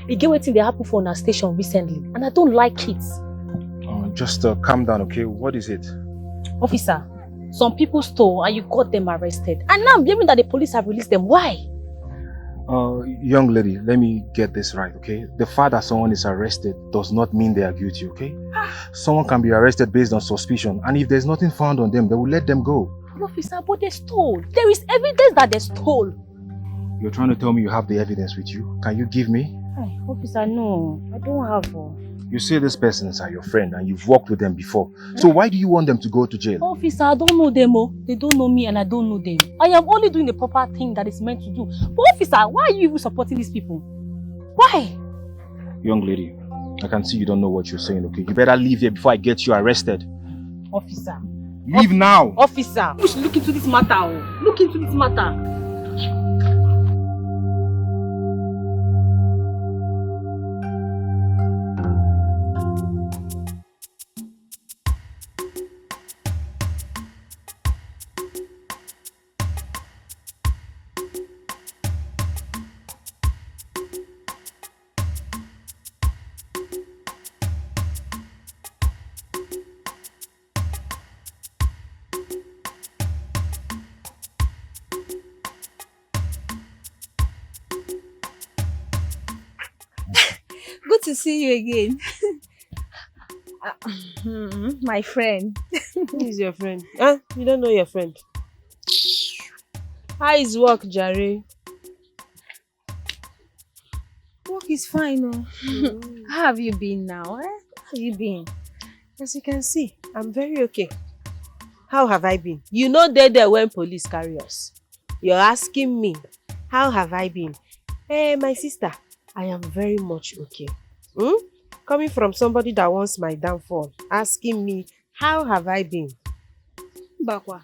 You get what thing that happened for our station recently, and I don't like it. Just calm down, okay? What is it? Officer, some people stole and you got them arrested. And now I'm hearing that the police have released them. Why? Young lady, let me get this right, okay? The fact that someone is arrested does not mean they are guilty, okay? Someone can be arrested based on suspicion, and if there's nothing found on them, they will let them go. Officer, but they stole. There is evidence that they stole. You're trying to tell me you have the evidence with you? Can you give me? Hey, officer, no. I don't have one. You say these persons are your friend and you've worked with them before. So why do you want them to go to jail? Officer, I don't know them. They don't know me and I don't know them. I am only doing the proper thing that is meant to do. But officer, why are you even supporting these people? Why? Young lady, I can see you don't know what you're saying, okay? You better leave here before I get you arrested. Officer. Leave now! Officer, we should look into this matter. Look into this matter. Good to see you again. My friend. Who is your friend? Huh? You don't know your friend? How is work, Jare? Work is fine, oh. How have you been now, eh? How have you been? As you can see, I'm very okay. How have I been? You know they there when police carry us. You're asking me, how have I been? Hey, my sister, I am very much okay. Coming from somebody that wants my downfall, asking me, how have I been? Bakwa,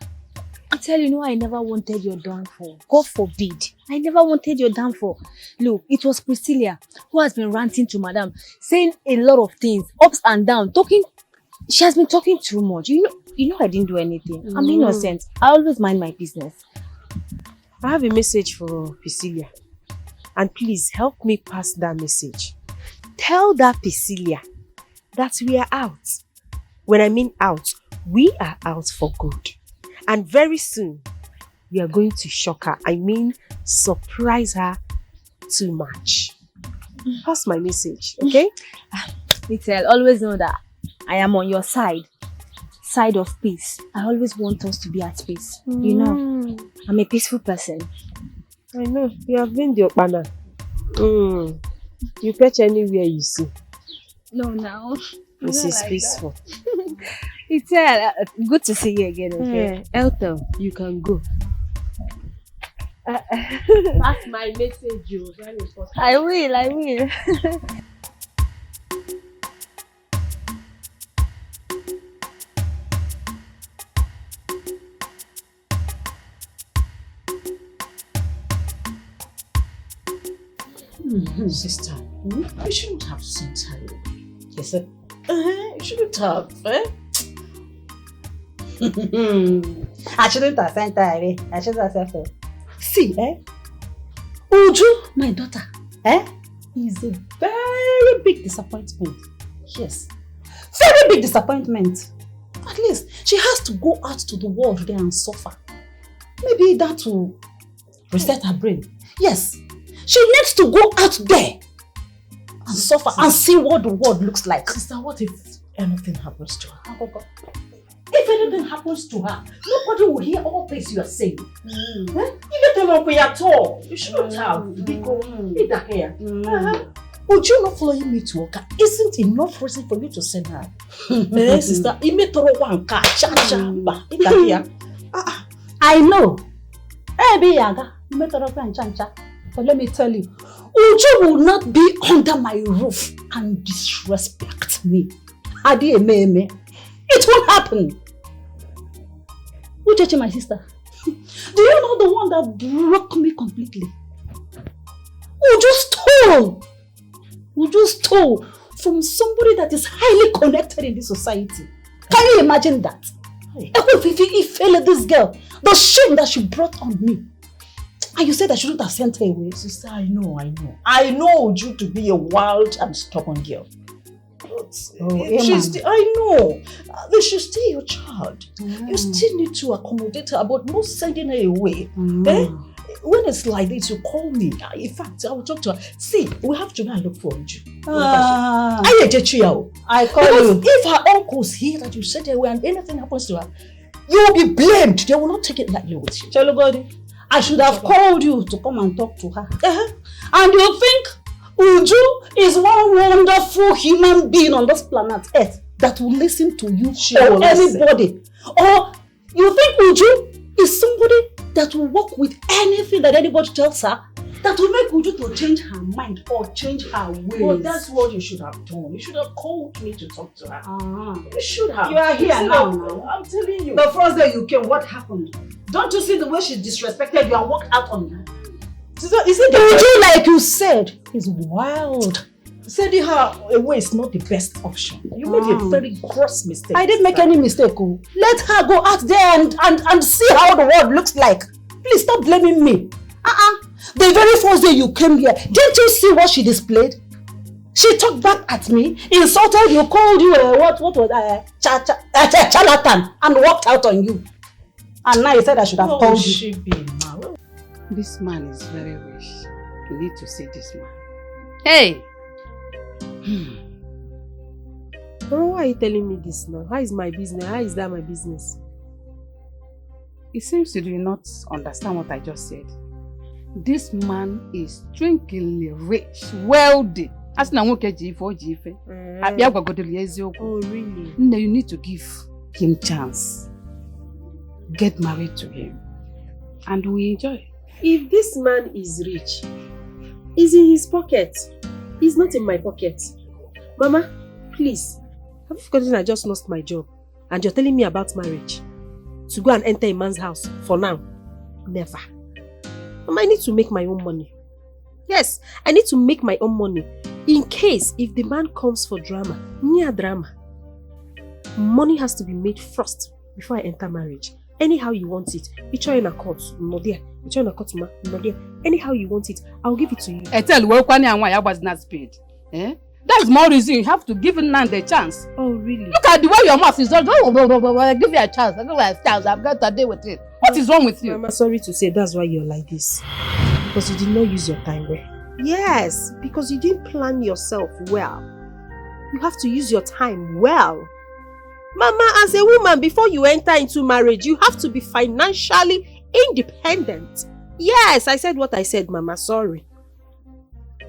I tell you, no, I never wanted your downfall. God forbid. I never wanted your downfall. Look, it was Priscilla who has been ranting to Madam, saying a lot of things, ups and downs, talking. She has been talking too much. You know I didn't do anything. I'm innocent. I always mind my business. I have a message for Priscilla. And please help me pass that message. Tell that Priscilla that we are out. When I mean out, we are out for good. And very soon, we are going to shock her. I mean, surprise her too much. Pass my message, okay? Little, always know that I am on your side of peace. I always want us to be at peace. You know, I'm a peaceful person. I know, you have been the Okpana. You fetch anywhere you see. No, now. This is peaceful. Little, good to see you again, okay? Elton, you can go. Pass my message, you. Very important. I will. Sister, you shouldn't have sent her away. Yes, sir. You shouldn't have, eh? I shouldn't have sent her away. I shouldn't have sent her. See, Uju, my daughter, is a very big disappointment. Yes, very big disappointment. At least she has to go out to the world there and suffer. Maybe that will reset her brain. Yes, she needs to go out there and suffer and see what the world looks like. Sister, what if anything happens to her? If anything happens to her, nobody will hear all this you are saying. You don't know at all. You shouldn't have. Would you not following me to work? Isn't enough reason for you to send her? Sister, I know. But let me tell you, Uju will not be under my roof and disrespect me. It won't happen. Uche, my sister, do you know the one that broke me completely? Uju stole from somebody that is highly connected in this society. Can you imagine that? If this girl, the shame that she brought on me. And you said I shouldn't have sent her away. Sister, I know. I know Uju to be a wild and stubborn girl. I know. She's still your child. You still need to accommodate her, but not sending her away. When it's like this, you call me. In fact, I will talk to her. See, we have to go and look for Uju. I call you. If her uncles hear that you sent her away and anything happens to her, you will be blamed. They will not take it lightly with you. Chalugodi, I should have called you to come and talk to her. And you think Uju is one wonderful human being on this planet Earth that will listen to you or anybody? Or you think Uju is somebody that will work with anything that anybody tells her that will make Uju to change her mind or change her ways? Well, that's what you should have done. You should have called me to talk to her. You should have. You are here now. I'm telling you. The first day you came, what happened? Don't you see the way she disrespected you and walked out on you? Uju, like you said, is wild. Sending her away is not the best option. You made a very gross mistake. I didn't make any mistake. Let her go out there and see how the world looks like. Please stop blaming me. The very first day you came here, didn't you see what she displayed? She talked back at me, insulted you, called you what was charlatan, and walked out on you. And now you said I should have called you. This man is very rich. You need to see this man. Hey! Bro, why are you telling me this now? How is my business? How is that my business? It seems you do not understand what I just said. This man is strangely rich, wealthy. As na nwoke ji ife o ji ife. Abia gwagodoro ya eziokwu. Oh really? No, you need to give him chance. Get married to him. And we enjoy. If this man is rich, he's in his pocket. He's not in my pocket. Mama, please. Have you forgotten I just lost my job? And you're telling me about marriage? To go and enter a man's house for now? Never. Mama, I need to make my own money. Yes, I need to make my own money. In case if the man comes for drama, near drama. Money has to be made first before I enter marriage. Anyhow you want it. You in a court, no there. You in a court, no there. Anyhow you want it, I'll give it to you. I tell you, why was not paid. Eh? That's more reason you have to give Nan the chance. Oh, really? Look at the way your mouth is. I give you a chance. I give you a chance. I've got to deal with it. What is wrong with you? Mama, sorry to say that's why you're like this. Because you did not use your time well. Yes, because you didn't plan yourself well. You have to use your time well. Mama, as a woman, before you enter into marriage, you have to be financially independent. Yes, I said what I said, Mama. Sorry.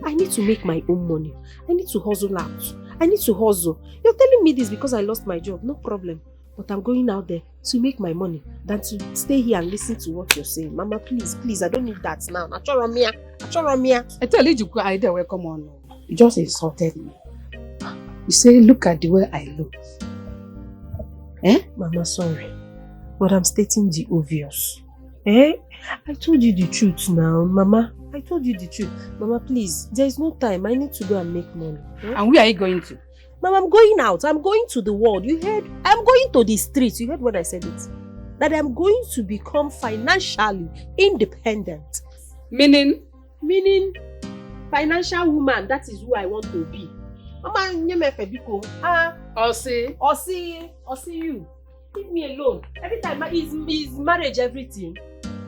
I need to make my own money. I need to hustle out. I need to hustle. You're telling me this because I lost my job. No problem. But I'm going out there to make my money than to stay here and listen to what you're saying. Mama, please, please, I don't need that now. I tell you, good idea. Well, come on. You just insulted me. You say, look at the way I look. Eh? Mama, sorry. But I'm stating the obvious. Eh? I told you the truth now, Mama. I told you the truth. Mama, please, there is no time. I need to go and make money. Eh? And where are you going to? Mama, I'm going out. I'm going to the world. You heard? I'm going to the streets. You heard when I said it? That I'm going to become financially independent. Meaning? Meaning, financial woman. That is who I want to be. Mama, I'll see you. Leave me alone. Every time is marriage everything.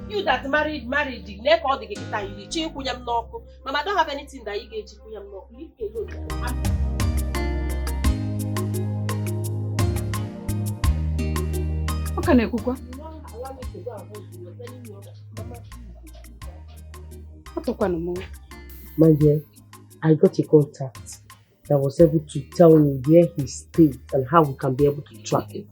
You that married, the neck all the guitar you chill kunyam no. Mama, I don't have anything that you get kunyam no. Leave me alone. O Kanayo kukwa? Allow me to go and hold you. You're telling me Mama, my dear, I got a contact that was able to tell me where he stayed and how we can be able to track him.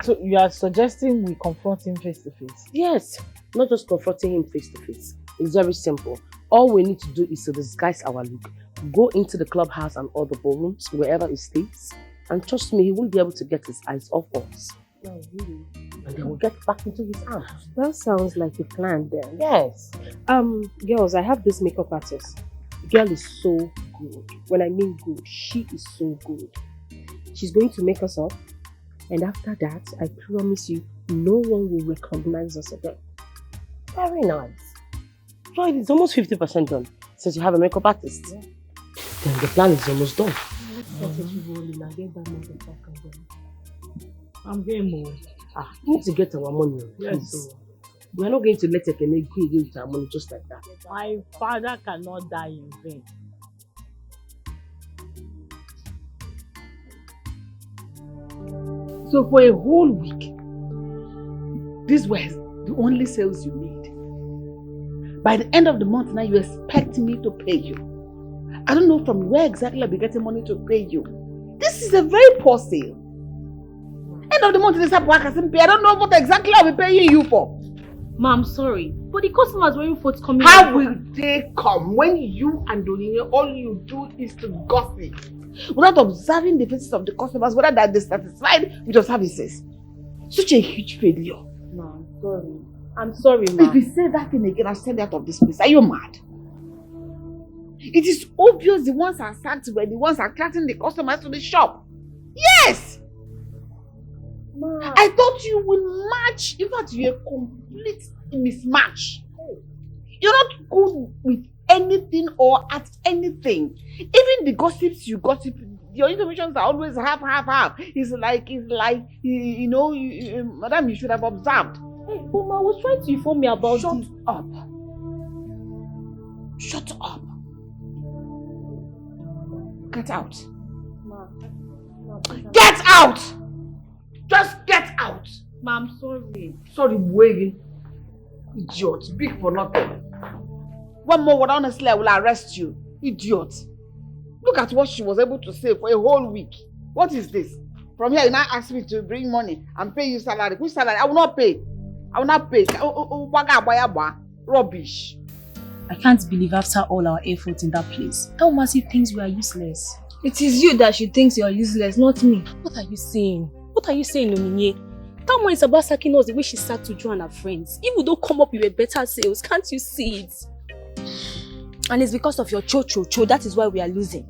So you are suggesting we confront him face to face? Yes, not just confronting him face to face. It's very simple. All we need to do is to disguise our look, go into the clubhouse and all the ballrooms, wherever he stays, and trust me, he won't be able to get his eyes off us. No, really? And then we'll get back into his arms. That sounds like a plan then. Yes. Girls, I have this makeup artist. The girl is so good. When I mean good, she is so good. She's going to make us up. And after that, I promise you, no one will recognize us again. Very nice. So it's almost 50% done. Since you have a makeup artist. Yeah. Then the plan is almost done. I'm game more. We need to get our money. Yes. We are not going to let Ekene go again with our money just like that. My father cannot die in vain. So for a whole week, these were the only sales you made. By the end of the month now, you expect me to pay you. I don't know from where exactly I'll be getting money to pay you. This is a very poor sale. End of the month, this work hasn't paid. I don't know what exactly I'll be paying you for. Ma, I'm sorry, but the customers weren't forthcoming. How will they come when you and Donine, all you do is to gossip? Without observing the faces of the customers, whether they're dissatisfied with your services. Such a huge failure. Ma, I'm sorry. I'm sorry, ma. If you say that thing again, I'll send you out of this place. Are you mad? It is obvious the ones are sacked were the ones attracting the customers to the shop. Yes! Ma. I thought you would match. In fact, you're a complete mismatch. You're not good with anything or at anything. Even the gossips you gossip, your informations are always half. It's like, you know, madam, you should have observed. Hey, Mama, was trying to inform me about Shut up. Shut up. Get out. Ma, Get out! Just get Get out. Ma, I'm sorry. Sorry, waiting. Idiot. Big for nothing. One more word, honestly, I will arrest you. Idiot. Look at what she was able to say for a whole week. What is this? From here, you now ask me to bring money and pay you salary. Which salary? I will not pay. I will not pay. Rubbish. I can't believe after all our effort in that place, that woman still thinks we are useless. It is you that she thinks you are useless, not me. What are you saying? What are you saying, Oninye? That woman is about sacking us the way she sacked Uju and her friends. If we don't come up with a better sales, can't you see it? And it's because of your cho-cho-cho, that is why we are losing.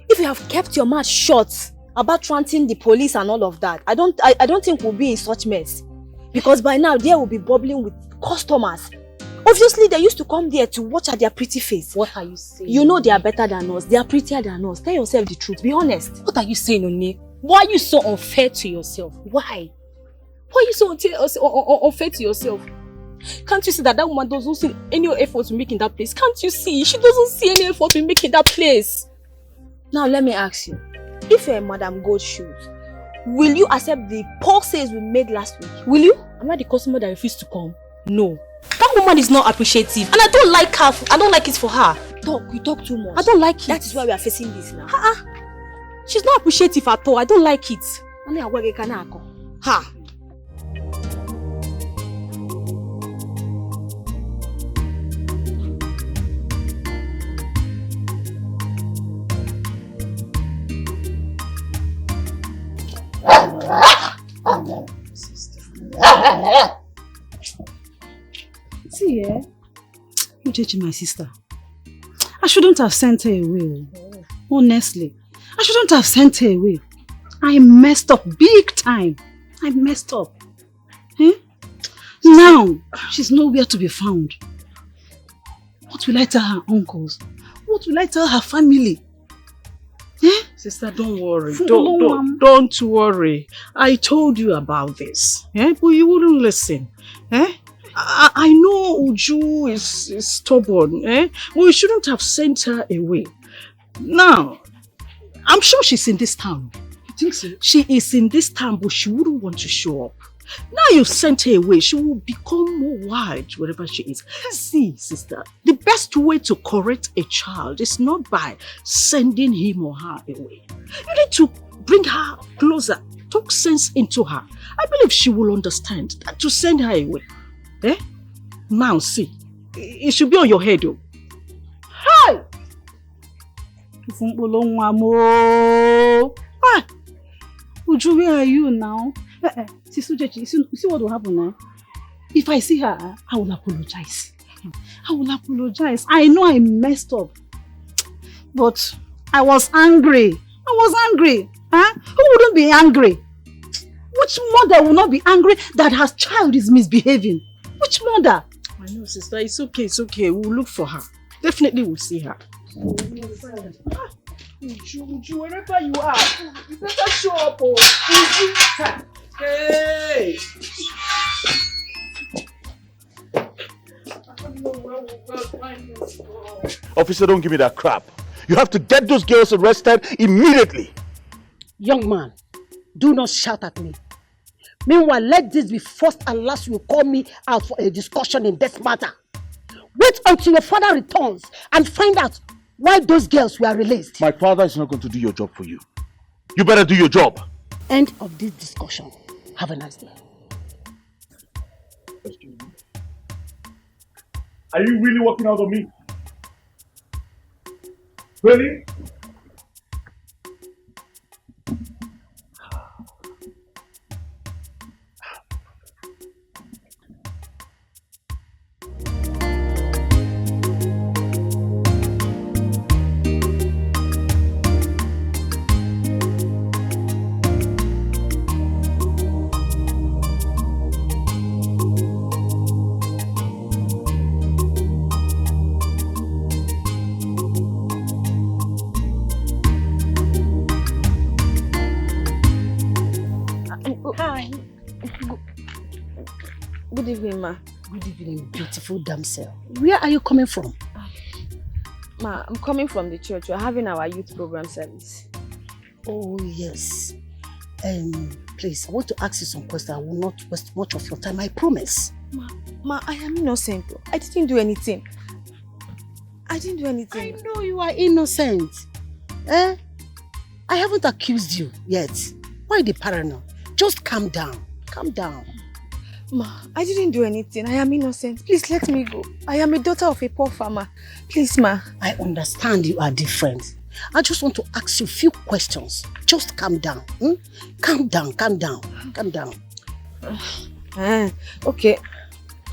If you have kept your mouth shut about ranting the police and all of that, I don't think we'll be in such mess. Because by now, there will be bubbling with customers. Obviously, they used to come there to watch at their pretty face. What are you saying? You know they are better than us. They are prettier than us. Tell yourself the truth. Be honest. What are you saying, Oninye? Why are you so unfair to yourself? Why? Why are you so unfair to yourself? Can't you see that woman doesn't see any effort to make in that place? Can't you see? She doesn't see any effort to make in that place. Now, let me ask you. If you're Madam Gold Shoes, will you accept the poor sales we made last week? Will you? Am I the customer that refused to come? No. That woman is not appreciative and I don't like her. I don't like it for her. You talk too much. I don't like it. That is why we are facing this now. She's not appreciative at all. I don't like it. Ha! See, you judging my sister. I shouldn't have sent her away. Honestly, I shouldn't have sent her away. I messed up big time. I messed up. Now, she's nowhere to be found. What will I tell her uncles? What will I tell her family? Sister, don't worry. Don't worry. I told you about this. But you wouldn't listen. I know Uju is stubborn. We shouldn't have sent her away. Now, I'm sure she's in this town. You think so? She is in this town, but she wouldn't want to show up. Now you've sent her away, she will become more wild wherever she is. See, sister, the best way to correct a child is not by sending him or her away. You need to bring her closer, talk sense into her. I believe she will understand that to send her away. Now see, it should be on your head though. Hi! Uju, where are you now? Sister Uche, you see what will happen now? If I see her, I will apologize. I will apologize. I know I messed up. But I was angry. Who wouldn't be angry? Which mother will not be angry that her child is misbehaving? Which mother? I know, sister. It's okay. We'll look for her. Definitely we'll see her. Uju, wherever you are, you better show up. Uju. Hey! Officer, don't give me that crap. You have to get those girls arrested immediately. Young man, do not shout at me. Meanwhile, let this be first and last you call me out for a discussion in this matter. Wait until your father returns and find out why those girls were released. My father is not going to do your job for you. You better do your job. End of this discussion. Have a nice day. Are you really working out on me? Really? Good evening, ma. Good evening, beautiful damsel. Where are you coming from? Ma, I'm coming from the church. We're having our youth program service. Oh, yes. Please, I want to ask you some questions. I will not waste much of your time, I promise. Ma, I am innocent. I didn't do anything. I didn't do anything. I know you are innocent. I haven't accused you yet. Why the paranoia? Just calm down. Calm down. Ma, I didn't do anything. I am innocent. Please let me go. I am a daughter of a poor farmer. Please, ma. I understand you are different. I just want to ask you a few questions. Just calm down. Calm down, calm down, calm down. Okay.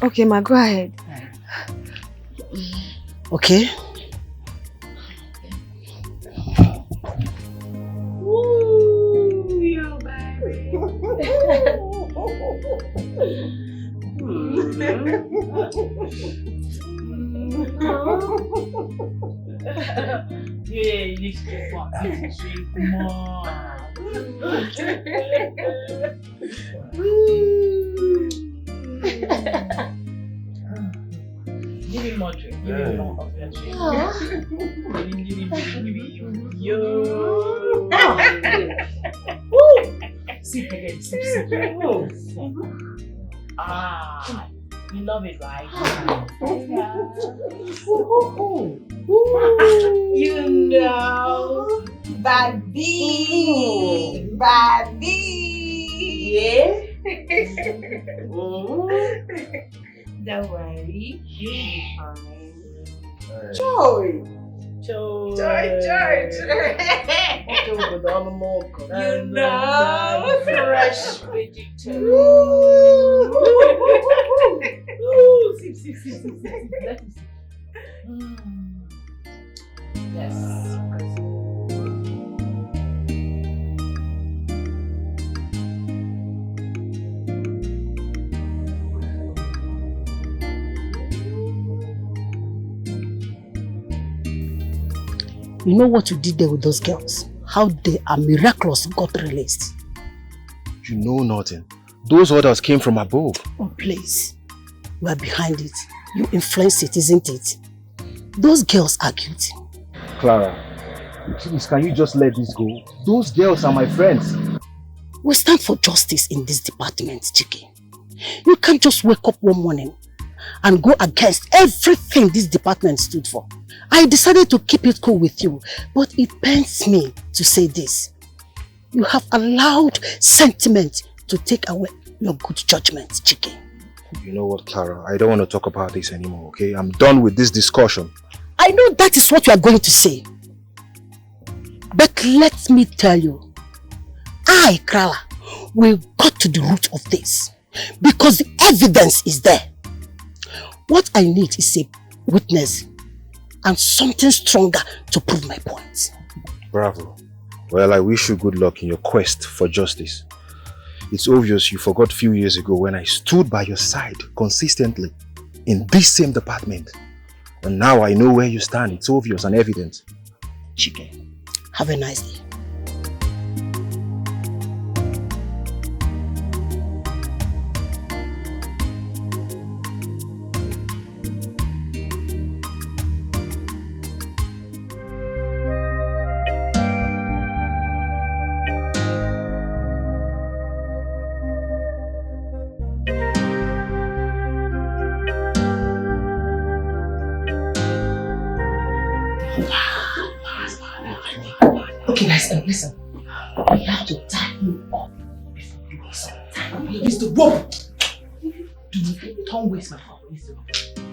Okay, ma, go ahead. Okay. Ooh, yo, baby. Yeah, you need to fuck. Come on. Give me more drink. Give me more of that drink. Give me. Yo. Sip again. Sip. You love it, right? You know, baby. Yeah. Don't worry, you'll be fine. Joy. You know, fresh vegetable. Sip. Let me see. Yes. You know what you did there with those girls? How they are miraculous got released. You know nothing. Those orders came from above. Oh, please. You are behind it. You influence it, isn't it? Those girls are guilty. Clara, please, can you just let this go? Those girls are my friends. We stand for justice in this department, Chiki. You can't just wake up one morning and go against everything this department stood for. I decided to keep it cool with you, but it pains me to say this. You have allowed sentiment to take away your good judgment, Chiki. You know what, Clara? I don't want to talk about this anymore, okay? I'm done with this discussion. I know that is what you are going to say. But let me tell you, I, Clara, will go to the root of this. Because the evidence is there. What I need is a witness and something stronger to prove my point. Bravo. Well, I wish you good luck in your quest for justice. It's obvious you forgot a few years ago when I stood by your side consistently in this same department. And now I know where you stand. It's obvious and evident. Chike, have a nice day. Okay, guys, listen. We have to tie him up before you do something. Use the rope. Don't waste my power. Use the rope.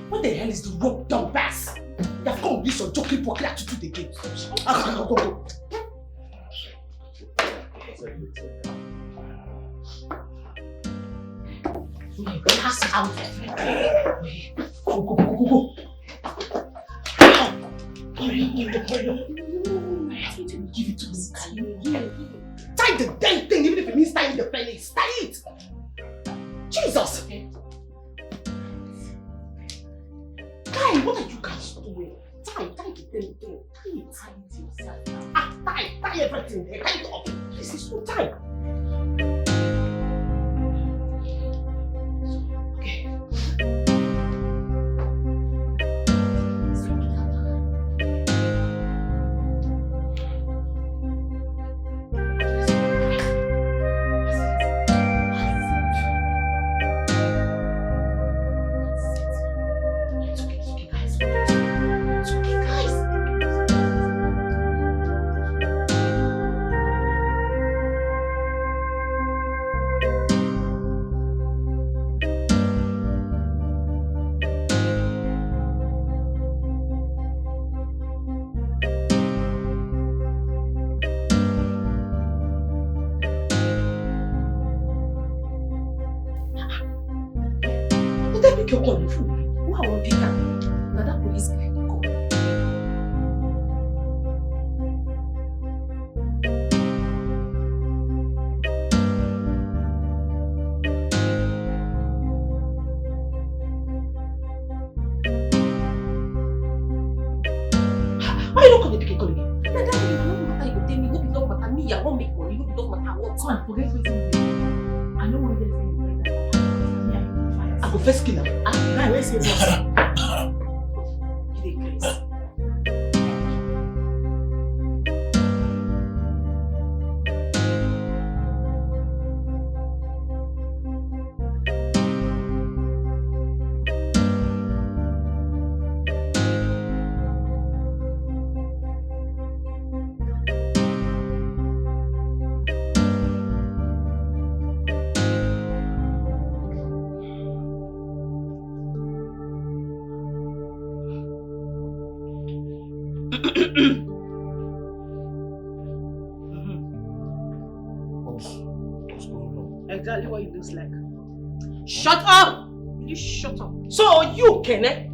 What the hell is the rope, dumbass? You have come with this your joking pocket attitude again. Go. Pass out. Go. Give it to me. Tie the damn thing, even if it means tying the pennies. Tie it! Jesus! Guy, what are you guys doing? Tie the damn thing. Tie it yourself. Tie everything there. Tie it up. This is so tight. Okay. the phone. Who I won't pick up? Now that police guy come. Why you not call the pick call again? Now that you don't matter, you tell me no be don't matter. Me, I won't make money. No be don't matter. What? Come on, forget everything. I don't want to get anything like that. I go first kill him. Guy, where's your boss? Give it grace. Exactly what it looks like. Shut up! Will you shut up? So you, Kenneth?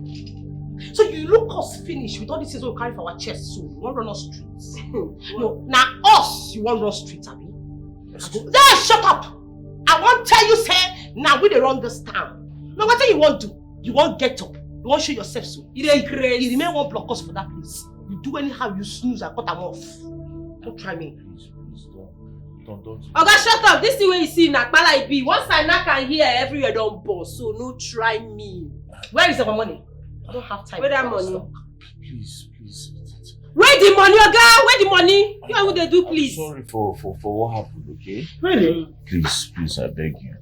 So you look us finished with all these things we carry for our chest, so you want run us streets? No, now us you want run streets, Abi? Then shut up! I want tell you, say, now we dey run this town. Now what you want to do? You want get up? You want show yourself so? You dey crazy. You remain one block us for that place. You do anyhow, you snooze, I cut them off. Don't try me. Don't. Oga, shut up. This is where you see Nakpala be. Once I knock and hear everywhere don't boss, so no try me. Where is our money? I don't have time. Where that money? Please. Where the money, Oga? Where the money? You know what they do, please. I'm sorry for what happened, okay? Really? Please, I beg you.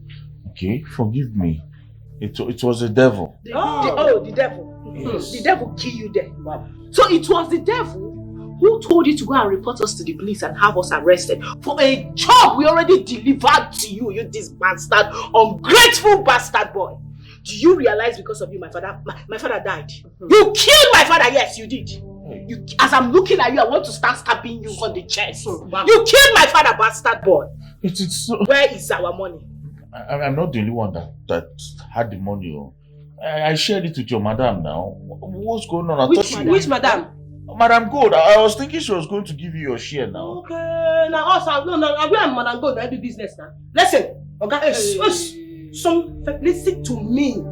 Okay? Forgive me. It was the devil. The devil. Yes. The devil kill you there. So it was the devil who told you to go and report us to the police and have us arrested for a job we already delivered to you, you this bastard, ungrateful bastard boy. Do you realize because of you my father died? You killed my father, yes you did. You, as I'm looking at you, I want to start stabbing you on the chest. You killed my father, bastard boy. It's so... Where is our money? I'm not the only one that had the money. I shared it with your madam now. What's going on? Which madam? Madam Gold, I was thinking she was going to give you your share now. Okay, now us, no, we are Madam Gold, I do business now. Listen, okay, listen to me.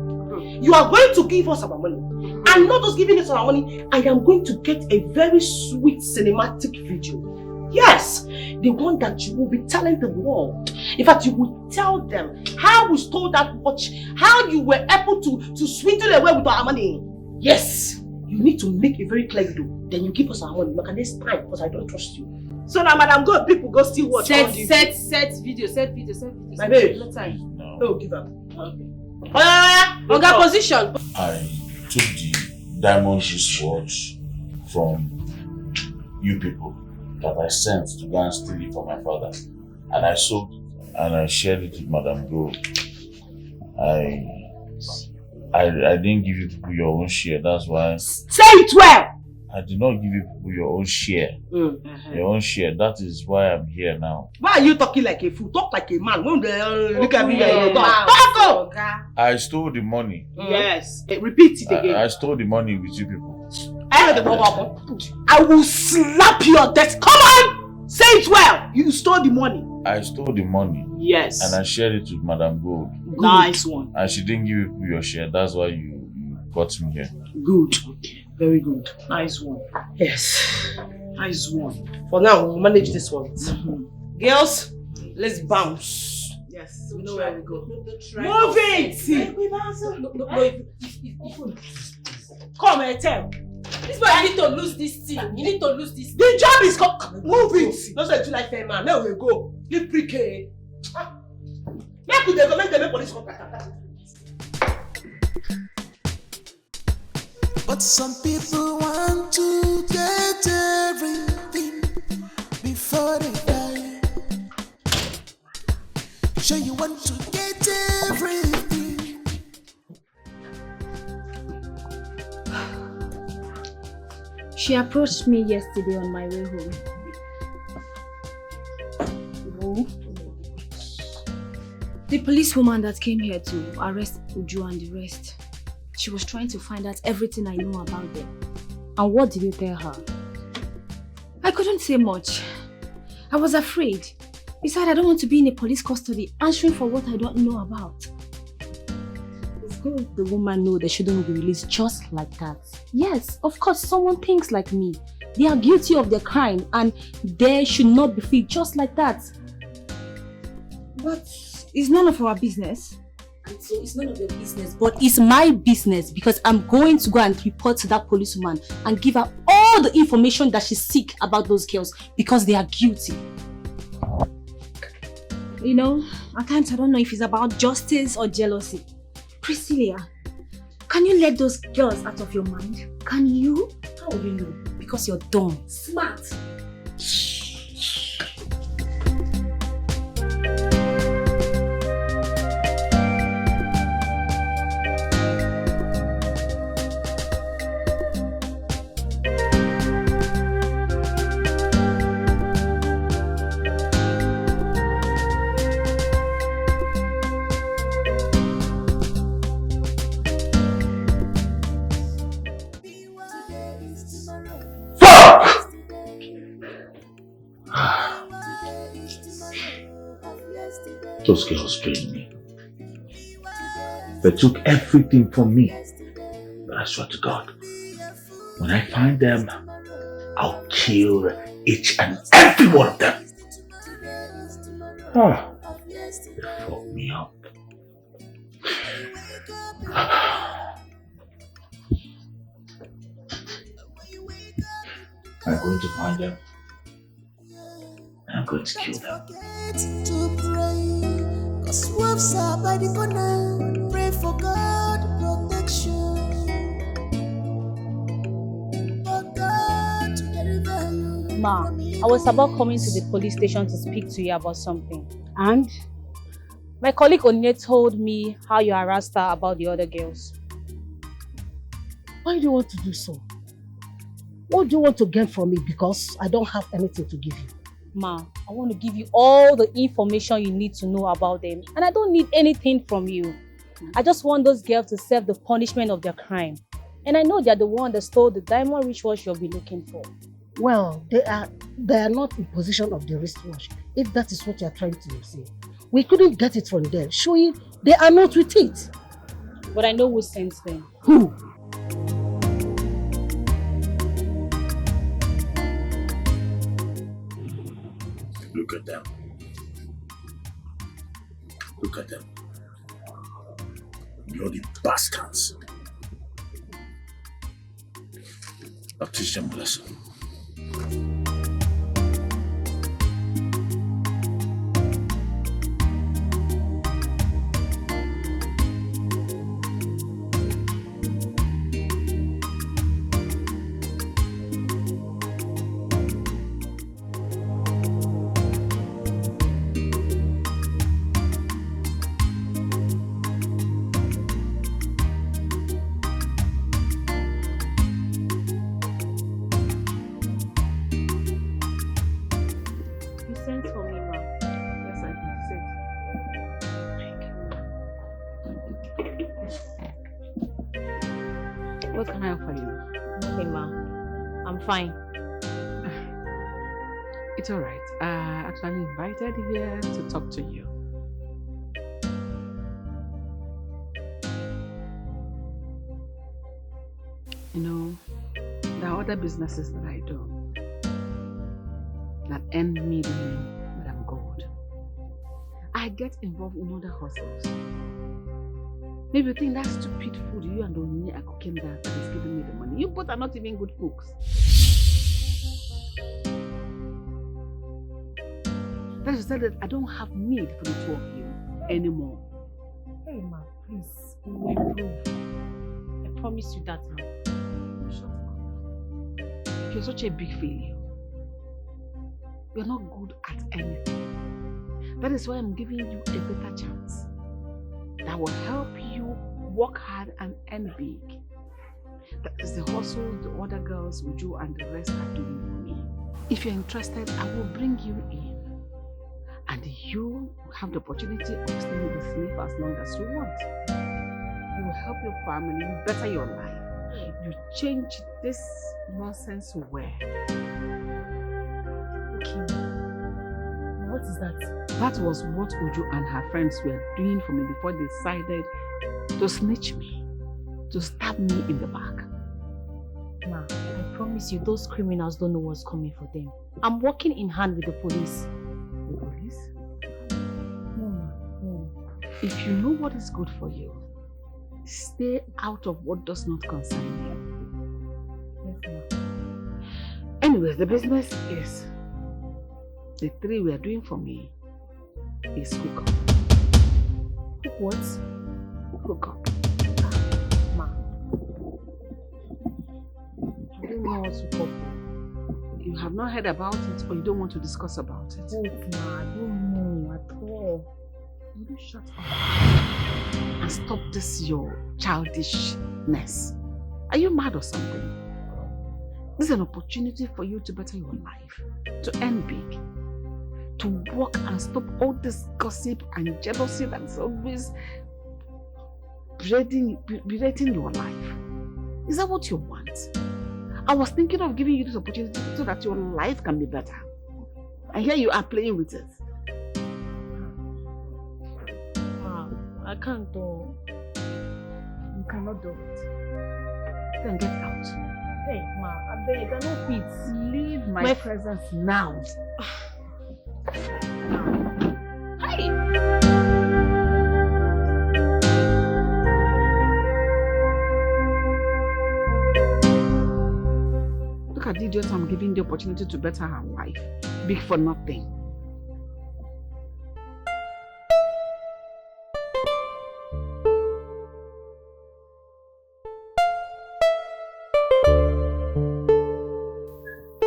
You are going to give us our money. And not just giving us our money, I am going to get a very sweet cinematic video. Yes, the one that you will be telling the world. In fact, you will tell them how we stole that watch, how you were able to swindle away with our money. Yes. You need to make a very clear video. Then you give us our money. Look at this time because I don't trust you. So now, Madam God, people go still watch. Set video. My babe. No time. No. Oh, give up. Okay. Oga position. I took the diamond wristwatch from you people that I sent to go and steal it for my father. And I sold it and I shared it with Madam Gold. I didn't give you people your own share, that's why. Say it well! I did not give you people your own share. Your own share, that is why I'm here now. Why are you talking like a fool? Talk like a man. Look at me. Talk! I stole the money. Yes. Repeat it again. I stole the money with you people. I will slap your desk. Come on! Say it well! You stole the money. I stole the money. Yes. And I shared it with Madam Gold. Nice one. And she didn't give you your share. That's why you got me here. Good. Okay. Very good. Nice one. Yes. Nice one. For now, we'll manage this one. Girls, let's bounce. Yes. We know where we go. Move it! Come and tell. This boy, you need to lose this thing. You need to lose this thing. The job is come. Move it. Don't say you like fair man. Now we go. Leave pre-K. Make we go make the police contact. But some people want to get everything before they die. Sure you want to get everything. She approached me yesterday on my way home. The policewoman that came here to arrest Uju and the rest. She was trying to find out everything I know about them. And what did you tell her? I couldn't say much. I was afraid. Besides, I don't want to be in a police custody answering for what I don't know about. It's good the woman know they shouldn't be released just like that. Yes, of course, someone thinks like me. They are guilty of their crime and they should not be free just like that. But it's none of our business. And so it's none of your business, but it's my business because I'm going to go and report to that policewoman and give her all the information that she seeks about those girls because they are guilty. You know, at times I don't know if it's about justice or jealousy. Priscilla, can you let those girls out of your mind? Can you? How will you know? Because you're dumb. Smart. Those girls trained me. They took everything from me. But I swear to God, when I find them, I'll kill each and every one of them. They fucked me up. I'm going to find them. And I'm going to kill them. To pray, 'cause wolves are by the corner. Pray for God protection. For God to deliver you. Ma, I was about coming to the police station to speak to you about something. And? My colleague Onye told me how you harassed her about the other girls. Why do you want to do so? What do you want to get from me? Because I don't have anything to give you. Ma, I want to give you all the information you need to know about them. And I don't need anything from you. I just want those girls to serve the punishment of their crime. And I know they're the one that stole the diamond wristwatch you'll be looking for. Well, they are not in possession of the wristwatch, if that is what you are trying to say. We couldn't get it from them, showing they are not with it. But I know who sent them. Who? Look at them. Look at them. Bloody bastards. I'll teach them a lesson. What can I offer you? Nothing, ma. I'm fine. It's alright. I actually invited you here to talk to you. You know, there are other businesses that I do that earn me the name that I'm gold. I get involved in other hustles. Maybe you think that's stupid food you and Onyinye are cooking that is giving me the money. You both are not even good cooks. That is that I don't have need for the two of you anymore. Hey, ma, please. We will improve. I promise you that, ma. Shut up. You're such a big failure. You're not good at anything. That is why I'm giving you a better chance. That will help you work hard and earn big. That is the hustle the other girls Uju and the rest are doing for me. If you're interested, I will bring you in. And you have the opportunity of staying with me for as long as you want. You help your family, you better your life. You change this nonsense well. Okay. What is that? That was what Uju and her friends were doing for me before they decided to snitch me, to stab me in the back. Ma, I promise you, those criminals don't know what's coming for them. I'm working in hand with the police. The police? No, ma. No. If you know what is good for you, stay out of what does not concern you. Yes, ma. Anyways, the business is, the 3 we are doing for me is hook up. Hook what? Hook up. Ma. I don't know what to hook up. You have not heard about it or you don't want to discuss about it? Wait, ma. I don't know at all. Will you shut up and stop this your childishness? Are you mad or something? This is an opportunity for you to better your life, to earn big, to work and stop all this gossip and jealousy that's always berating your life. Is that what you want? I was thinking of giving you this opportunity so that your life can be better. And here you are playing with it. I can't do. You cannot do it. Then get out. Hey, ma, I beg, I don't fit. Leave my presence now. Hey! Look at the idiot I'm giving the opportunity to better her life. Big for nothing.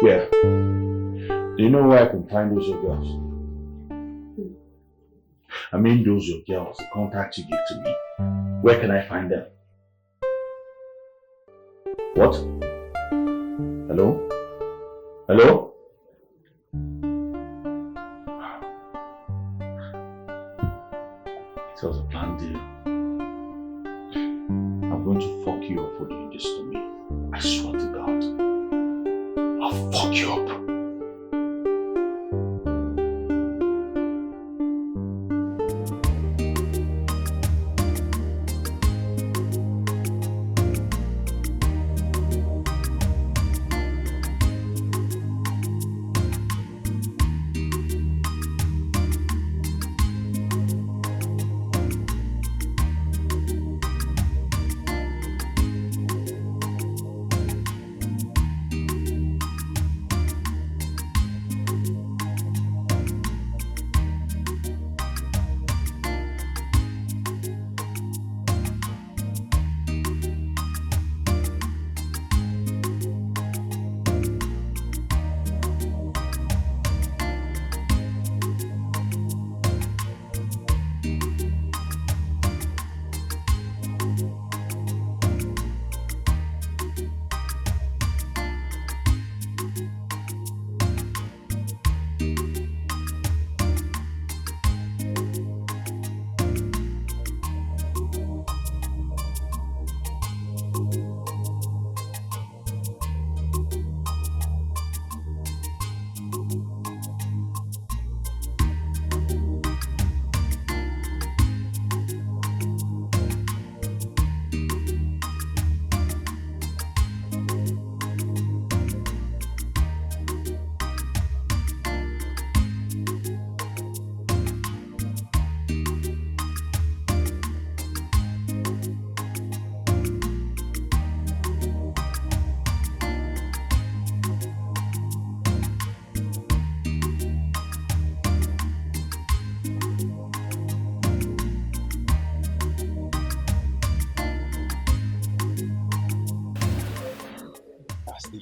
Yeah. Do you know where I can find those your girls? I mean those your girls, the contacts you give to me. Where can I find them? What? Hello? Hello? It was a planned deal. I'm going to fuck you up for doing this to me. I swear to God. I'll fuck you up.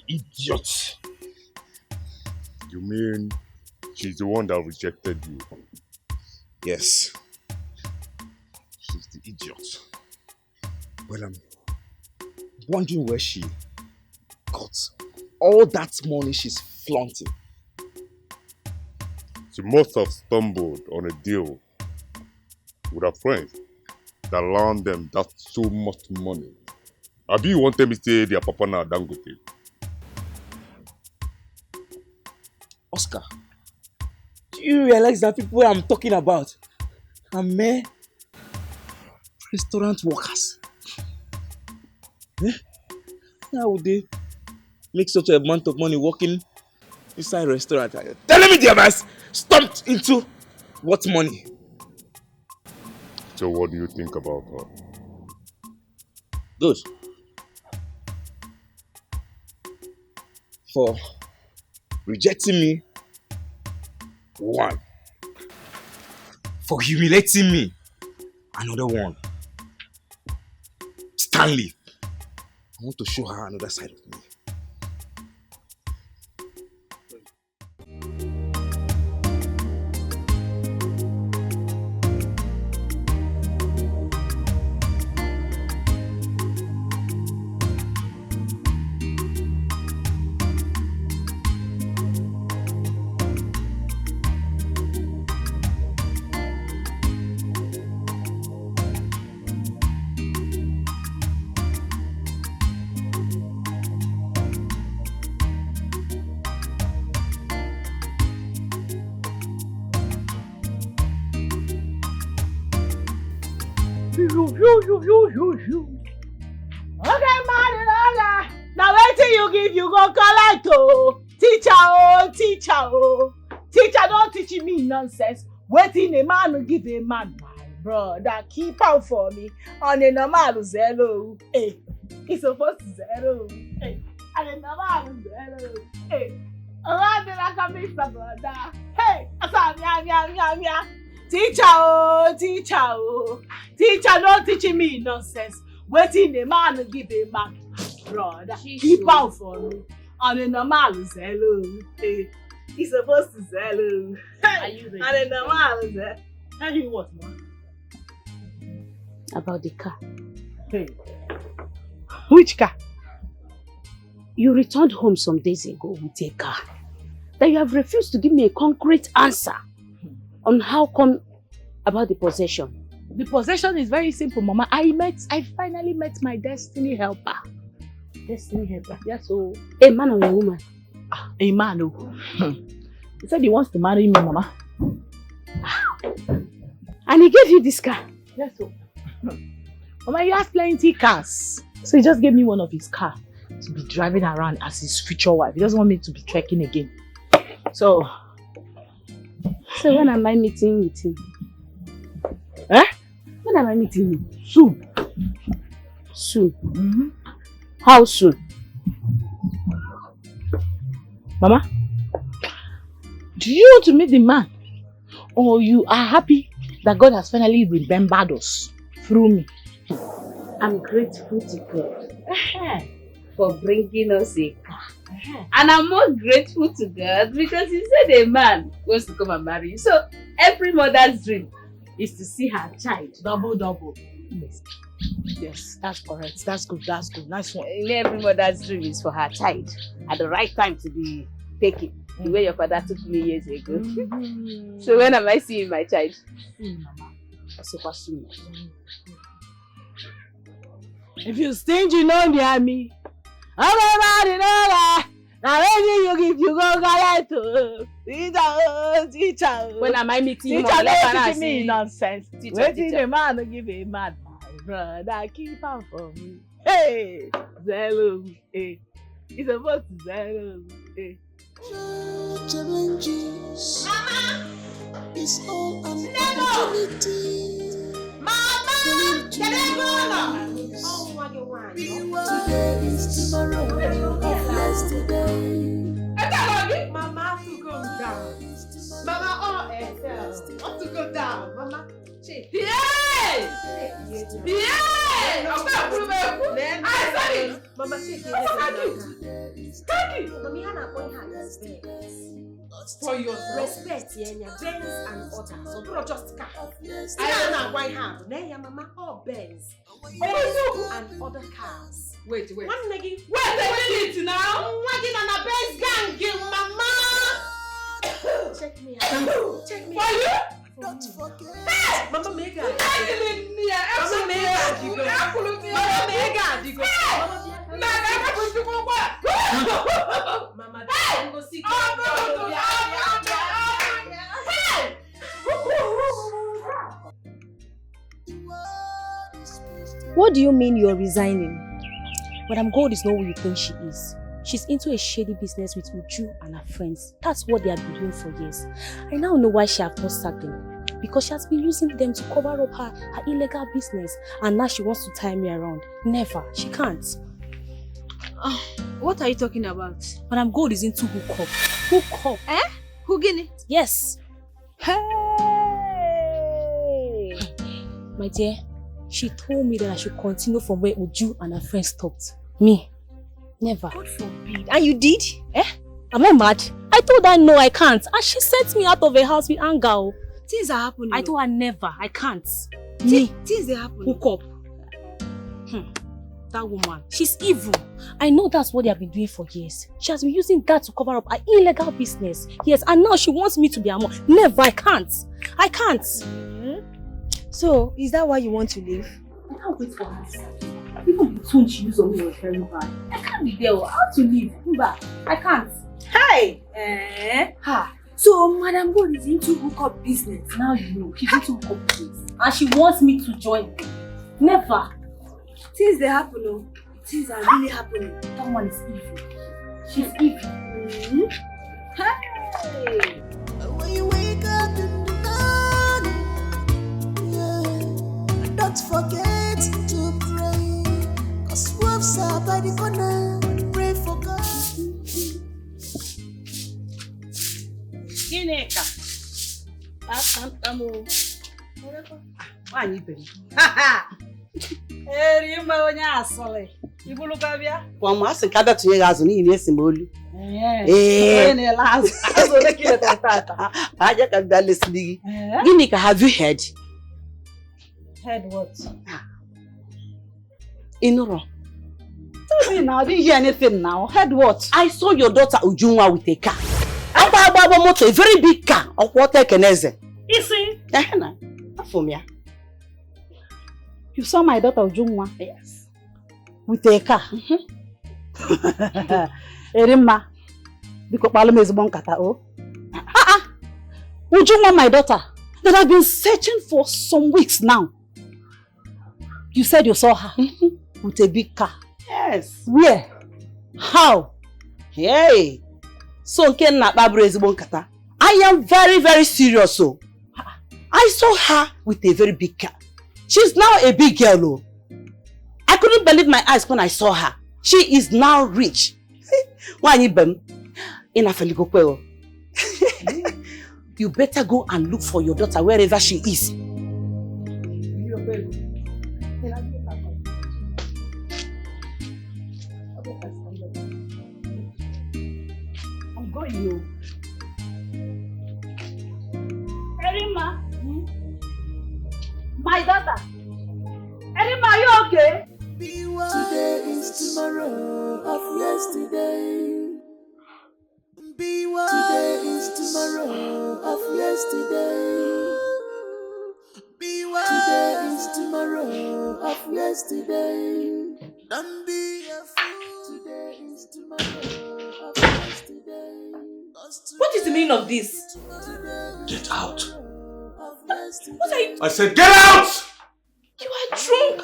Idiot! You mean she's the one that rejected you? Yes. She's the idiot. Well, I'm wondering where she got all that money she's flaunting. She must have stumbled on a deal with her friends. that loan them that so much money. Abi you want them to say their papa now Dangote? Oscar, do you realize that people I'm talking about are mere restaurant workers? Eh? How would they make such a amount of money working inside a restaurant? Telling me they have stumped into what money? So what do you think about her? Good. For rejecting me, 1. For humiliating me, another 1. Stanley, I want to show her another side of me. Okay, man, now waiting you give you go collect teacher teacher don't teach me nonsense. Waiting a man will give a man, my brother, keep out for me on a normal zero. Hey, it's supposed to zero. Hey, and a normal zero. Hey, around the like a Mr. Brother. Hey, teacher don't teach me nonsense. Waiting a man will give a man, brother, keep out for me on a normal zero. Hey, he's supposed to zero. Hey, and a normal zero. Tell you what, man? About the car. Hey, which car? You returned home some days ago with a car. That you have refused to give me a concrete answer on how come about the possession. The possession is very simple, Mama. I finally met my destiny helper. Destiny helper? Yes, so. A man or a woman? A man, oh. He said he wants to marry me, Mama. And he gave you this car? Yes, so. Mama, he has plenty cars. So he just gave me one of his cars to be driving around as his future wife. He doesn't want me to be trekking again. So when am I meeting with him? Eh? When am I meeting him? Soon. Soon? Mm-hmm. How soon? Mama, do you want to meet the man? Or you are happy that God has finally remembered us through me? I'm grateful to God for bringing us a car. And I'm more grateful to God because He said a man wants to come and marry you. So every mother's dream is to see her child. Double. Yes, that's correct. That's good. Nice one. Every mother's dream is for her child at the right time to be taken. The way your father took me years ago. So when am I seeing my child? Mama. Super soon. If you stingy, no near me. Everybody know that. Now when you go collect teacher. When am I meeting him? Teacher don't teach me nonsense. Waiting a man to give a man, my brother, keep out for me. Hey, Zelo, hey, it's supposed to Zelo, hey. Challenges. Mama, it's all an opportunity. Mama, today is tomorrow, of yesterday. Mama, to go down. Mama, to go down. Mama, shake. Mama, shake it. Mommy, Hannah, point her for your respect, yeah, Benz and others. So don't just car. I don't know why have. Nay, Mama, all Benz, and other cars. Wait. One nigga. Wait a minute now. Wagging on a Benz gang, Mama. Check me out. For you? Don't forget. Mama Mega. Mama What do you mean you're resigning? Madam Gold is not who you think she is. She's into a shady business with Uju and her friends. That's what they have been doing for years. I now know why she has not sacked them. Because she has been using them to cover up her illegal business. And now she wants to tie me around. Never. She can't. What are you talking about? Madam Gold is into hookup. Hookup. Eh? Hoogini? Yes. Hey! My dear, she told me that I should continue from where Uju and her friends stopped. Me? Never. God forbid. And you did? Eh? Am I mad? I told her no, I can't. And she sent me out of her house with anger. Things are happening. I told her never. I can't. Me. Things are happening. Hook up. That woman. She's evil. I know that's what they have been doing for years. She has been using that to cover up her illegal business. Yes, and now she wants me to be her mom. Never. I can't. I can't. So, is that why you want to leave? I can't wait for her. Even the tune she used on me was very bad. I can't be there. I have to leave. I can't. Hey! Ha! So, Madam Gold is into hookup business. Now you know. She's into hookup business. And she wants me to join. Never. Things they happen, oh. Things are really happening. That one is evil. She's evil. Hey! When you wake up in the morning, yeah, don't forget to pray. Cause wolves are by the corner. Pray for God. Gineka. Nwaanyị ibe m. Erimba onye asọlị. Ibuluka bịa. Kwa m asị ka datụnye gị azụ n'ihi na esi m olu. Onye na-ele azụ. Azụ ole ka ileta tata? Aja ka bịa lesiri gị. Gịnị ka have you heard? Heard what? Inuro. Tell me now, I didn't hear anything now. Heard what? I saw your daughter Ujunwa with a car. Agba motor, a very big car. Of water keneze. You see? Afumia. You saw my daughter Ujunwa? Yes. With a car? Erimma. Because Palome is bon kata o. Ujunwa, my daughter, that I've been searching for some weeks now. You said you saw her with a big car. Yes. Where? How? Hey. So I am very, very serious. So I saw her with a very big car. She's now a big girl. I couldn't believe my eyes when I saw her. She is now rich. You better go and look for your daughter wherever she is. I'm going you. Erima. My daughter. Erima, are you okay? Today is tomorrow of yesterday. Today is tomorrow of yesterday. Today is tomorrow of yesterday. Don't be a fool. Today is tomorrow of yesterday. What is the meaning of this? Get out. What are you? I said get out! You are drunk.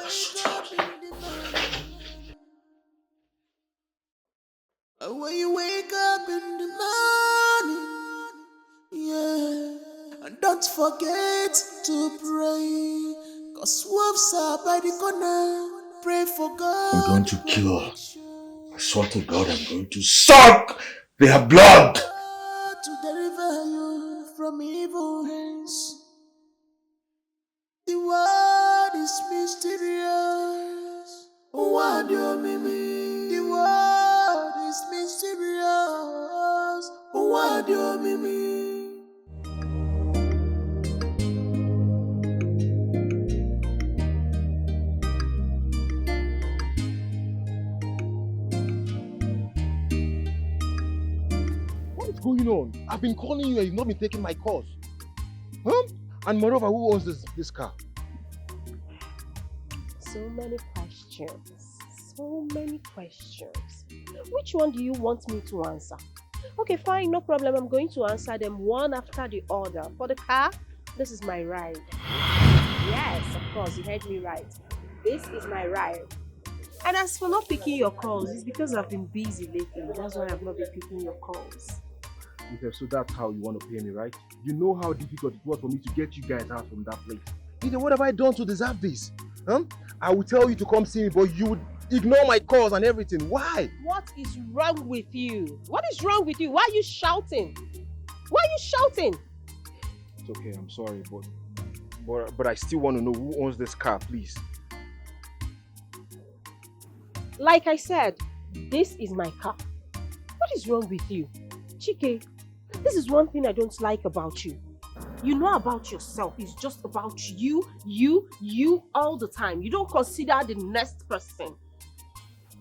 When you wake up in the morning, yeah, and don't forget to pray, cause wolves are by the corner. Pray for God. I'm going to kill her. I swear to God, I'm going to suck their blood. To deliver you from evil hands. The world is mysterious. What do you mean? The world is mysterious. What do you mean? What's going on? I've been calling you and you've not been taking my calls. Huh? And moreover, who owns this car? So many questions. So many questions. Which one do you want me to answer? Okay, fine, no problem. I'm going to answer them one after the other. For the car, this is my ride. Yes, of course, you heard me right. This is my ride. And as for not picking your calls, it's because I've been busy lately. That's why I've not been picking your calls. Okay, so that's how you want to pay me, right? You know how difficult it was for me to get you guys out from that place. Either what have I done to deserve this? I will tell you to come see me, but you would ignore my calls and everything. Why? What is wrong with you? What is wrong with you? Why are you shouting? Why are you shouting? It's okay, I'm sorry, but I still want to know who owns this car, please. Like I said, this is my car. What is wrong with you? Chike, this is one thing I don't like about you. You know about yourself. It's just about you all the time. You don't consider the next person.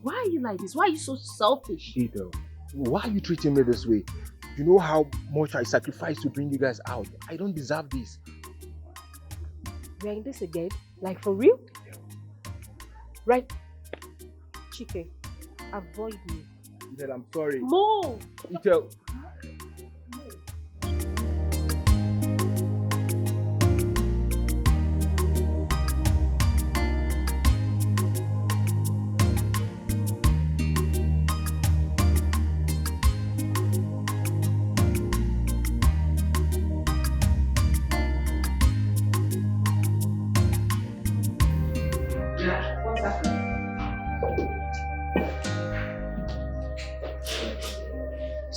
Why are you like this? Why are you so selfish? Etho, why are you treating me this way? You know how much I sacrificed to bring you guys out. I don't deserve this. We're in this again? Like for real? Right? Chike, avoid me. Etho, I'm sorry. Move! Etho.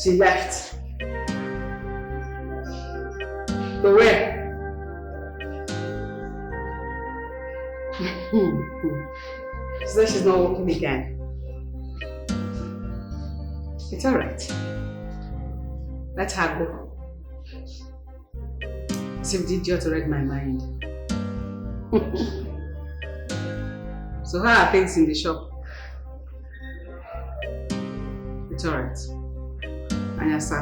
She left. But where? She said she's not working again. It's alright. Let her go. Seemed the idiot to read my mind. So how are things in the shop? It's alright. Anyasa.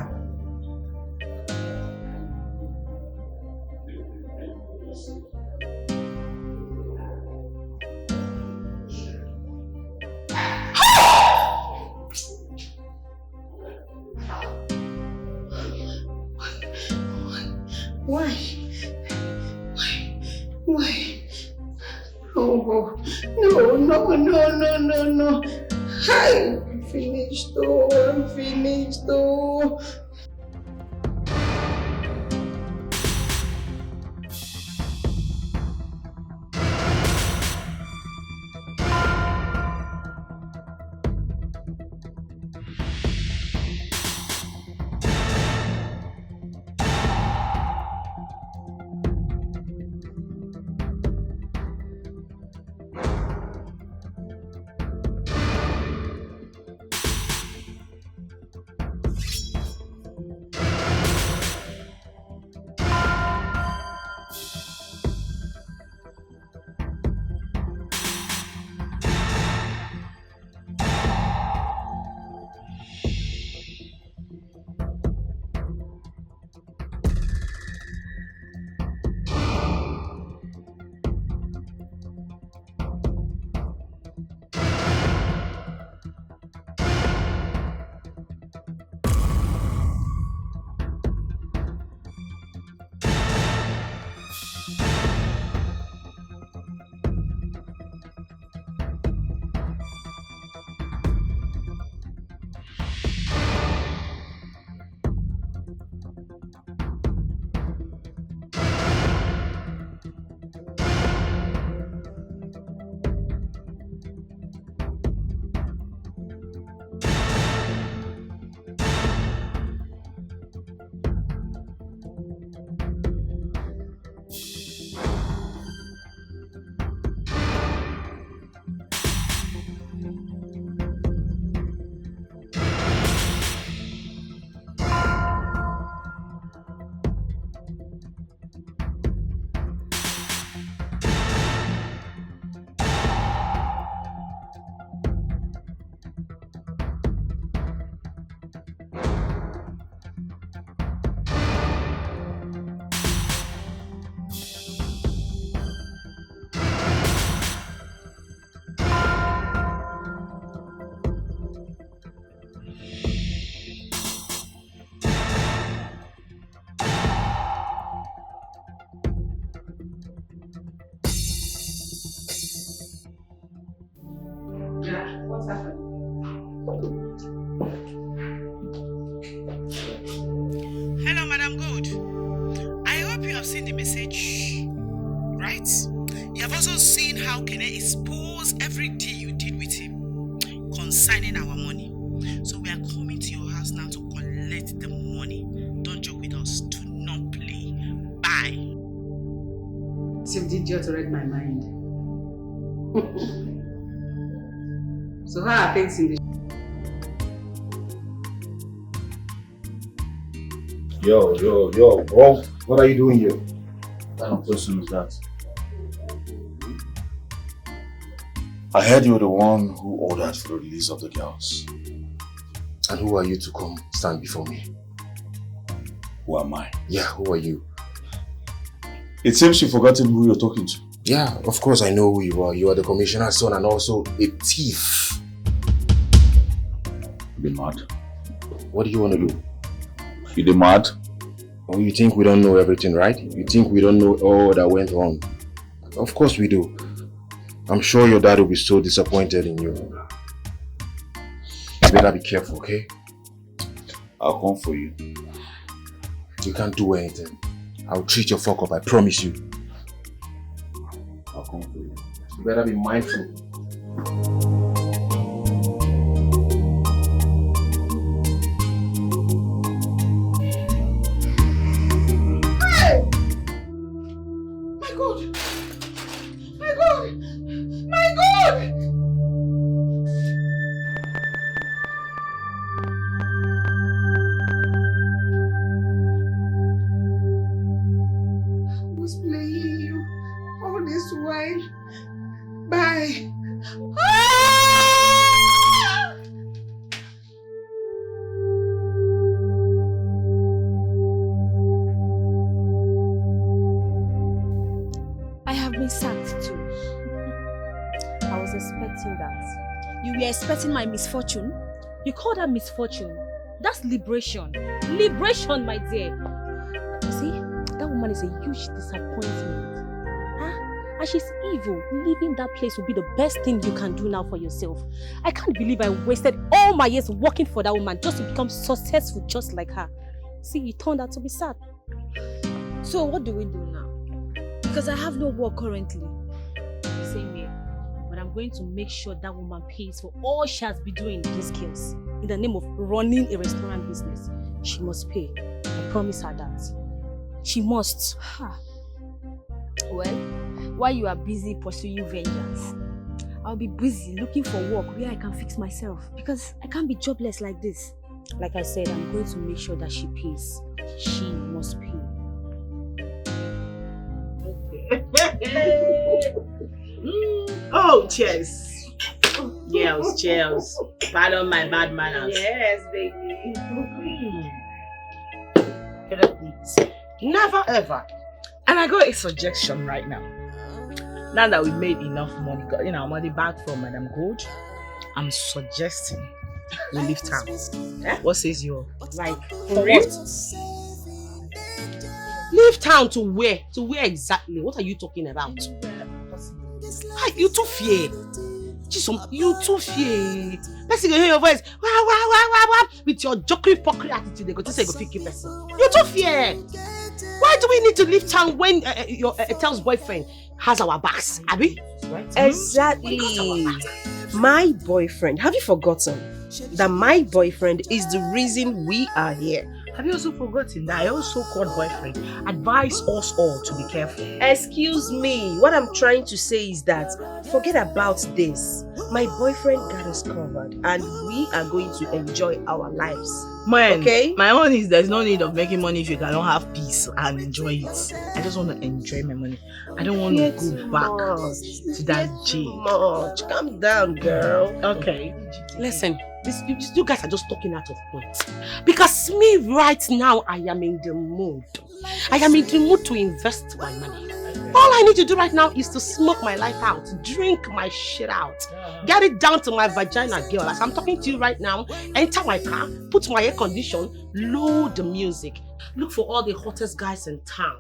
Why? Oh, no. I'm finished though. Hello, Madam Good. I hope you have seen the message, right? You have also seen how Kene exposed every deal you did with him concerning our money. So we are coming to your house now to collect the money. Don't joke with us. Do not play. Bye. Sim, did you read my mind? So how are things in the... Yo, bro. What are you doing here? What kind of person is that? I heard you were the one who ordered for the release of the girls. And who are you to come stand before me? Who am I? Yeah, who are you? It seems you've forgotten who you're talking to. Yeah, of course I know who you are. You are the commissioner's son and also a thief. You're mad. What do you want to do? You're mad? Oh, you think we don't know everything, right? You think we don't know all that went wrong? Of course we do. I'm sure your dad will be so disappointed in you. You better be careful, okay? I'll come for you. You can't do anything. I'll treat your fuck up, I promise you. I'll come for you. You better be mindful. Expecting my misfortune? You call that misfortune? That's liberation. Liberation, my dear. You see, that woman is a huge disappointment. Huh? And she's evil. Leaving that place will be the best thing you can do now for yourself. I can't believe I wasted all my years working for that woman just to become successful just like her. See, it turned out to be sad. So what do we do now? Because I have no work currently. Same here. I'm going to make sure that woman pays for all she has been doing in these skills. In the name of running a restaurant business, she must pay. I promise her that. She must. Well, while you are busy pursuing vengeance, I'll be busy looking for work where I can fix myself. Because I can't be jobless like this. Like I said, I'm going to make sure that she pays. She must pay. Oh, cheers. Cheers. Pardon my bad manners. Yes, baby. Never ever. And I got a suggestion right now. Now that we made enough money, got our money back from Madam Good, I'm suggesting we leave town. What says you? Like, for what? Leave town to where? To where exactly? What are you talking about? You too fear. You too fear. Person go hear your voice. Wah. With your jokery pokey attitude, they go to say go pick you person. You too fear. Why do we need to leave town when your Etel's boyfriend has our backs, Abby? Right? Exactly. My boyfriend. Have you forgotten that my boyfriend is the reason we are here? Have you also forgotten that I also called boyfriend advise us all to be careful? Excuse me. What I'm trying to say is that forget about this. My boyfriend got us covered and we are going to enjoy our lives. Man, okay? My own is there's no need of making money if you cannot have peace and enjoy it. I just want to enjoy my money. I don't want to go back to that jail. Much. Calm down, girl. Okay. Listen, you guys are just talking out of point. Because me right now, I am in the mood. I am in the mood to invest my money. All I need to do right now is to smoke my life out, drink my shit out, get it down to my vagina, girl. As I'm talking to you right now, enter my car, put my air condition, load the music, look for all the hottest guys in town,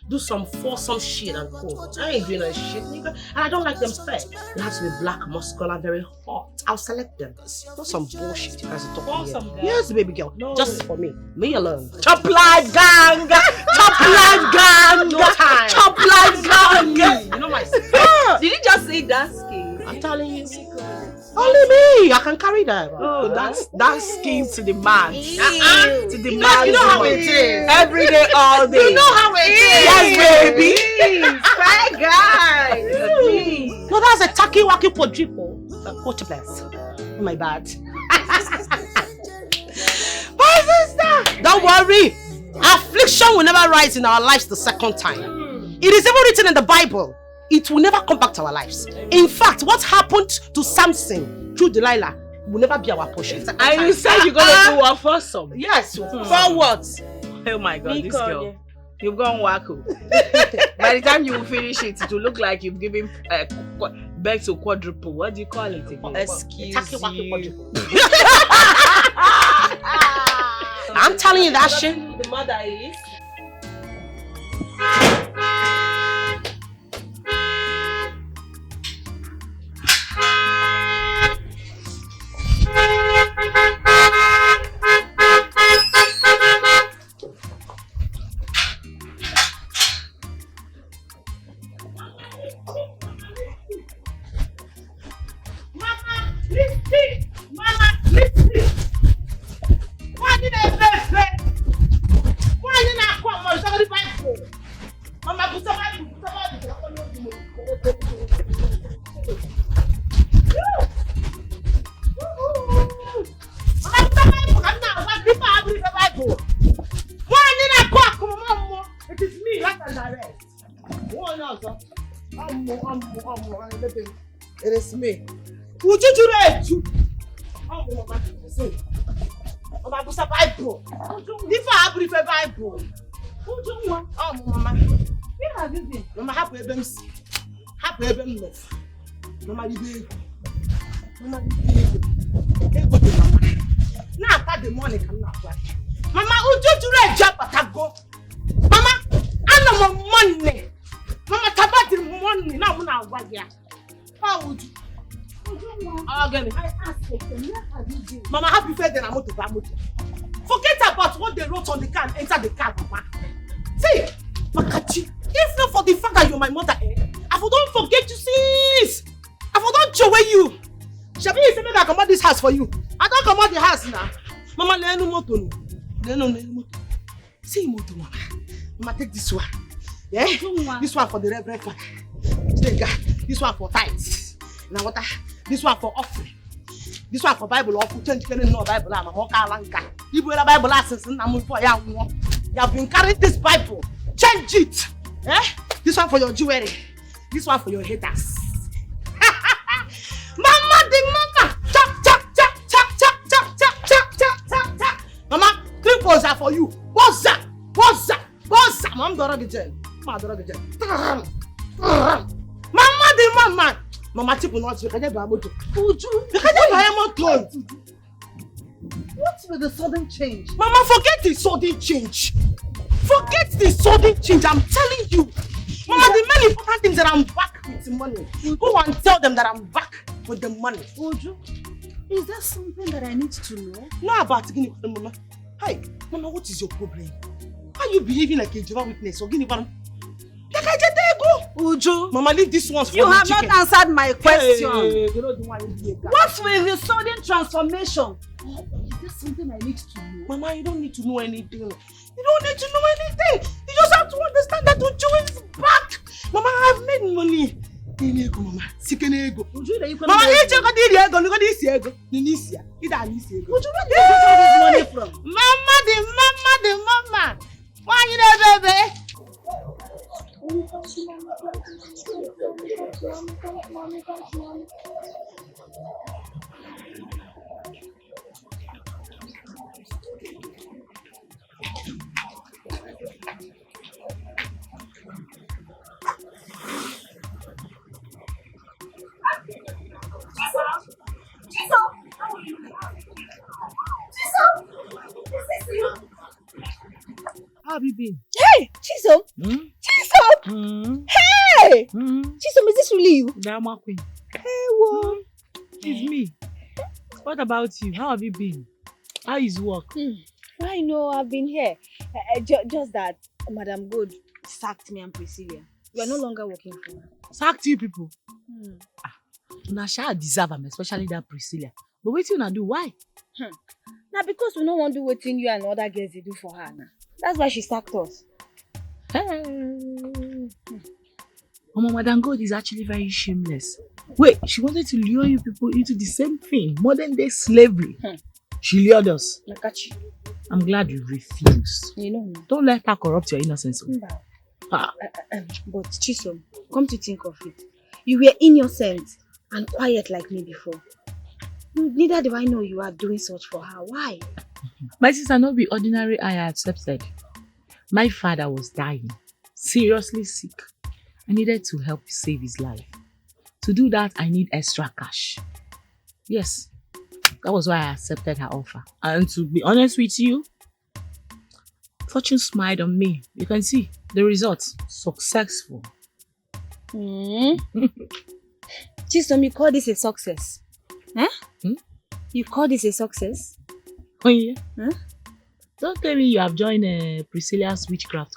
do some foursome shit and cool. I ain't doing that shit, nigga. And I don't like them fat. They have to be black, muscular, very hot. I'll select them. Not some bullshit you guys are talking here. Yes, baby girl. No. Just for me. Me alone. Top life gang! Top life gang! No time. Top life gang! You know my Did you just say that skin? I'm telling you. Only me. I can carry that. Oh, that's skin to the man. To the You man. know how it is. Every day, all day. You know how it is. Yes, baby. Fat guy. No, that's a tacky wacky quadruple. Quadruplets. Oh, my bad. My sister, don't worry. Affliction will never rise in our lives the second time. It is even written in the Bible. It will never come back to our lives. In fact, what happened to Samson through Delilah will never be our portion. And you said you're gonna do what for some? Yes. For what? Oh my God, this girl. You've gone wacko. By the time you finish it, it will look like you've given birth to quadruple. What do you call it again? Excuse you. I'm telling you that shit. The mother is. It is me. Would you do that too? Bible. If I have a Bible. Oh, Mama. Where have you been? Mama, happy them. Happy them love. Mama, you big. Mama, you big. Now, after the morning, come now. Mama, would you do that job at a go? Mama, I know my money. Mama, about the money. Now, I'm not here. How would you? I asked you, where have you been? Mama, happy birthday, I'm to Bamutu. Forget about what they wrote on the car and enter the car, Mama. See, Makachi, if not for the fact that you're my mother, I don't forget you, sis. I don't show you. Shabi is saying I come out this house for you. I don't come out the house now. Mama, let no moto. See, moto, Mama. Mama, take this one. Yeah? This one for the Reverend Father. This one for tithes. Now what? This one for offering. This one for Bible offering. Change no Bible. I'm a mokalanka. You will Bible lessons and I'm for you. You have been carrying this Bible. Change it. Eh? This one for your jewelry. This one for your haters. Mama, the mama. Chop, chop, chop, chop, chop, chop, chop, chop, chop, chop, chop. Mama, 3 balls are for you. What's that? What's that? What's that? Mama, Mama, the mama. Mama, people not you. Can you buy a motor? Would you? You can't buy a motor. What's with the sudden change? Mama, forget the sudden change. Forget the sudden change. I'm telling you. Mama, the main important thing is that I'm back with the money. Go and tell them that I'm back with the money. Oju, is there something that I need to know? No, about Guinea, Mama. Hey, Mama, what is your problem? Why are you behaving like a Jehovah's Witness or Guinea? Uju, Mama, leave this one for you have chicken. Not answered my question. Hey, what's with the sudden transformation? Is there something I need to know? Mama, you don't need to know anything. You don't need to know anything. You just have to understand that Uju is back. Mama, I've made money. Mama, Sikenego. Mama, you check out the ego. Look at this ego. Nisia. It is this ego. Uju, where did you get all this money from? Mama, the mama. Why you there, baby? How have you been? Hey, Chizo. Hey! Chisom, is this really you? Drama queen. Hey, whoa. It's me. What about you? How have you been? How is work? I know, I've been here. Just that Madam Good sacked me and Priscilla. We are no longer working for her. Sacked you people? Una shall deserve them, especially that Priscilla. But wait till you do, why? Now because we don't want to do what you and other girls they do for her now. That's why she sacked us. Madam God is actually very shameless. Wait, she wanted to lure you people into the same thing, modern day slavery. She lured us. I'm glad you refused. You know. Don't let her corrupt your innocence. But Chisom, come to think of it, you were innocent and quiet like me before. Neither do I know you are doing such for her. Why? My sister, not be ordinary I accepted. My father was dying, seriously sick. I needed to help save his life. To do that, I need extra cash. Yes, that was why I accepted her offer. And to be honest with you, fortune smiled on me. You can see the results. Successful. Chisom, you call this a success? You call this a success? Oh yeah? Don't tell me you have joined Priscilla's witchcraft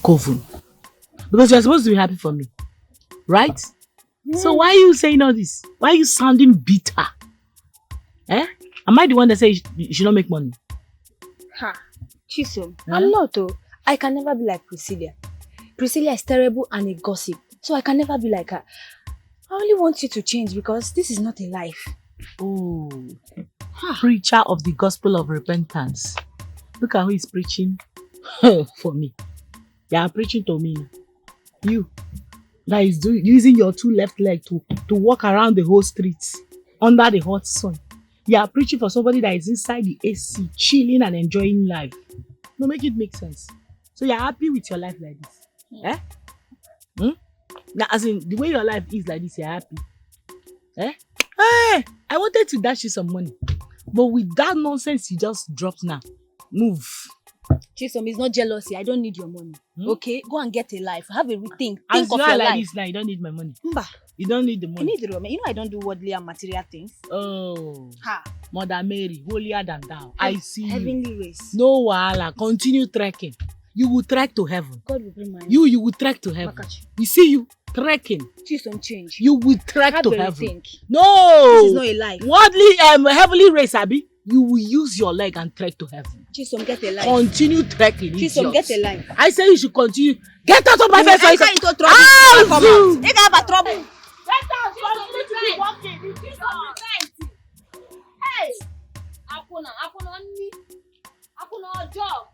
coven. Because you're supposed to be happy for me. Right? So why are you saying all this? Why are you sounding bitter? Am I the one that says you should not make money? Chisom, I'm not though. I can never be like Priscilla. Priscilla is terrible and a gossip. So I can never be like her. I only want you to change because this is not a life. Oh, preacher of the gospel of repentance. Look at who is preaching for me. They are preaching to me. You, that is using your two left legs to walk around the whole streets under the hot sun. You are preaching for somebody that is inside the AC, chilling and enjoying life. No, make it make sense. So you are happy with your life like this? Now, as in, the way your life is like this, you are happy? Hey, I wanted to dash you some money. But with that nonsense you just dropped now, move. Chisom, it's not jealousy. I don't need your money. Okay? Go and get a life. Have a rethink. Think As of you your are like life. this now, you don't need my money. Mba. You don't need the money. I need the money. You know I don't do worldly and material things. Oh. Mother Mary, holier than thou. I see Heavenly you. race. No wahala. Continue trekking. You will trek to heaven. God will bring my You will trek to heaven. We see you trekking. Chisom, change. You will trek Have to a heaven. rethink. No. This is not a life. Worldly, heavenly race, Abi. You will use your leg and trek to heaven. Chisom, get a life. Continue trekking. Chisom, get a life. I say you should continue. Get out of my face. Enter into trouble. Ah, Come Zoo. out. They have a trouble. Get out. Continue to be walking. Hey. Apuna job.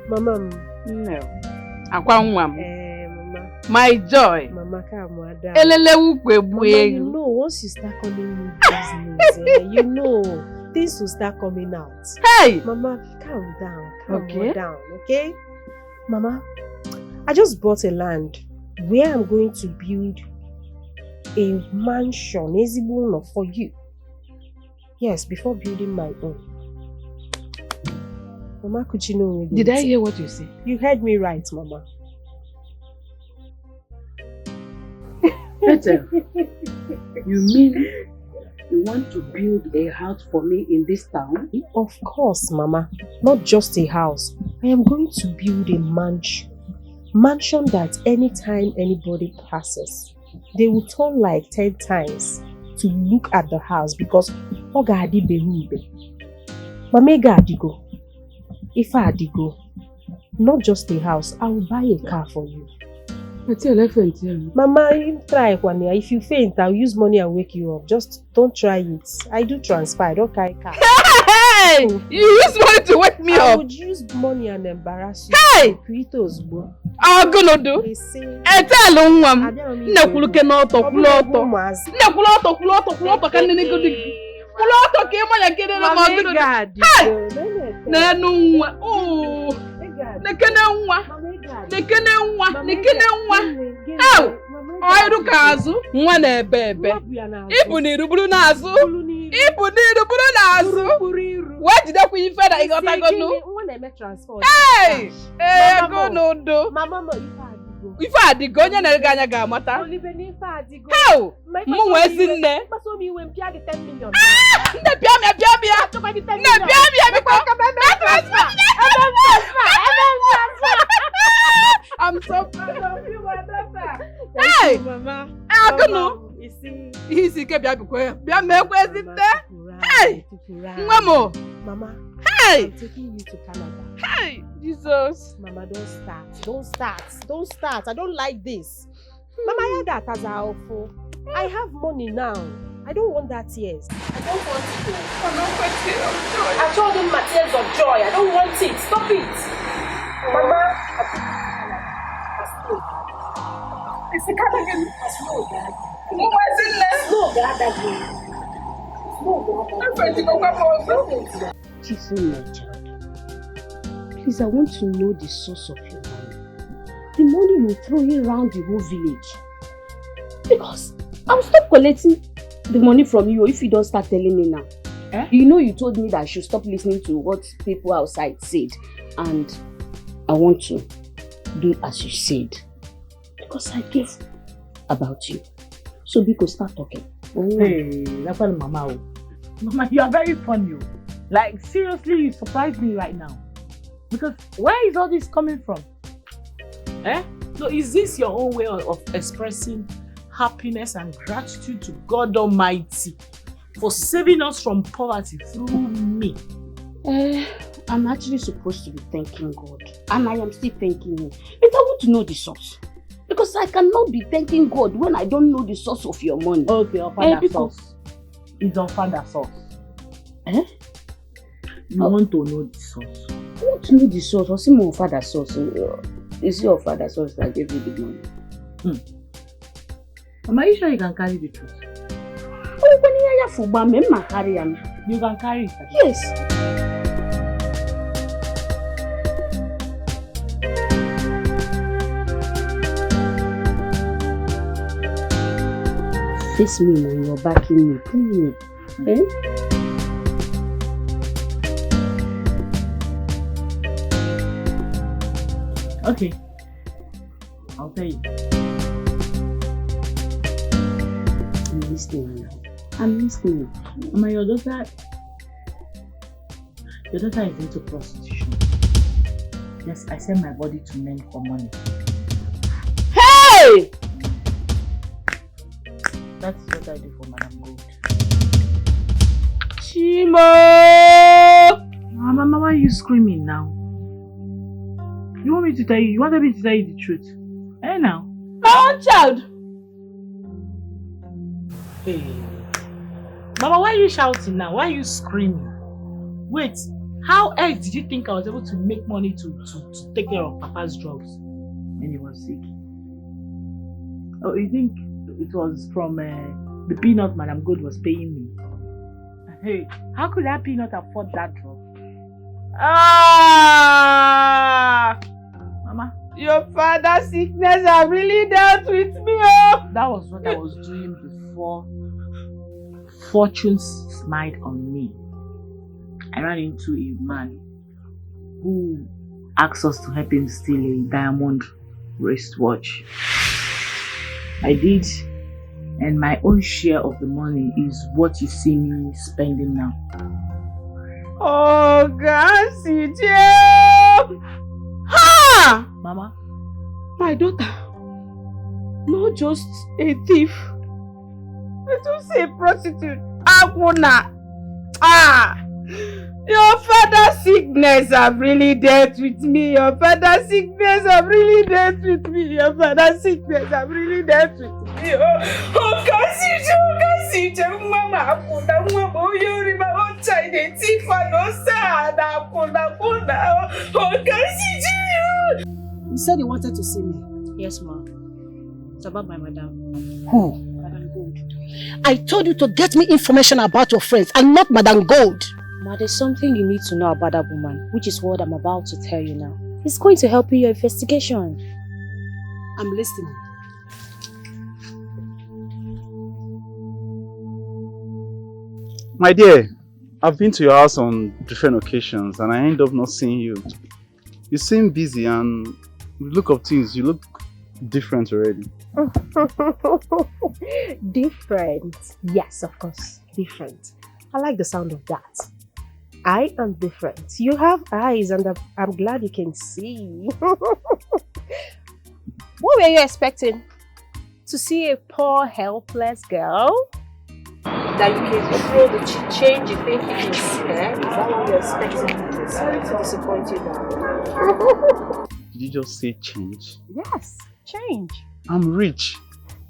Mama. No. Mama. My joy. Mama, come down. Mama, you know, once you start calling me business, you know, things will start coming out. Hey! Mama, calm down. Okay. Down, okay? Mama, I just bought a land where I'm going to build a mansion, Ezibuno, for you. Yes, before building my own. Mama, could you know? Did I hear what you said? You heard me right, Mama. Peter, you mean you want to build a house for me in this town? Of course, Mama. Not just a house. I am going to build a mansion. Mansion that anytime anybody passes, they will turn like 10 times to look at the house because Ogadi Benibe. Mamega Adigo. If I Adigo, not just a house, I will buy a car for you. Mama, you try one year. If you faint, I'll use money and wake you up. Just don't try it. I do transfer. I don't carry car. Hey! You use money to wake me up. I would use money and embarrass you. Hey! I'm gonna do. Oiru kazu, nwa na ebe. Ibu ni ruburu nazu. Ibu ni ruburu nazu. What did I put you for that? You got to go no. Hey! Hey, go no do. Mama, if I did go, you're not going to go, Mata. How? Mo is in there. So me when Pia get 10 million. The Pia. I'm so proud of you, my daughter. Hey, Mama. I don't know. You see, keep your book. Be a man, where's it there? Hey, Mama. Mama. Hey, I'm taking you to Canada. Hey, Jesus. Mama, don't start. I don't like this. Mama, I heard that as awful. I have money now. I don't want that tears. I don't want it. I told him my tears of joy. I don't want it. Stop it. Mama, it's the Canadian. Slow, Dad. No, Dad. My child. Please, I want to know the source of your money. The money you're throwing around the whole village. Because I'll stop collecting the money from you if you don't start telling me now. You know you told me that I should stop listening to what people outside said. And I want to do as you said. Because I care about you. So because start talking. Hey, that's what Mama. Mama, you are very funny. Like, seriously, you surprised me right now. Because where is all this coming from? So is this your own way of expressing happiness and gratitude to God Almighty for saving us from poverty through me? I'm actually supposed to be thanking God. And I am still thanking Him. But I want to know the source. Because I cannot be thanking God when I don't know the source of your money. Okay, your father's source. It's your father's source. You want to know the source? I want to know the source. What's my father's source? Is your father's source that gave you the money? Am I sure you can carry the truth? You can carry it? Yes. Face me now, you're backing me. Please. Okay. I'll tell you. I'm listening. I'm listening. Mama, your daughter is into prostitution. Yes, I sell my body to men for money. Hey! That's what I do for Madam Gold. Chimo! Mama, why are you screaming now? You want me to tell you? You wanted me to tell you the truth? Now? My own child! Hey. Mama, why are you shouting now? Why are you screaming? Wait, how else did you think I was able to make money to take care of Papa's drugs when he was sick? Oh, you think it was from the peanut Madam Good was paying me? Hey, how could that peanut afford that drug? Mama, your father's sickness have really dealt with me. Oh. That was what I was doing before fortune smiled on me. I ran into a man who asked us to help him steal a diamond wristwatch. I did, and my own share of the money is what you see me spending now. Oh, God, ha! Mama, my daughter, not just a thief, but also a prostitute. Akuna. Your father's sickness have really dealt with me. Your father's sickness have really dealt with me. Your father's sickness have really dealt with me. Oh, Kasiju, Mama, Akuna, Mama, you remember China, Tifa, no sad, Akuna, oh, Kasiju. You said you wanted to see me. Yes, ma. It's about my madam. Who? Madam Gold. I told you to get me information about your friends and not Madam Gold. Ma, there's something you need to know about that woman, which is what I'm about to tell you now. It's going to help in your investigation. I'm listening. My dear, I've been to your house on different occasions and I end up not seeing you. You seem busy and the look of things, you look different already. Different. Yes, of course. Different. I like the sound of that. I am different. You have eyes and I'm glad you can see. What were you expecting? To see a poor, helpless girl? That you can throw the change you think you can spare? Is that what you're expecting? Sorry to disappoint you now. Did you just say change? Yes, change. I'm rich.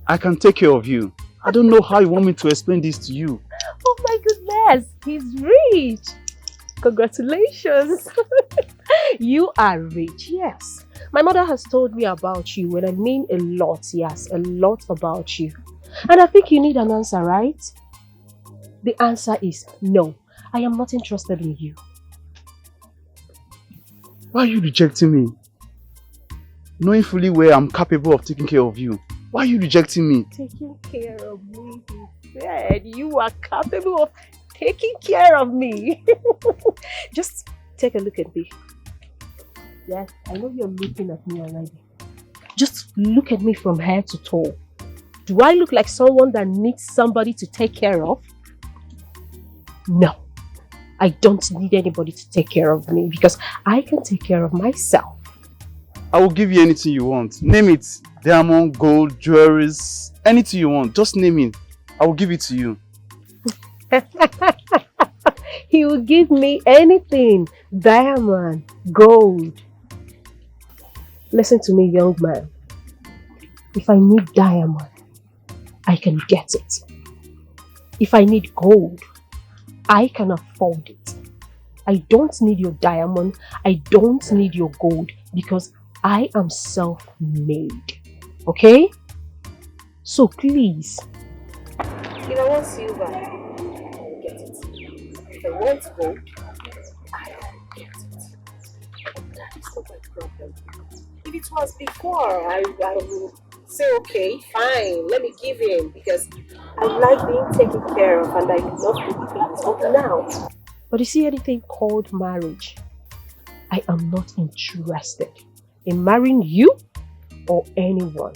I can take care of you. I don't know how you want me to explain this to you. Oh my goodness, he's rich. Congratulations. You are rich, yes. My mother has told me about you, and I mean a lot, yes, a lot about you. And I think you need an answer, right? The answer is no. I am not interested in you. Why are you rejecting me? Knowing fully well I'm capable of taking care of you. Why are you rejecting me? Taking care of me, he said. You are capable of taking care of me. Just take a look at me. Yes, I know you're looking at me already. Just look at me from head to toe. Do I look like someone that needs somebody to take care of? No. I don't need anybody to take care of me because I can take care of myself. I will give you anything you want. Name it. Diamond, gold, jewelries, anything you want. Just name it. I will give it to you. He will give me anything. Diamond, gold. Listen to me, young man. If I need diamond, I can get it. If I need gold, I can afford it. I don't need your diamond. I don't need your gold because I am self-made. Okay? So please. If I want silver, I will get it. If I want gold, I will get it. That is not my problem. If it was before, I would say, okay, fine, let me give in because I like being taken care of and I love to give it up now. But you see anything called marriage? I am not interested in marrying you or anyone.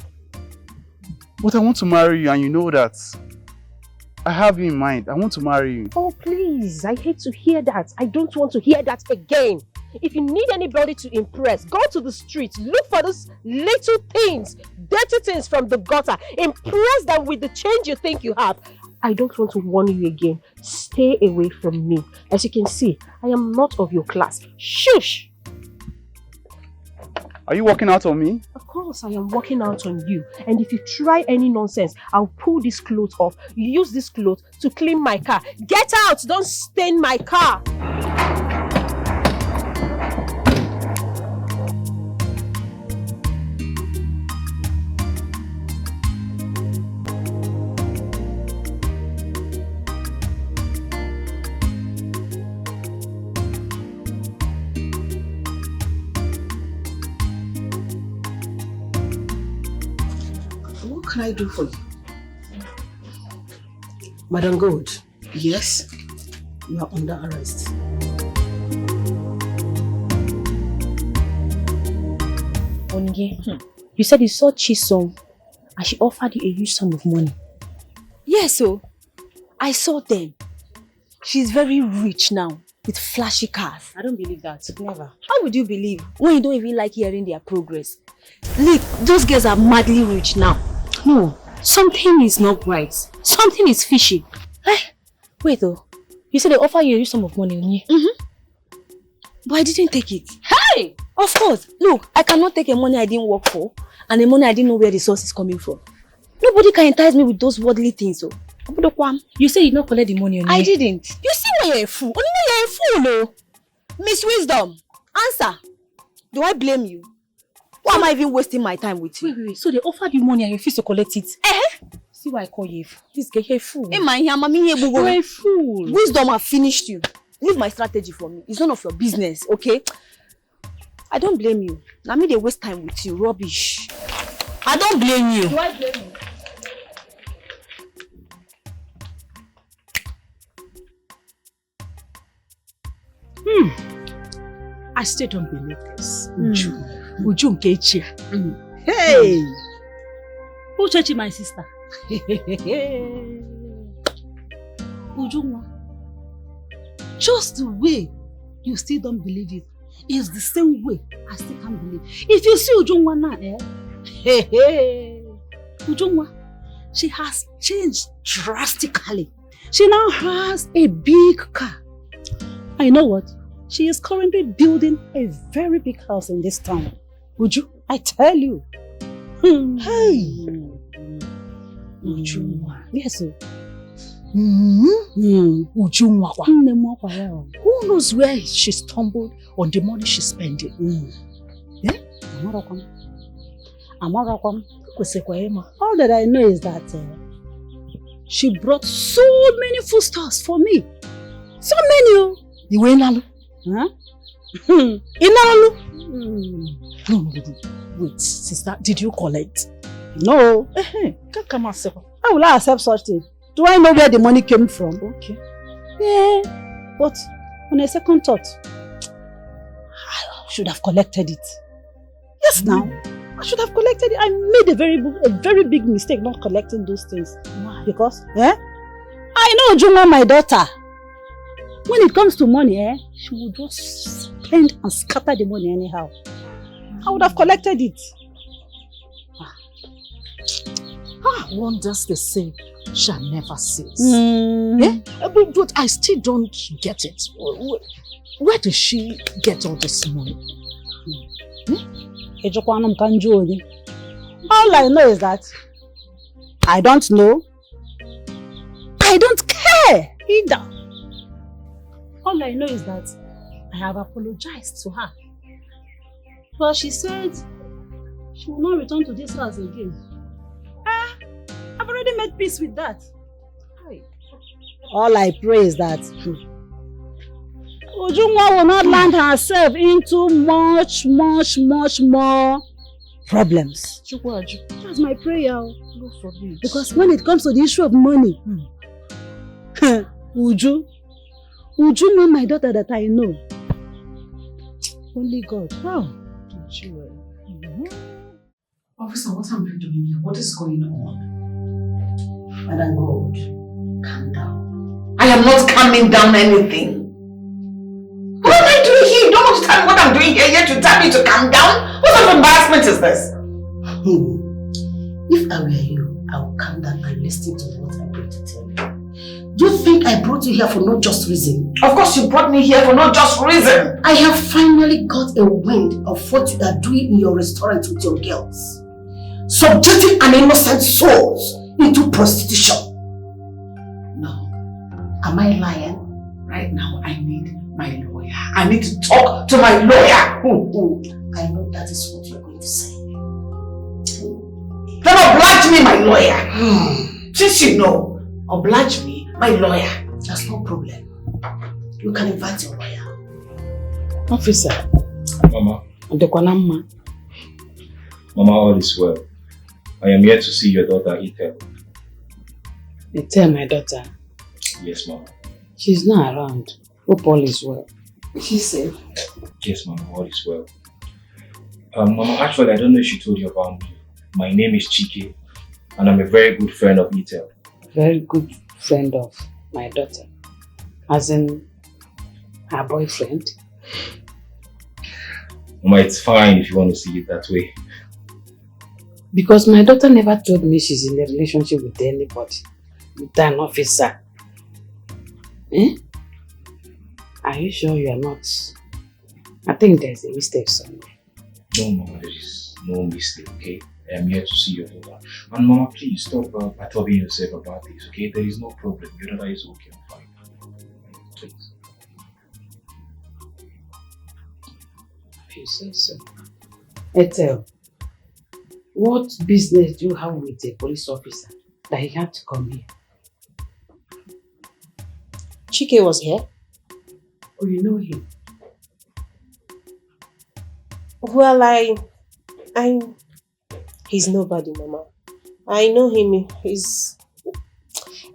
But I want to marry you and you know that. I have you in mind. I want to marry you. Oh please, I hate to hear that. I don't want to hear that again. If you need anybody to impress, go to the street, look for those little things, dirty things from the gutter. Impress them with the change you think you have. I don't want to warn you again. Stay away from me. As you can see, I am not of your class. Shush! Are you walking out on me? Of course, I am walking out on you. And if you try any nonsense, I'll pull this cloth off. You use this cloth to clean my car. Get out! Don't stain my car! What can I do for you? Madam Gold. Yes? You are under arrest. Onye, you said you saw Chisom and she offered you a huge sum of money. Yes, so I saw them. She's very rich now with flashy cars. I don't believe that. Never. How would you believe when you don't even like hearing their progress? Look, those girls are madly rich now. No, something is not right. Something is fishy. Eh? Wait though, you said they offer you a huge sum of money, Onye? But I didn't take it. Hey! Of course. Look, I cannot take a money I didn't work for and a money I didn't know where the source is coming from. Nobody can entice me with those worldly things. So. You said you did not collect the money, Onye. I didn't. You see why you're a fool. Onye, you're a fool, no? Miss Wisdom, answer. Do I blame you? Why am I even wasting my time with you? Wait. So they offered you money and you refused to collect it? See why I call you? This girl, you're a fool. You're a fool. Wisdom have finished you. Leave my strategy for me. It's none of your business, okay? I don't blame you. Now me they waste time with you. Rubbish. I don't blame you. Do I blame you? I still don't believe this. Uju Nkechi. Hey! Uchechi, my sister. Ujunwa. Just the way you still don't believe it is the same way I still can't believe. If you see Ujunwa now, Ujunwa, she has changed drastically. She now has a big car. And you know what? She is currently building a very big house in this town. Uju, I tell you. Hey! Ujunwa. Yes, sir. Ujunwa. Who knows where she stumbled on the money she's spending? All that I know is that she brought so many foodstuffs for me. So many. Iwenalu? Huh? Inalu? No. Wait, sister, did you collect? No. Can't come accept. How will I accept such thing? Do I know where the money came from? Okay. Yeah. But on a second thought, I should have collected it. Yes, now. I should have collected it. I made a very big mistake not collecting those things. Why? Because, I know Juma, my daughter. When it comes to money, she will just spend and scatter the money anyhow. I would have collected it. Wonders they say shall never cease. But I still don't get it. Where does she get all this money? All I know is that I don't know. I don't care either. All I know is that I have apologized to her. But she said she will not return to this house again. I've already made peace with that. All I pray is that Ujunwa will not land herself into much more problems. That's my prayer. Because when it comes to the issue of money, Uju know my daughter that I know. Only God. Officer, what am I doing here? What is going on? Madam God, calm down. I am not calming down anything. What am I doing here? You don't want to tell me what I'm doing here yet you tell me to calm down? What sort of embarrassment is this? If I were you, I would calm down and listen to what I brought to tell you. Do you think I brought you here for no just reason? Of course you brought me here for no just reason. I have finally got a wind of what you are doing in your restaurant with your girls. Subjecting an innocent soul into prostitution. No. Am I lying? Right now I need my lawyer. I need to talk to my lawyer. I know that is what you're going to say. Then oblige me, my lawyer. Since you know, oblige me, my lawyer. That's no problem. You can invite your lawyer. Officer. Mama. Mama, all is well. I am here to see your daughter, Etiko. Etiko, my daughter? Yes, Mama. She's not around. Hope all is well. She's safe? Yes, Mama, all is well. Mama, actually, I don't know if she told you about me. My name is Chike, and I'm a very good friend of Etiko. Very good friend of my daughter? As in, her boyfriend? Mama, it's fine if you want to see it that way. Because my daughter never told me she's in a relationship with anybody. With an officer. Are you sure you are not? I think there's a mistake somewhere. No, Mama, there is no mistake, okay? I am here to see your daughter. And Mama, please stop perturbing yourself about this, okay? There is no problem. Your daughter is okay, I'm fine. Please. If you say so. Etiko, what business do you have with a police officer that he had to come here? Chike was here. Oh, you know him? Well, he's nobody, Mama. I know him. He's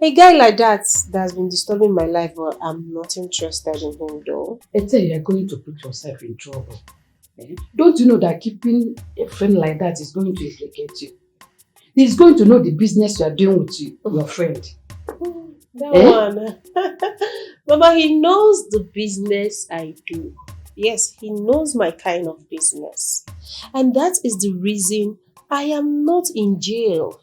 A guy like that's been disturbing my life, but I'm not interested in him though. I tell you, you're going to put yourself in trouble. Don't you know that keeping a friend like that is going to implicate you? He's going to know the business you are doing with your friend. That one. Mama, he knows the business I do. Yes, he knows my kind of business. And that is the reason I am not in jail.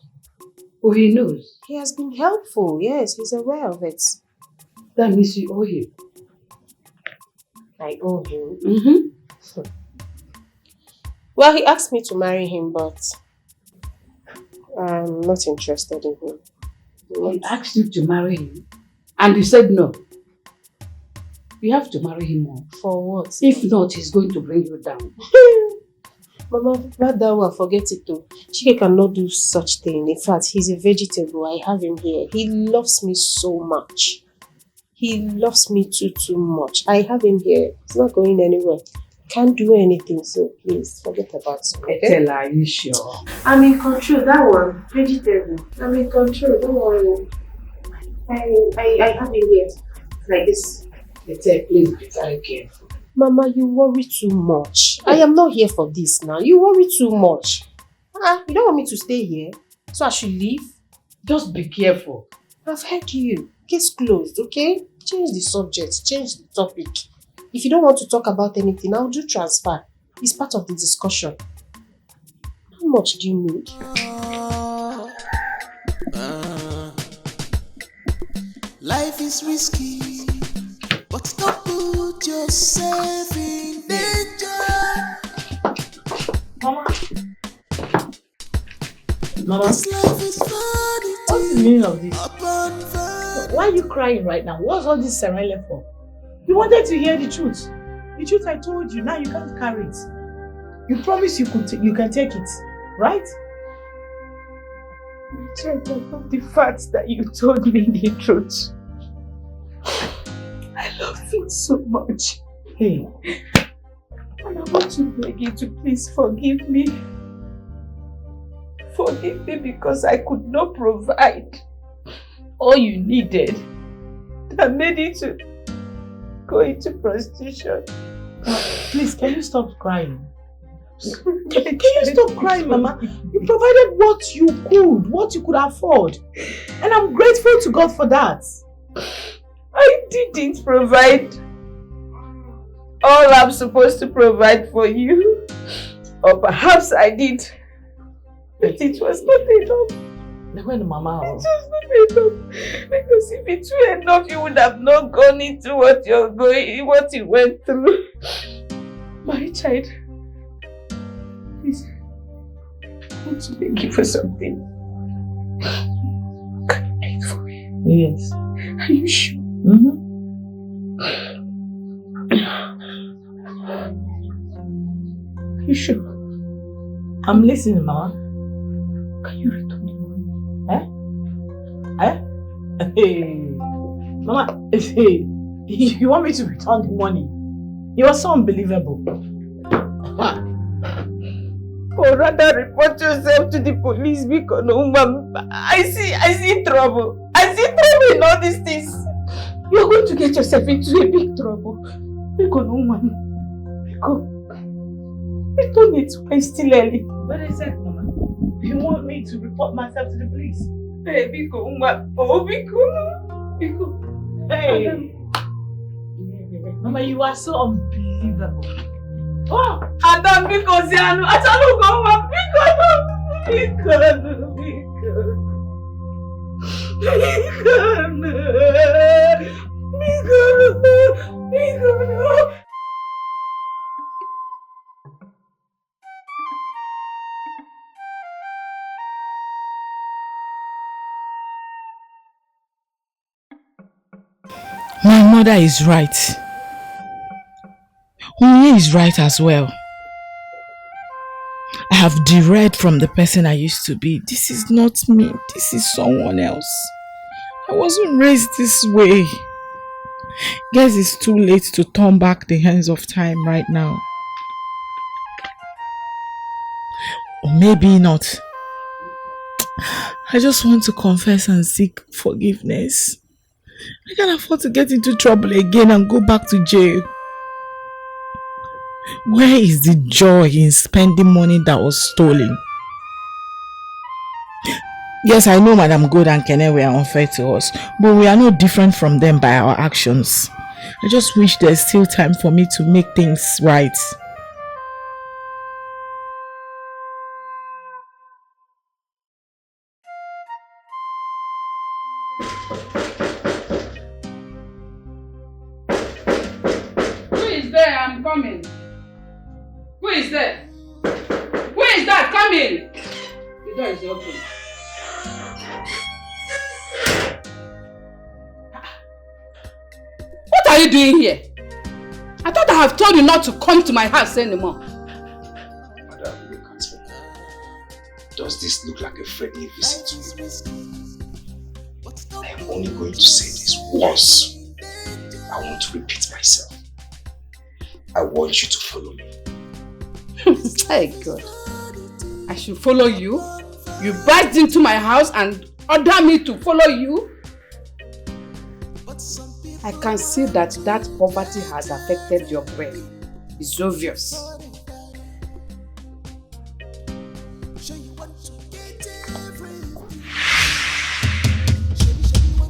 Oh, he knows? He has been helpful. Yes, he's aware of it. That means you owe him. I owe him? Mm-hmm. Well, he asked me to marry him, but I'm not interested in him. He asked you to marry him and you said no. You have to marry him more. For what? If not, he's going to bring you down. Mama, not that one, forget it though. Chike cannot do such thing. In fact, he's a vegetable. I have him here. He loves me so much. He loves me too much. I have him here. He's not going anywhere. Can't do anything, so please forget about it. Okay? Tell her, are you sure? I'm in control. That one, vegetable. I'm in control. Don't worry. I have him here. Like this. Please be very careful. Mama, you worry too much. I am not here for this now. You worry too much. You don't want me to stay here, so I should leave? Just be careful. I've heard you. Case closed, okay? Change the subject, change the topic. If you don't want to talk about anything, I'll do transfer. It's part of the discussion. How much do you need? Life is risky, but don't put yourself in danger. Mama. This life is funny. What's the meaning of this? Why are you crying right now? What's all this serele for? You wanted to hear the truth. The truth I told you, now you can't carry it. You promised you can take it, right? I tried to love the fact that you told me the truth. I love you so much. Hey. And I want to beg you to please forgive me. Forgive me because I could not provide all you needed. That made you to go into prostitution. Please, can you stop crying? Can you stop crying, Mama? You provided what you could afford. And I'm grateful to God for that. I didn't provide all I'm supposed to provide for you. Or perhaps I did. But it was not enough. Mama. It was not enough. Because if it were enough, you would have not gone into what you went through. My child. Please. I want to beg you for something. Can you wait for me? Yes. Are you sure? Are you sure? I'm listening, Mama. Can you return the money? Hey. Mama, hey. You want me to return the money? You are so unbelievable. Or rather report yourself to the police because I see trouble. I see trouble in all these things. You're going to get yourself into a big trouble. Because return it while it's still early. What is it, Mama? You want me to report myself to the police? Hey, Hey. Mama, you are so unbelievable. Oh, Adam, because you are not going My mother is right. Onye is right as well. I have derailed from the person I used to be. This is not me. This is someone else. I wasn't raised this way. Guess it's too late to turn back the hands of time right now. Or maybe not. I just want to confess and seek forgiveness. I can't afford to get into trouble again and go back to jail. Where is the joy in spending money that was stolen? Yes, I know Madam Good and Kene were unfair to us, but we are no different from them by our actions. I just wish there's still time for me to make things right. Who is there? I'm coming. Who is there? Who is that? Come in. The door is open. What are you doing here? I thought I have told you not to come to my house anymore. Madam, look at me. Does this look like a friendly visit to me? I am only going to say this once. I want to repeat myself. I want you to follow me. Hey, God. I should follow you? You barged into my house and order me to follow you? I can see that poverty has affected your brain. It's obvious.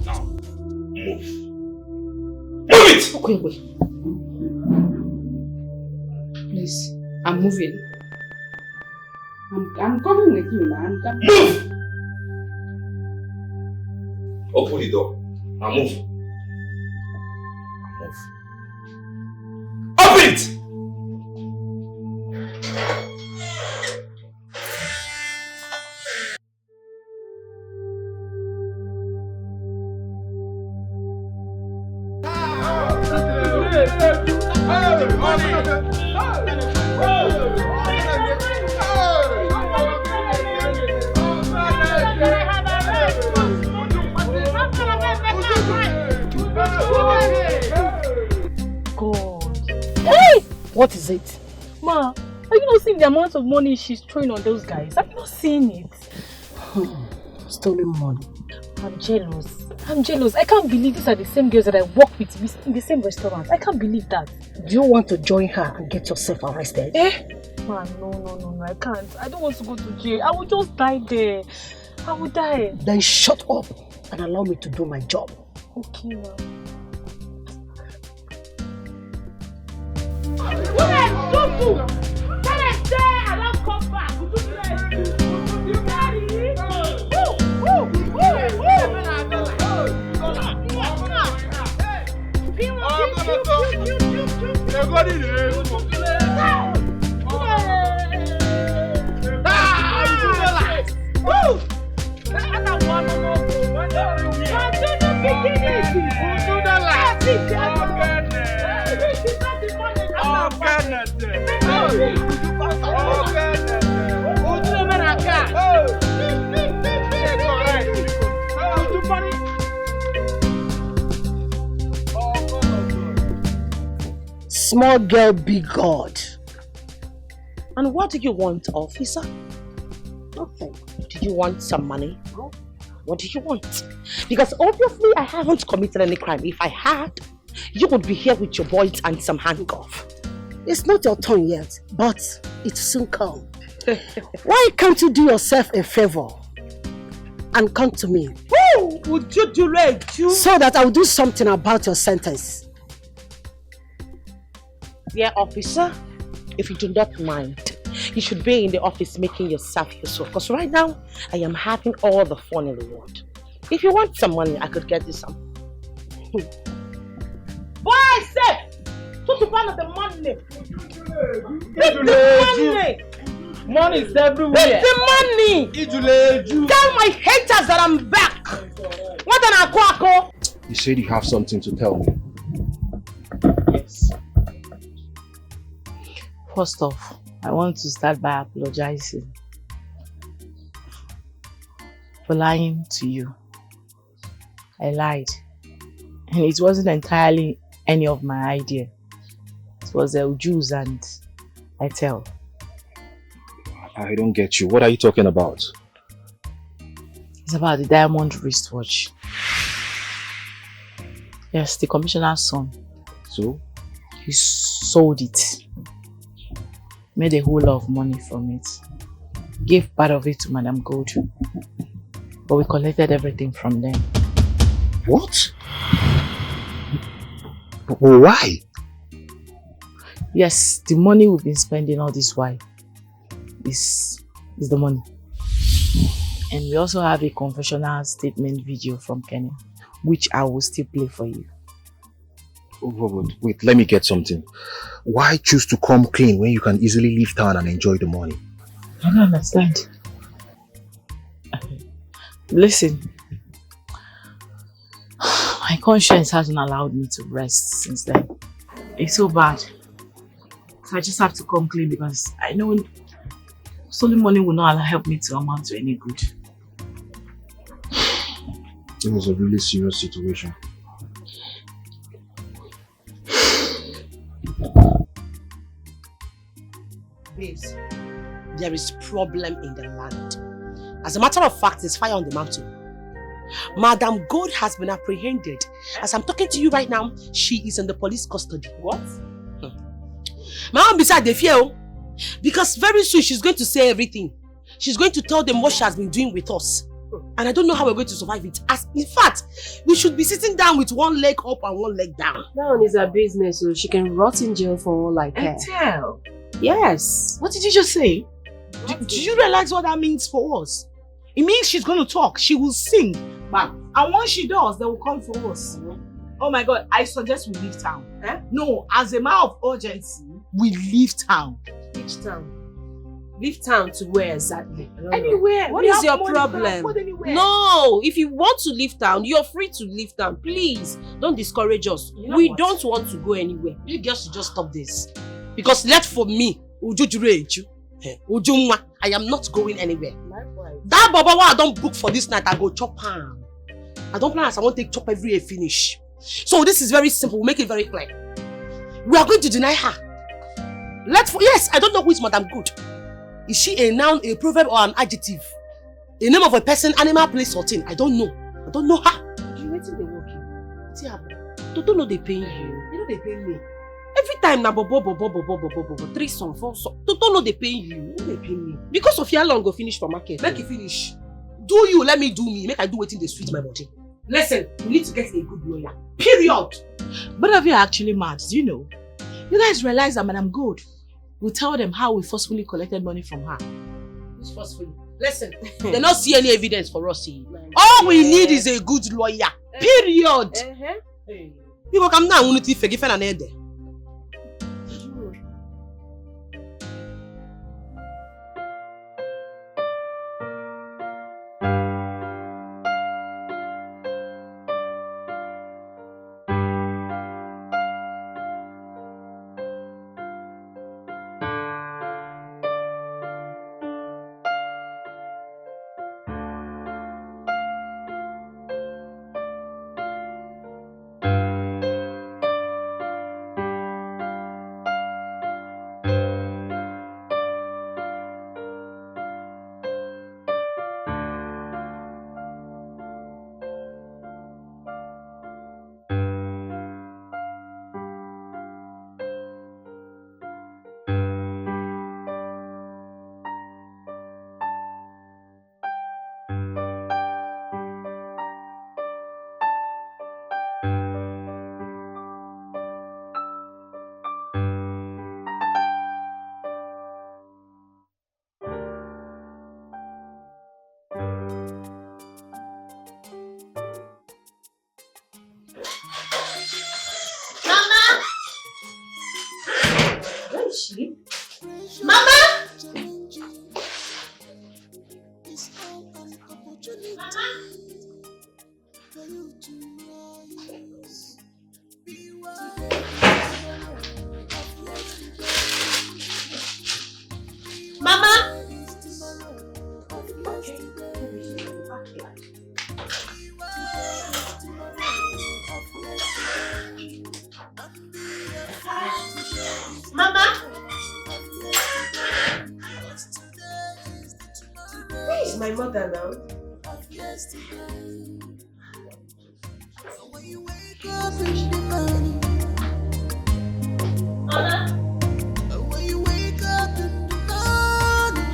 Now, move. Move it! Okay, wait. Please, I'm moving. I'm coming with you, man. Move! Open the door. Now move. Move. Open it! What is it? Ma, are you not seeing the amount of money she's throwing on those guys? Have you not seen it? Stolen money. I'm jealous. I'm jealous. I can't believe these are the same girls that I work with in the same restaurant. I can't believe that. Do you want to join her and get yourself arrested? Eh? Ma, no, I can't. I don't want to go to jail. I will just die there. I will die. Then shut up and allow me to do my job. Okay, ma. Small girl, big God. And what do you want, officer? Nothing. Do you want some money? No. What do you want? Because obviously I haven't committed any crime. If I had, you would be here with your boys and some handcuff. It's not your turn yet, but it soon come. Why can't you do yourself a favor and come to me? Who would you do it? So that I will do something about your sentence. Dear officer, if you do not mind, you should be in the office making yourself useful. Because right now, I am having all the fun in the world. If you want some money, I could get you some. Boy, I said, put the one of the money. The money. Money is everywhere. The money. Tell my haters that I'm back. What an aquaco. You said you have something to tell me. Yes. First off, I want to start by apologizing for lying to you. I lied, and it wasn't entirely any of my idea. It was Uju's and I tell. I don't get you. What are you talking about? It's about the diamond wristwatch. Yes, the commissioner's son. So? He sold it. Made a whole lot of money from it. Gave part of it to Madam Gold. But we collected everything from them. What? But why? Yes, the money we've been spending all this while is the money. And we also have a confessional statement video from Kenya, which I will still play for you. Wait, let me get something. Why choose to come clean when you can easily leave town and enjoy the money? I don't understand. Listen, my conscience hasn't allowed me to rest since then. It's so bad. So I just have to come clean because I know stolen money will not help me to amount to any good. It was a really serious situation. Babes, there is problem in the land. As a matter of fact, there's fire on the mountain. Madam Gold has been apprehended. As I'm talking to you right now, she is in the police custody. What? My mom beside the fear, because very soon she's going to say everything. She's going to tell them what she has been doing with us. And I don't know how we're going to survive it. As in fact, we should be sitting down with one leg up and one leg down. That one is her business, so she can rot in jail for all I care. Tell. Yes. What did you just say? Do you realize what that means for us? It means she's going to talk. She will sing. And once she does, they will come for us. Oh my God, I suggest we leave town. Eh? No, as a matter of urgency, we leave town. Which town? Leave town to where exactly? Anywhere. What is your problem? No, if you want to leave town, you're free to leave town. Please, don't discourage us. We don't want to go anywhere. You girls should just stop this. Because left for me, I am not going anywhere. Likewise. That baba I don't book for this night, I go chop ham. I don't plan as I want to take chop every finish. So this is very simple, we'll make it very clear. We are going to deny her. Yes, I don't know who is Madam Good. Is she a noun, a proverb, or an adjective? A name of a person, animal, place, or thing? I don't know. I don't know her. You waiting they work you? See, I don't know they pay you. You know they pay me. Every time na bobo 3 song, 4 song. Don't know they pay you. They pay me. Because of your long go finish for market. Make it finish. Do you, let me do me. Make I do wetin dey sweet my body. Listen, we need to get a good lawyer. Period. Both of you are actually mad, do you know? You guys realize that Madam Gold will tell them how we forcefully collected money from her. Who's forcefully? Listen, they don't see any evidence for us. All we need is a good lawyer. Period. You go come now, unity forgive and head there. My mother now. When you wake up in the morning, when you wake up in the morning,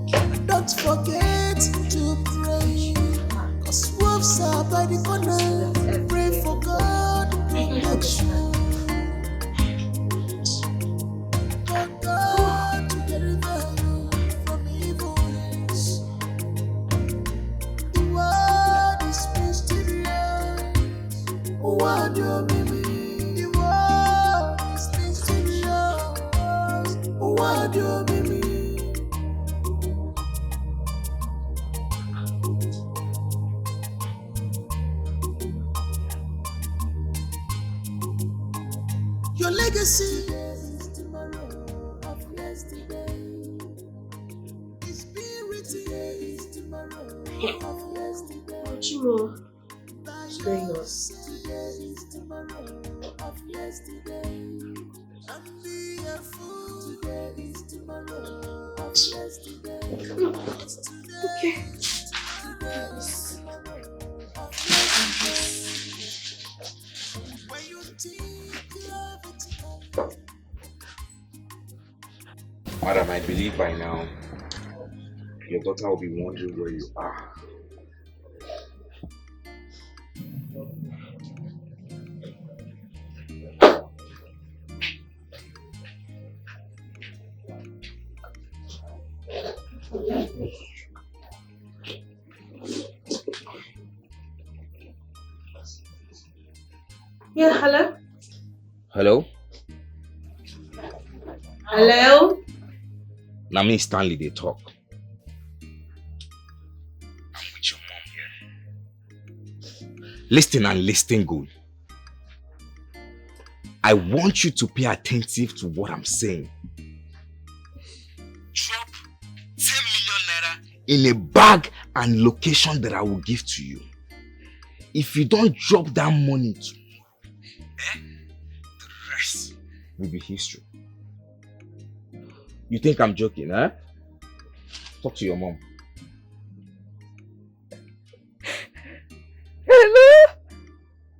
yeah, don't forget to pray, 'cause wolves are by the corner. Pray for God protection. For God to deliver you from evil hands. The word is mysterious. What do you mean? The word is mysterious. What do you mean? Your legacy is tomorrow of yesterday. His spirit is tomorrow of yesterday. Chimo, what's going on? Today is tomorrow of yesterday. And be a fool. Today is tomorrow of yesterday. Okay. When you think of it, Madam, I believe by now your daughter will be wondering where you are. Yeah, hello? Hello? Hello? Now me Stanley they talk. With your mom here. Listen and listen good. I want you to pay attentive to what I'm saying. Drop 10 million naira in a bag and location that I will give to you. If you don't drop that money tomorrow, the rest will be history. You think I'm joking, huh? Talk to your mom. Hello?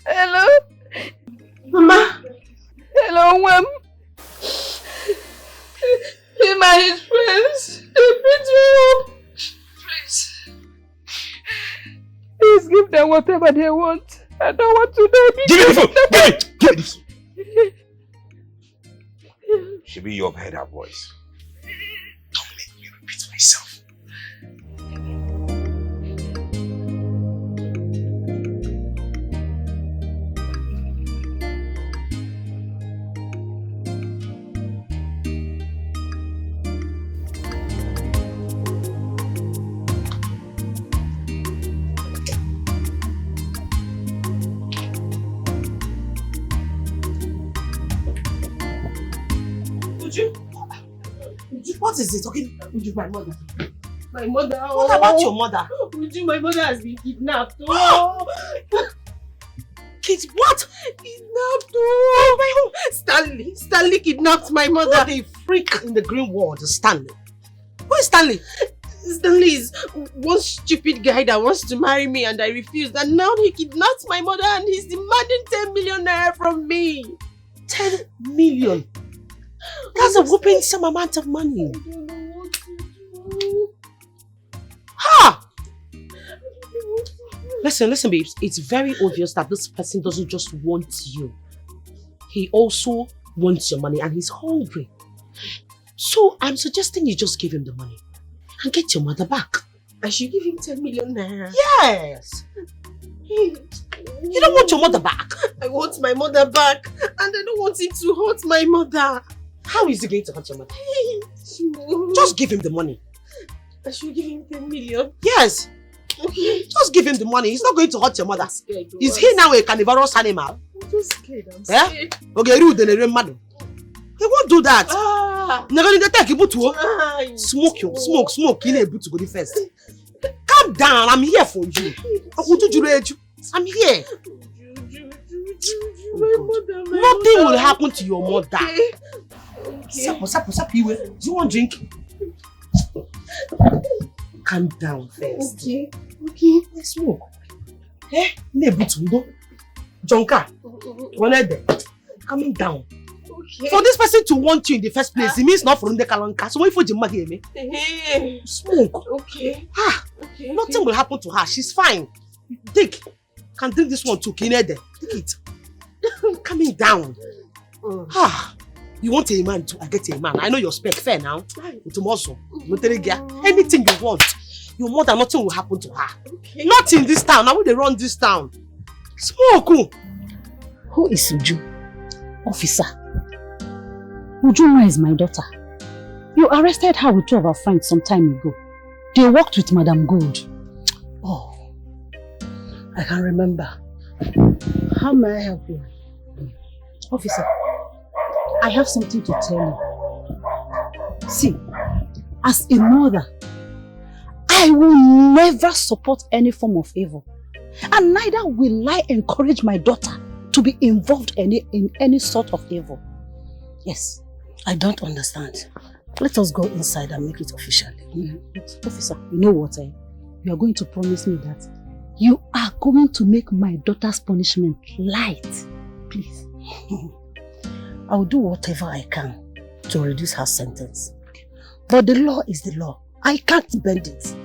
Hello? Mama? Hello, Mom? Am I his friends? They beat me up. Please. Please give them whatever they want. I don't want to die. Give me the phone! Give me this! She be your head, her voice. Don't make me repeat myself. What is it? Okay, Uju, my mother. My mother. What about your mother? Uju, my mother has been kidnapped. Oh. Kids, what? Kidnapped. Oh, my home. Stanley kidnapped my mother. What a freak in the green world is Stanley. Who is Stanley? Stanley is one stupid guy that wants to marry me and I refused. And now he kidnapped my mother and he's demanding 10 million naira from me. 10 million? That's a whooping some amount of money. I don't know what to do. Ha! Listen, babes. It's very obvious that this person doesn't just want you. He also wants your money and he's hungry. So I'm suggesting you just give him the money and get your mother back. I should give him 10 million naira. Yes! You don't want your mother back? I want my mother back and I don't want him to hurt my mother. How is he going to hurt your mother? Just give him the money. I should give him 10 million? Yes! Okay. Just give him the money. He's not going to hurt your mother. Is he now a carnivorous animal? I'm just scared. I'm scared. Okay, rude than a mother. He won't do that. Smoke. You need to go first. Calm down. I'm here for you. I'm here. Nothing will happen to your mother. Okay. Do you want drink? calm down first. Okay. Okay, let's smoke. Eh? Nebutundo. Jonka. Calm down. Okay. For this person to want you in the first place, it means not from the Kalanka. So if you me, smoke. Okay. Okay. Nothing will happen to her. She's fine. Take. Can drink this one too. Kinede. Take it. Calming down. You want a man too? I get a man. I know your spec. Fair now. Tomorrow. Anything you want. Your mother, nothing will happen to her. Okay. Not in this town. Now when they run this town. Smoke. Who is Uju? Officer. Ujuma is my daughter. You arrested her with two of our friends some time ago. They worked with Madam Gold. Oh, I can remember. How may I help you? Officer, I have something to tell you. See, as a mother, I will never support any form of evil. And neither will I encourage my daughter to be involved in any sort of evil. Yes. I don't understand. Let us go inside and make it official. Officer, you know what? You are going to promise me that you are going to make my daughter's punishment light. Please. I will do whatever I can to reduce her sentence. But the law is the law. I can't bend it.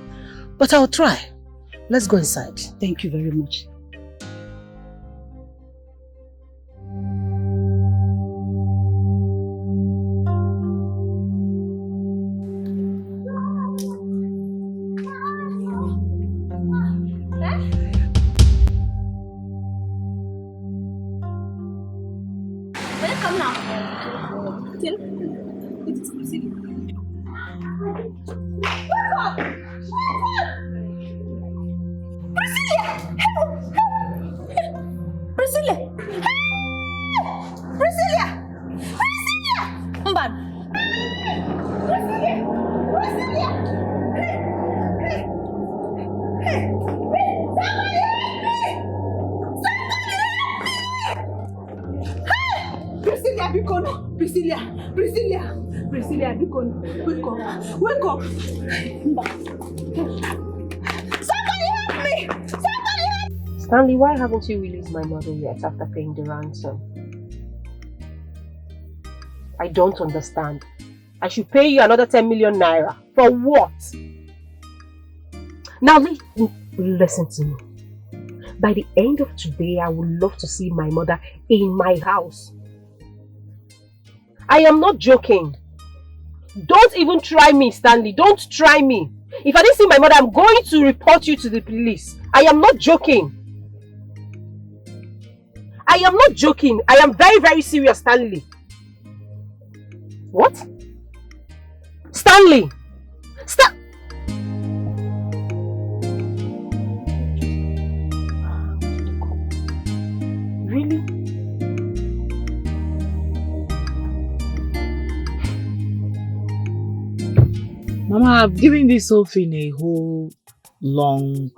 But I will try. Let's go inside. Thank you very much. Wake up! Somebody help me! Somebody help! Stanley, why haven't you released my mother yet after paying the ransom? I don't understand. I should pay you another 10 million naira. For what? Now listen to me. By the end of today, I would love to see my mother in my house. I am not joking. Don't even try me, Stanley. Don't try me. If I didn't see my mother, I'm going to report you to the police. I am not joking. I am not joking. I am very, very serious, Stanley. What? Stanley! Really? Mama, I've given this whole thing a whole long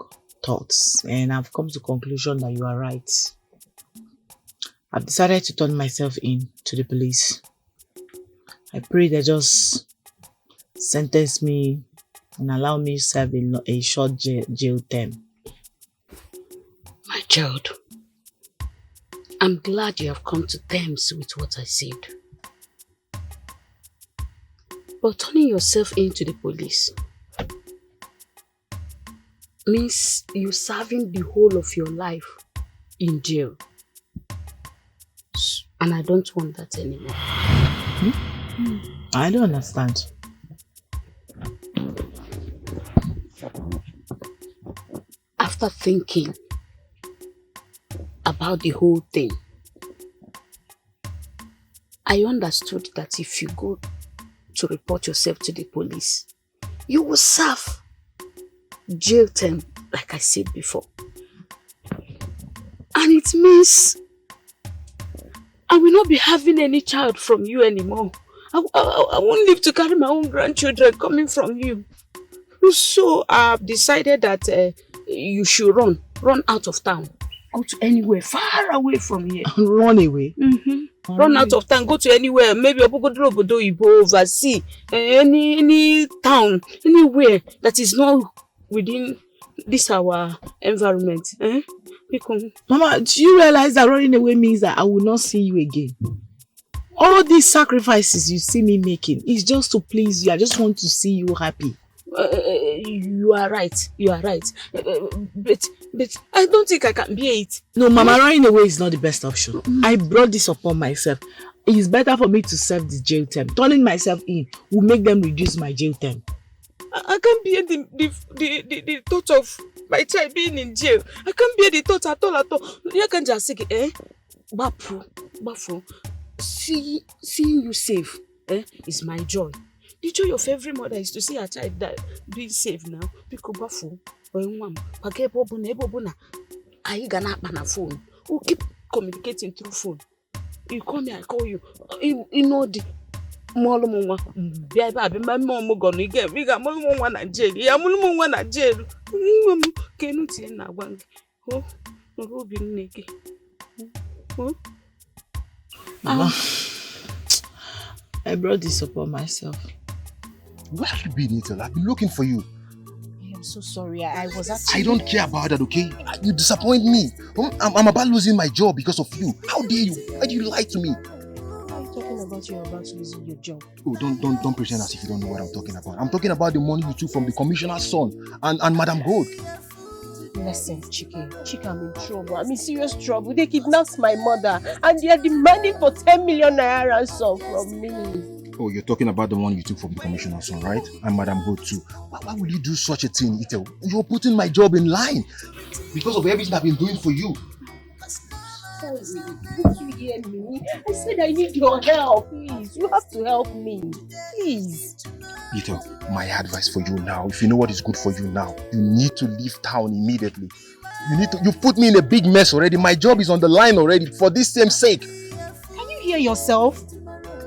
thoughts and I've come to the conclusion that you are right. I've decided to turn myself in to the police. I pray they just sentence me and allow me to serve a short jail term. My child, I'm glad you have come to terms with what I said. But turning yourself into the police means you serving the whole of your life in jail. And I don't want that anymore. I don't understand. After thinking about the whole thing, I understood that if you go to report yourself to the police, you will serve jail term, like I said before. And it means I will not be having any child from you anymore. I won't live to carry my own grandchildren coming from you. So I've decided that you should run out of town. Go to anywhere far away from here. Run away? Run out of town, go to anywhere. Maybe Obodo Ibo oversee any town, anywhere that is not within this our environment. Mama, do you realize that running away means that I will not see you again? All these sacrifices you see me making is just to please you. I just want to see you happy. You are right. You are right. But I don't think I can bear it. No, Mama, running away is not the best option. I brought this upon myself. It is better for me to serve the jail term. Turning myself in will make them reduce my jail term. I can't bear the thought of my child being in jail. I can't bear the thought at all. You can just say, Bafu, seeing you safe, is my joy. The joy of every mother is to see her child being safe now. Because Bafu, phone. We'll keep communicating through phone. You call me, I call you. You know the my mom gonna get we got one at jail. Yeah, one at jail. Can you tell now one? Oh, who be naked? Mama, I brought this upon myself. Where have you been, Ethel? I've been looking for you. I'm so sorry. I was actually... I don't care about that, okay? You disappoint me. I'm about losing my job because of you. How dare you? Why do you lie to me? Talking about you're about to lose your job. Oh, don't pretend as if you don't know what I'm talking about. I'm talking about the money you took from the commissioner's son and Madam Gold. Listen, Chike, I'm in trouble. I'm in serious trouble. They kidnapped my mother and they are demanding for 10 million naira ransom from me. Oh, you're talking about the money you took from the commissioner's son, right? And Madam Gold too. Why would you do such a thing, Ethel? You're putting my job in line because of everything I've been doing for you. Sorry, did you hear me? I said I need your help, please. You have to help me, please. Ethel, my advice for you now, if you know what is good for you now, you need to leave town immediately. You've put me in a big mess already. My job is on the line already for this same sake. Can you hear yourself?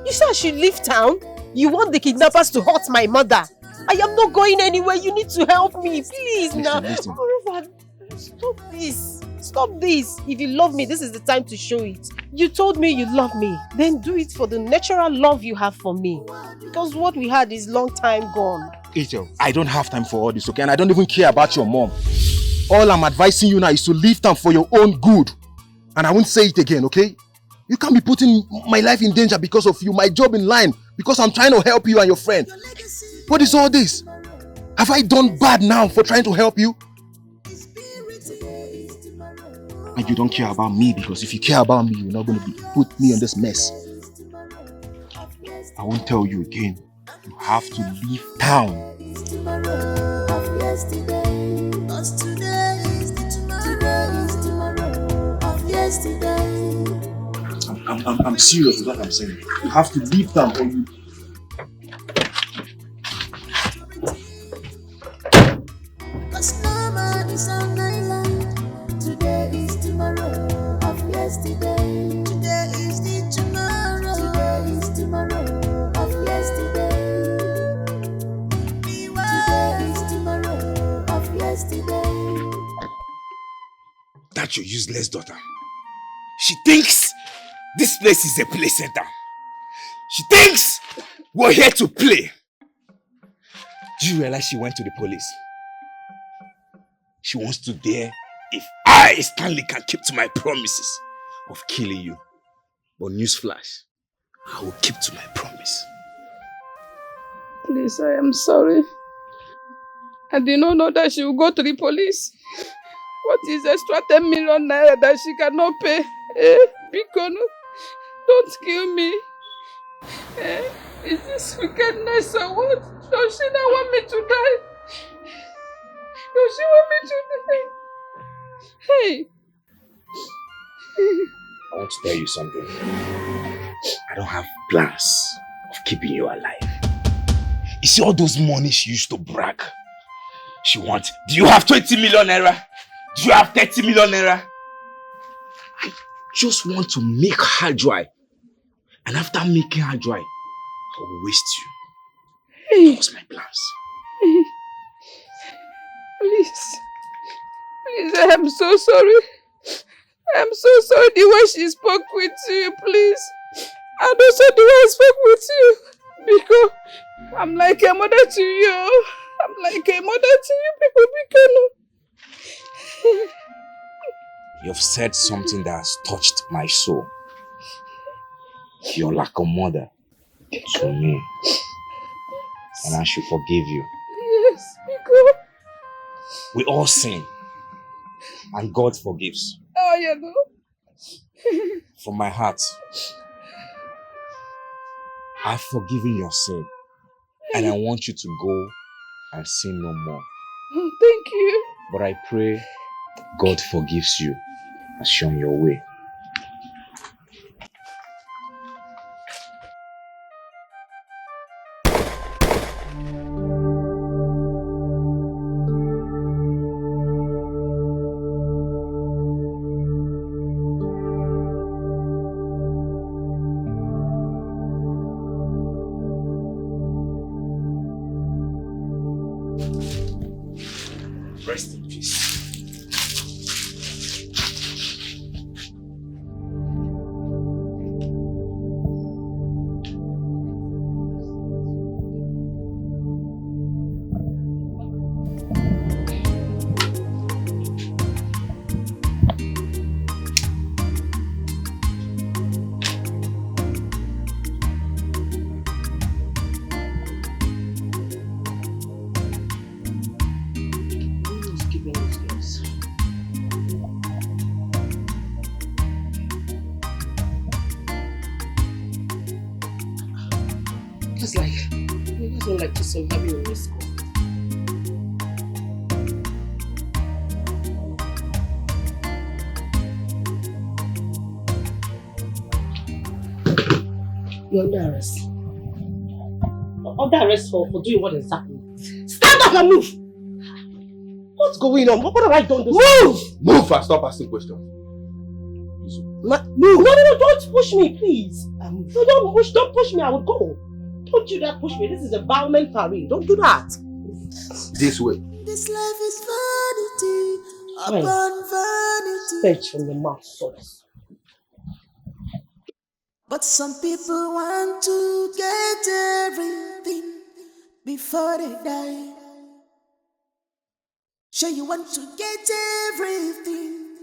You said I should leave town? You want the kidnappers to hurt my mother? I am not going anywhere. You need to help me, please. Listen. Stop this. Stop this. If you love me, this is the time to show it. You told me you love me. Then do it for the natural love you have for me. Because what we had is long time gone. Ethel, I don't have time for all this, okay? And I don't even care about your mom. All I'm advising you now is to leave town for your own good. And I won't say it again, okay? You can't be putting my life in danger because of you, my job in line, because I'm trying to help you and your friend. What is all this? Have I done bad now for trying to help you? And you don't care about me, because if you care about me, you're not going to put me in this mess. I won't tell you again. You have to leave town. I'm serious with what I'm saying. You have to leave town or you... That's your useless daughter. She thinks this place is a play center. She thinks we're here to play. Do you realize she went to the police? She wants to dare if I, Stanley, can keep to my promises of killing you. But newsflash, I will keep to my promise. Please, I am sorry. I did not know that she will go to the police. What is extra 10 million naira that she cannot pay? Because don't kill me. Is this wickedness or what? Does she not want me to die? Does she want me to die? Hey! I want to tell you something. I don't have plans of keeping you alive. You see all those money she used to brag? She wants, do you have 20 million naira? Do you have 30 million naira? I just want to make her dry. And after making her dry, I will waste you. Hey. What's my plans? Hey. Please, I am so sorry. I am so sorry the way she spoke with you, please. And also the way I spoke with you. Because I'm like a mother to you. I'm like a mother to you people. You've said something that has touched my soul. You're like a mother to me. And I should forgive you. Yes, because we all sin. And God forgives. Oh, you know. From my heart, I've forgiven your sin. And I want you to go and sin no more. Oh, thank you. But I pray God forgives you and shown your way. Rest in peace. Just like, you just don't like to some having a risk. You're under arrest. Under arrest for doing what exactly? Stand up and move! What's going on? What have I done this? Move! Move and stop asking questions. Move! No, don't push me, please. No, don't push me, I will go. Don't do that, push me. This is a bowman parade. Don't do that. This way. This life is vanity upon vanity. Fetch from the mouth source. But some people want to get everything before they die. Sure, you want to get everything.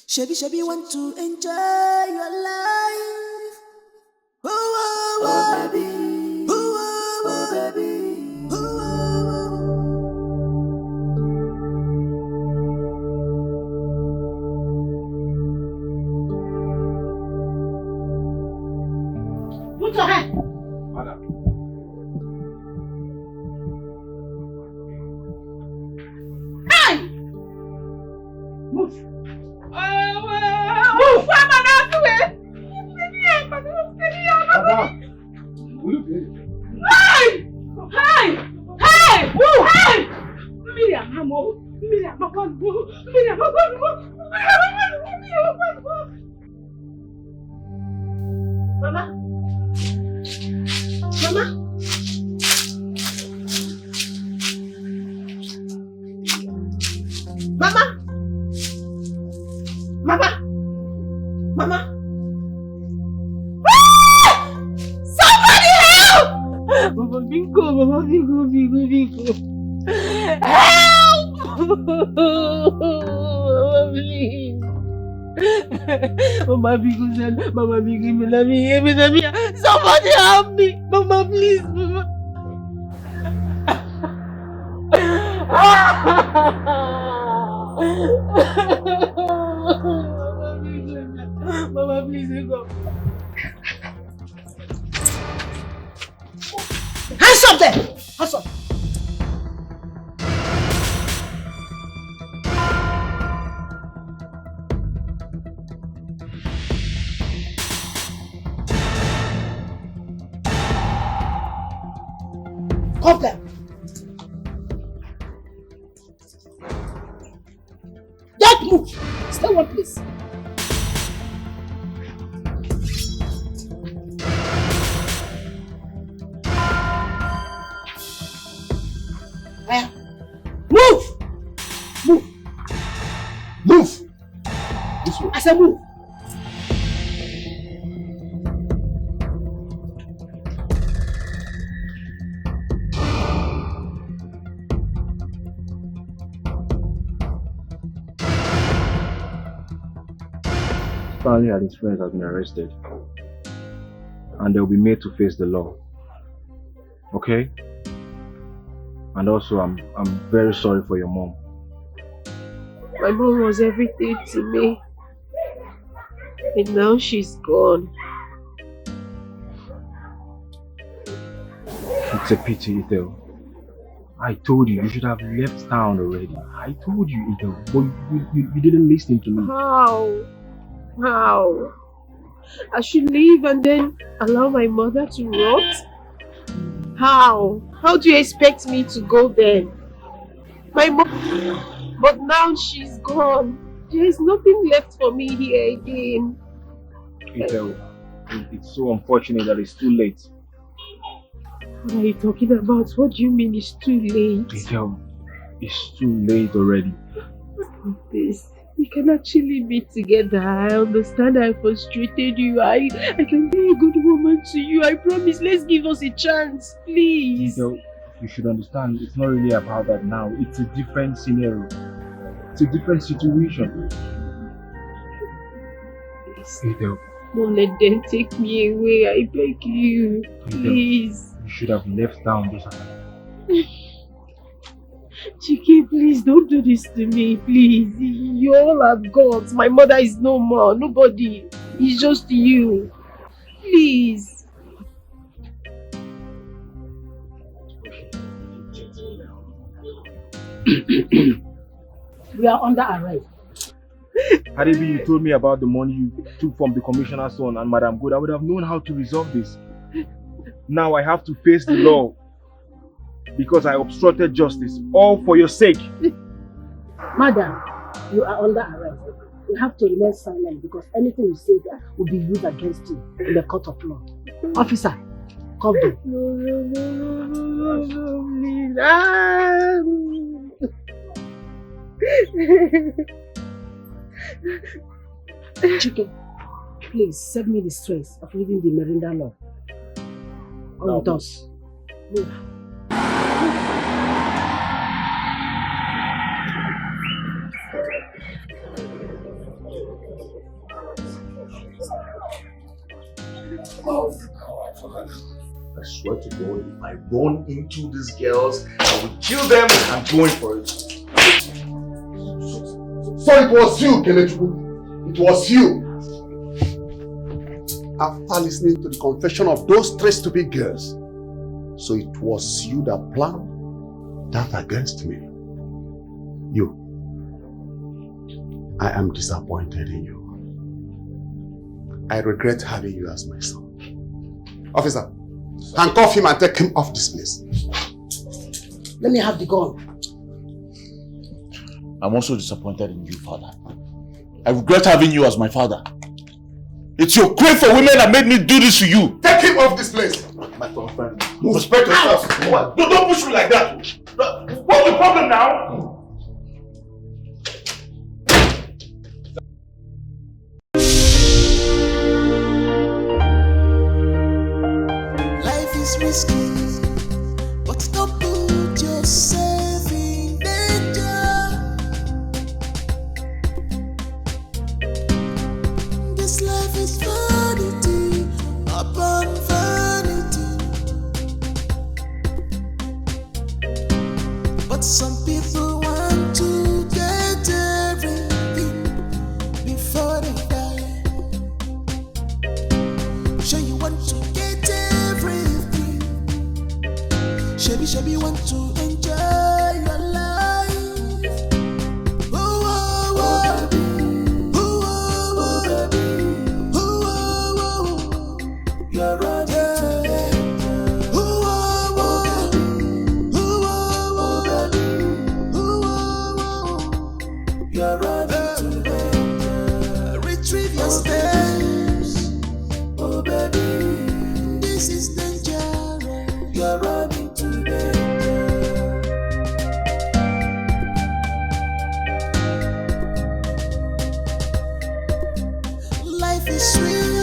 Shabby want to enjoy your life. Oh, baby. Oh, baby. Put your hand. Madam. Hey! Move. Move. Hey! Hey! Hey! Move! Hey! Miriam, move. Miriam, move. Miriam, Mama? Mama? Mama? Mama? Mama? Ah! Somebody help! Mama Biko. Help! Mama, please. Mama Biko, somebody help me. Mama, please. Mama. Mama, please, go. Hands up there! Hands up! Hold them! Don't move! Stay one place. Move! Move! Move! This way. I said move! Stanley and his friends have been arrested. And they'll be made to face the law. Okay? And also, I'm very sorry for your mom. My mom was everything to me. And now she's gone. It's a pity, Ethel. I told you should have left town already. I told you, Ethel, but you didn't listen to me. How? I should leave and then allow my mother to rot? How? How do you expect me to go then? My mom... But now she's gone. There is nothing left for me here again. Ethel, it's so unfortunate that it's too late. What are you talking about? What do you mean it's too late? Ethel, it's too late already. This. We can actually be together. I understand I frustrated you. I can be a good woman to you. I promise. Let's give us a chance, please. Ethel, you should understand it's not really about that now. It's a different scenario. It's a different situation. Ethel. Don't let them take me away. I beg you. Please. You should have left town this time. Chiki, please don't do this to me, please. You all are gods. My mother is no more. Nobody. It's just you. Please. We are under arrest. Hadibi, you told me about the money you took from the commissioner's son and Madam Good. I would have known how to resolve this. Now I have to face the law because I obstructed justice, all for your sake. Madam, you are under arrest. You have to remain silent because anything you say there will be used against you in the court of law. Officer, come down. Chicken, please save me the stress of reading the Miranda law. On with us. Move. I swear to God, if I run into these girls, I will kill them. I'm going for it. So it was you, Kenechukwu. It was you. After listening to the confession of those three stupid girls, so it was you that planned that against me. You. I am disappointed in you. I regret having you as my son. Officer, handcuff him and take him off this place. Let me have the gun. I'm also disappointed in you, father. I regret having you as my father. It's your crave for women that made me do this to you. Take him off this place. My friend, respect yourself. What? Don't push me like that. What's the problem now? Life is risky, but don't put yourself in danger. This life is vanity upon vanity, but some people want to get everything before they die. Sure you want to get everything. Shabby want to enjoy your life. Oh, oh, oh. Oh, oh, oh. Oh, oh, oh. You're running to danger. Oh, oh, oh. Oh, oh, oh. Oh, oh, oh. You're running to danger. Retrieve your steps. Oh, baby, this is dangerous. You're running to danger. Life is sweet.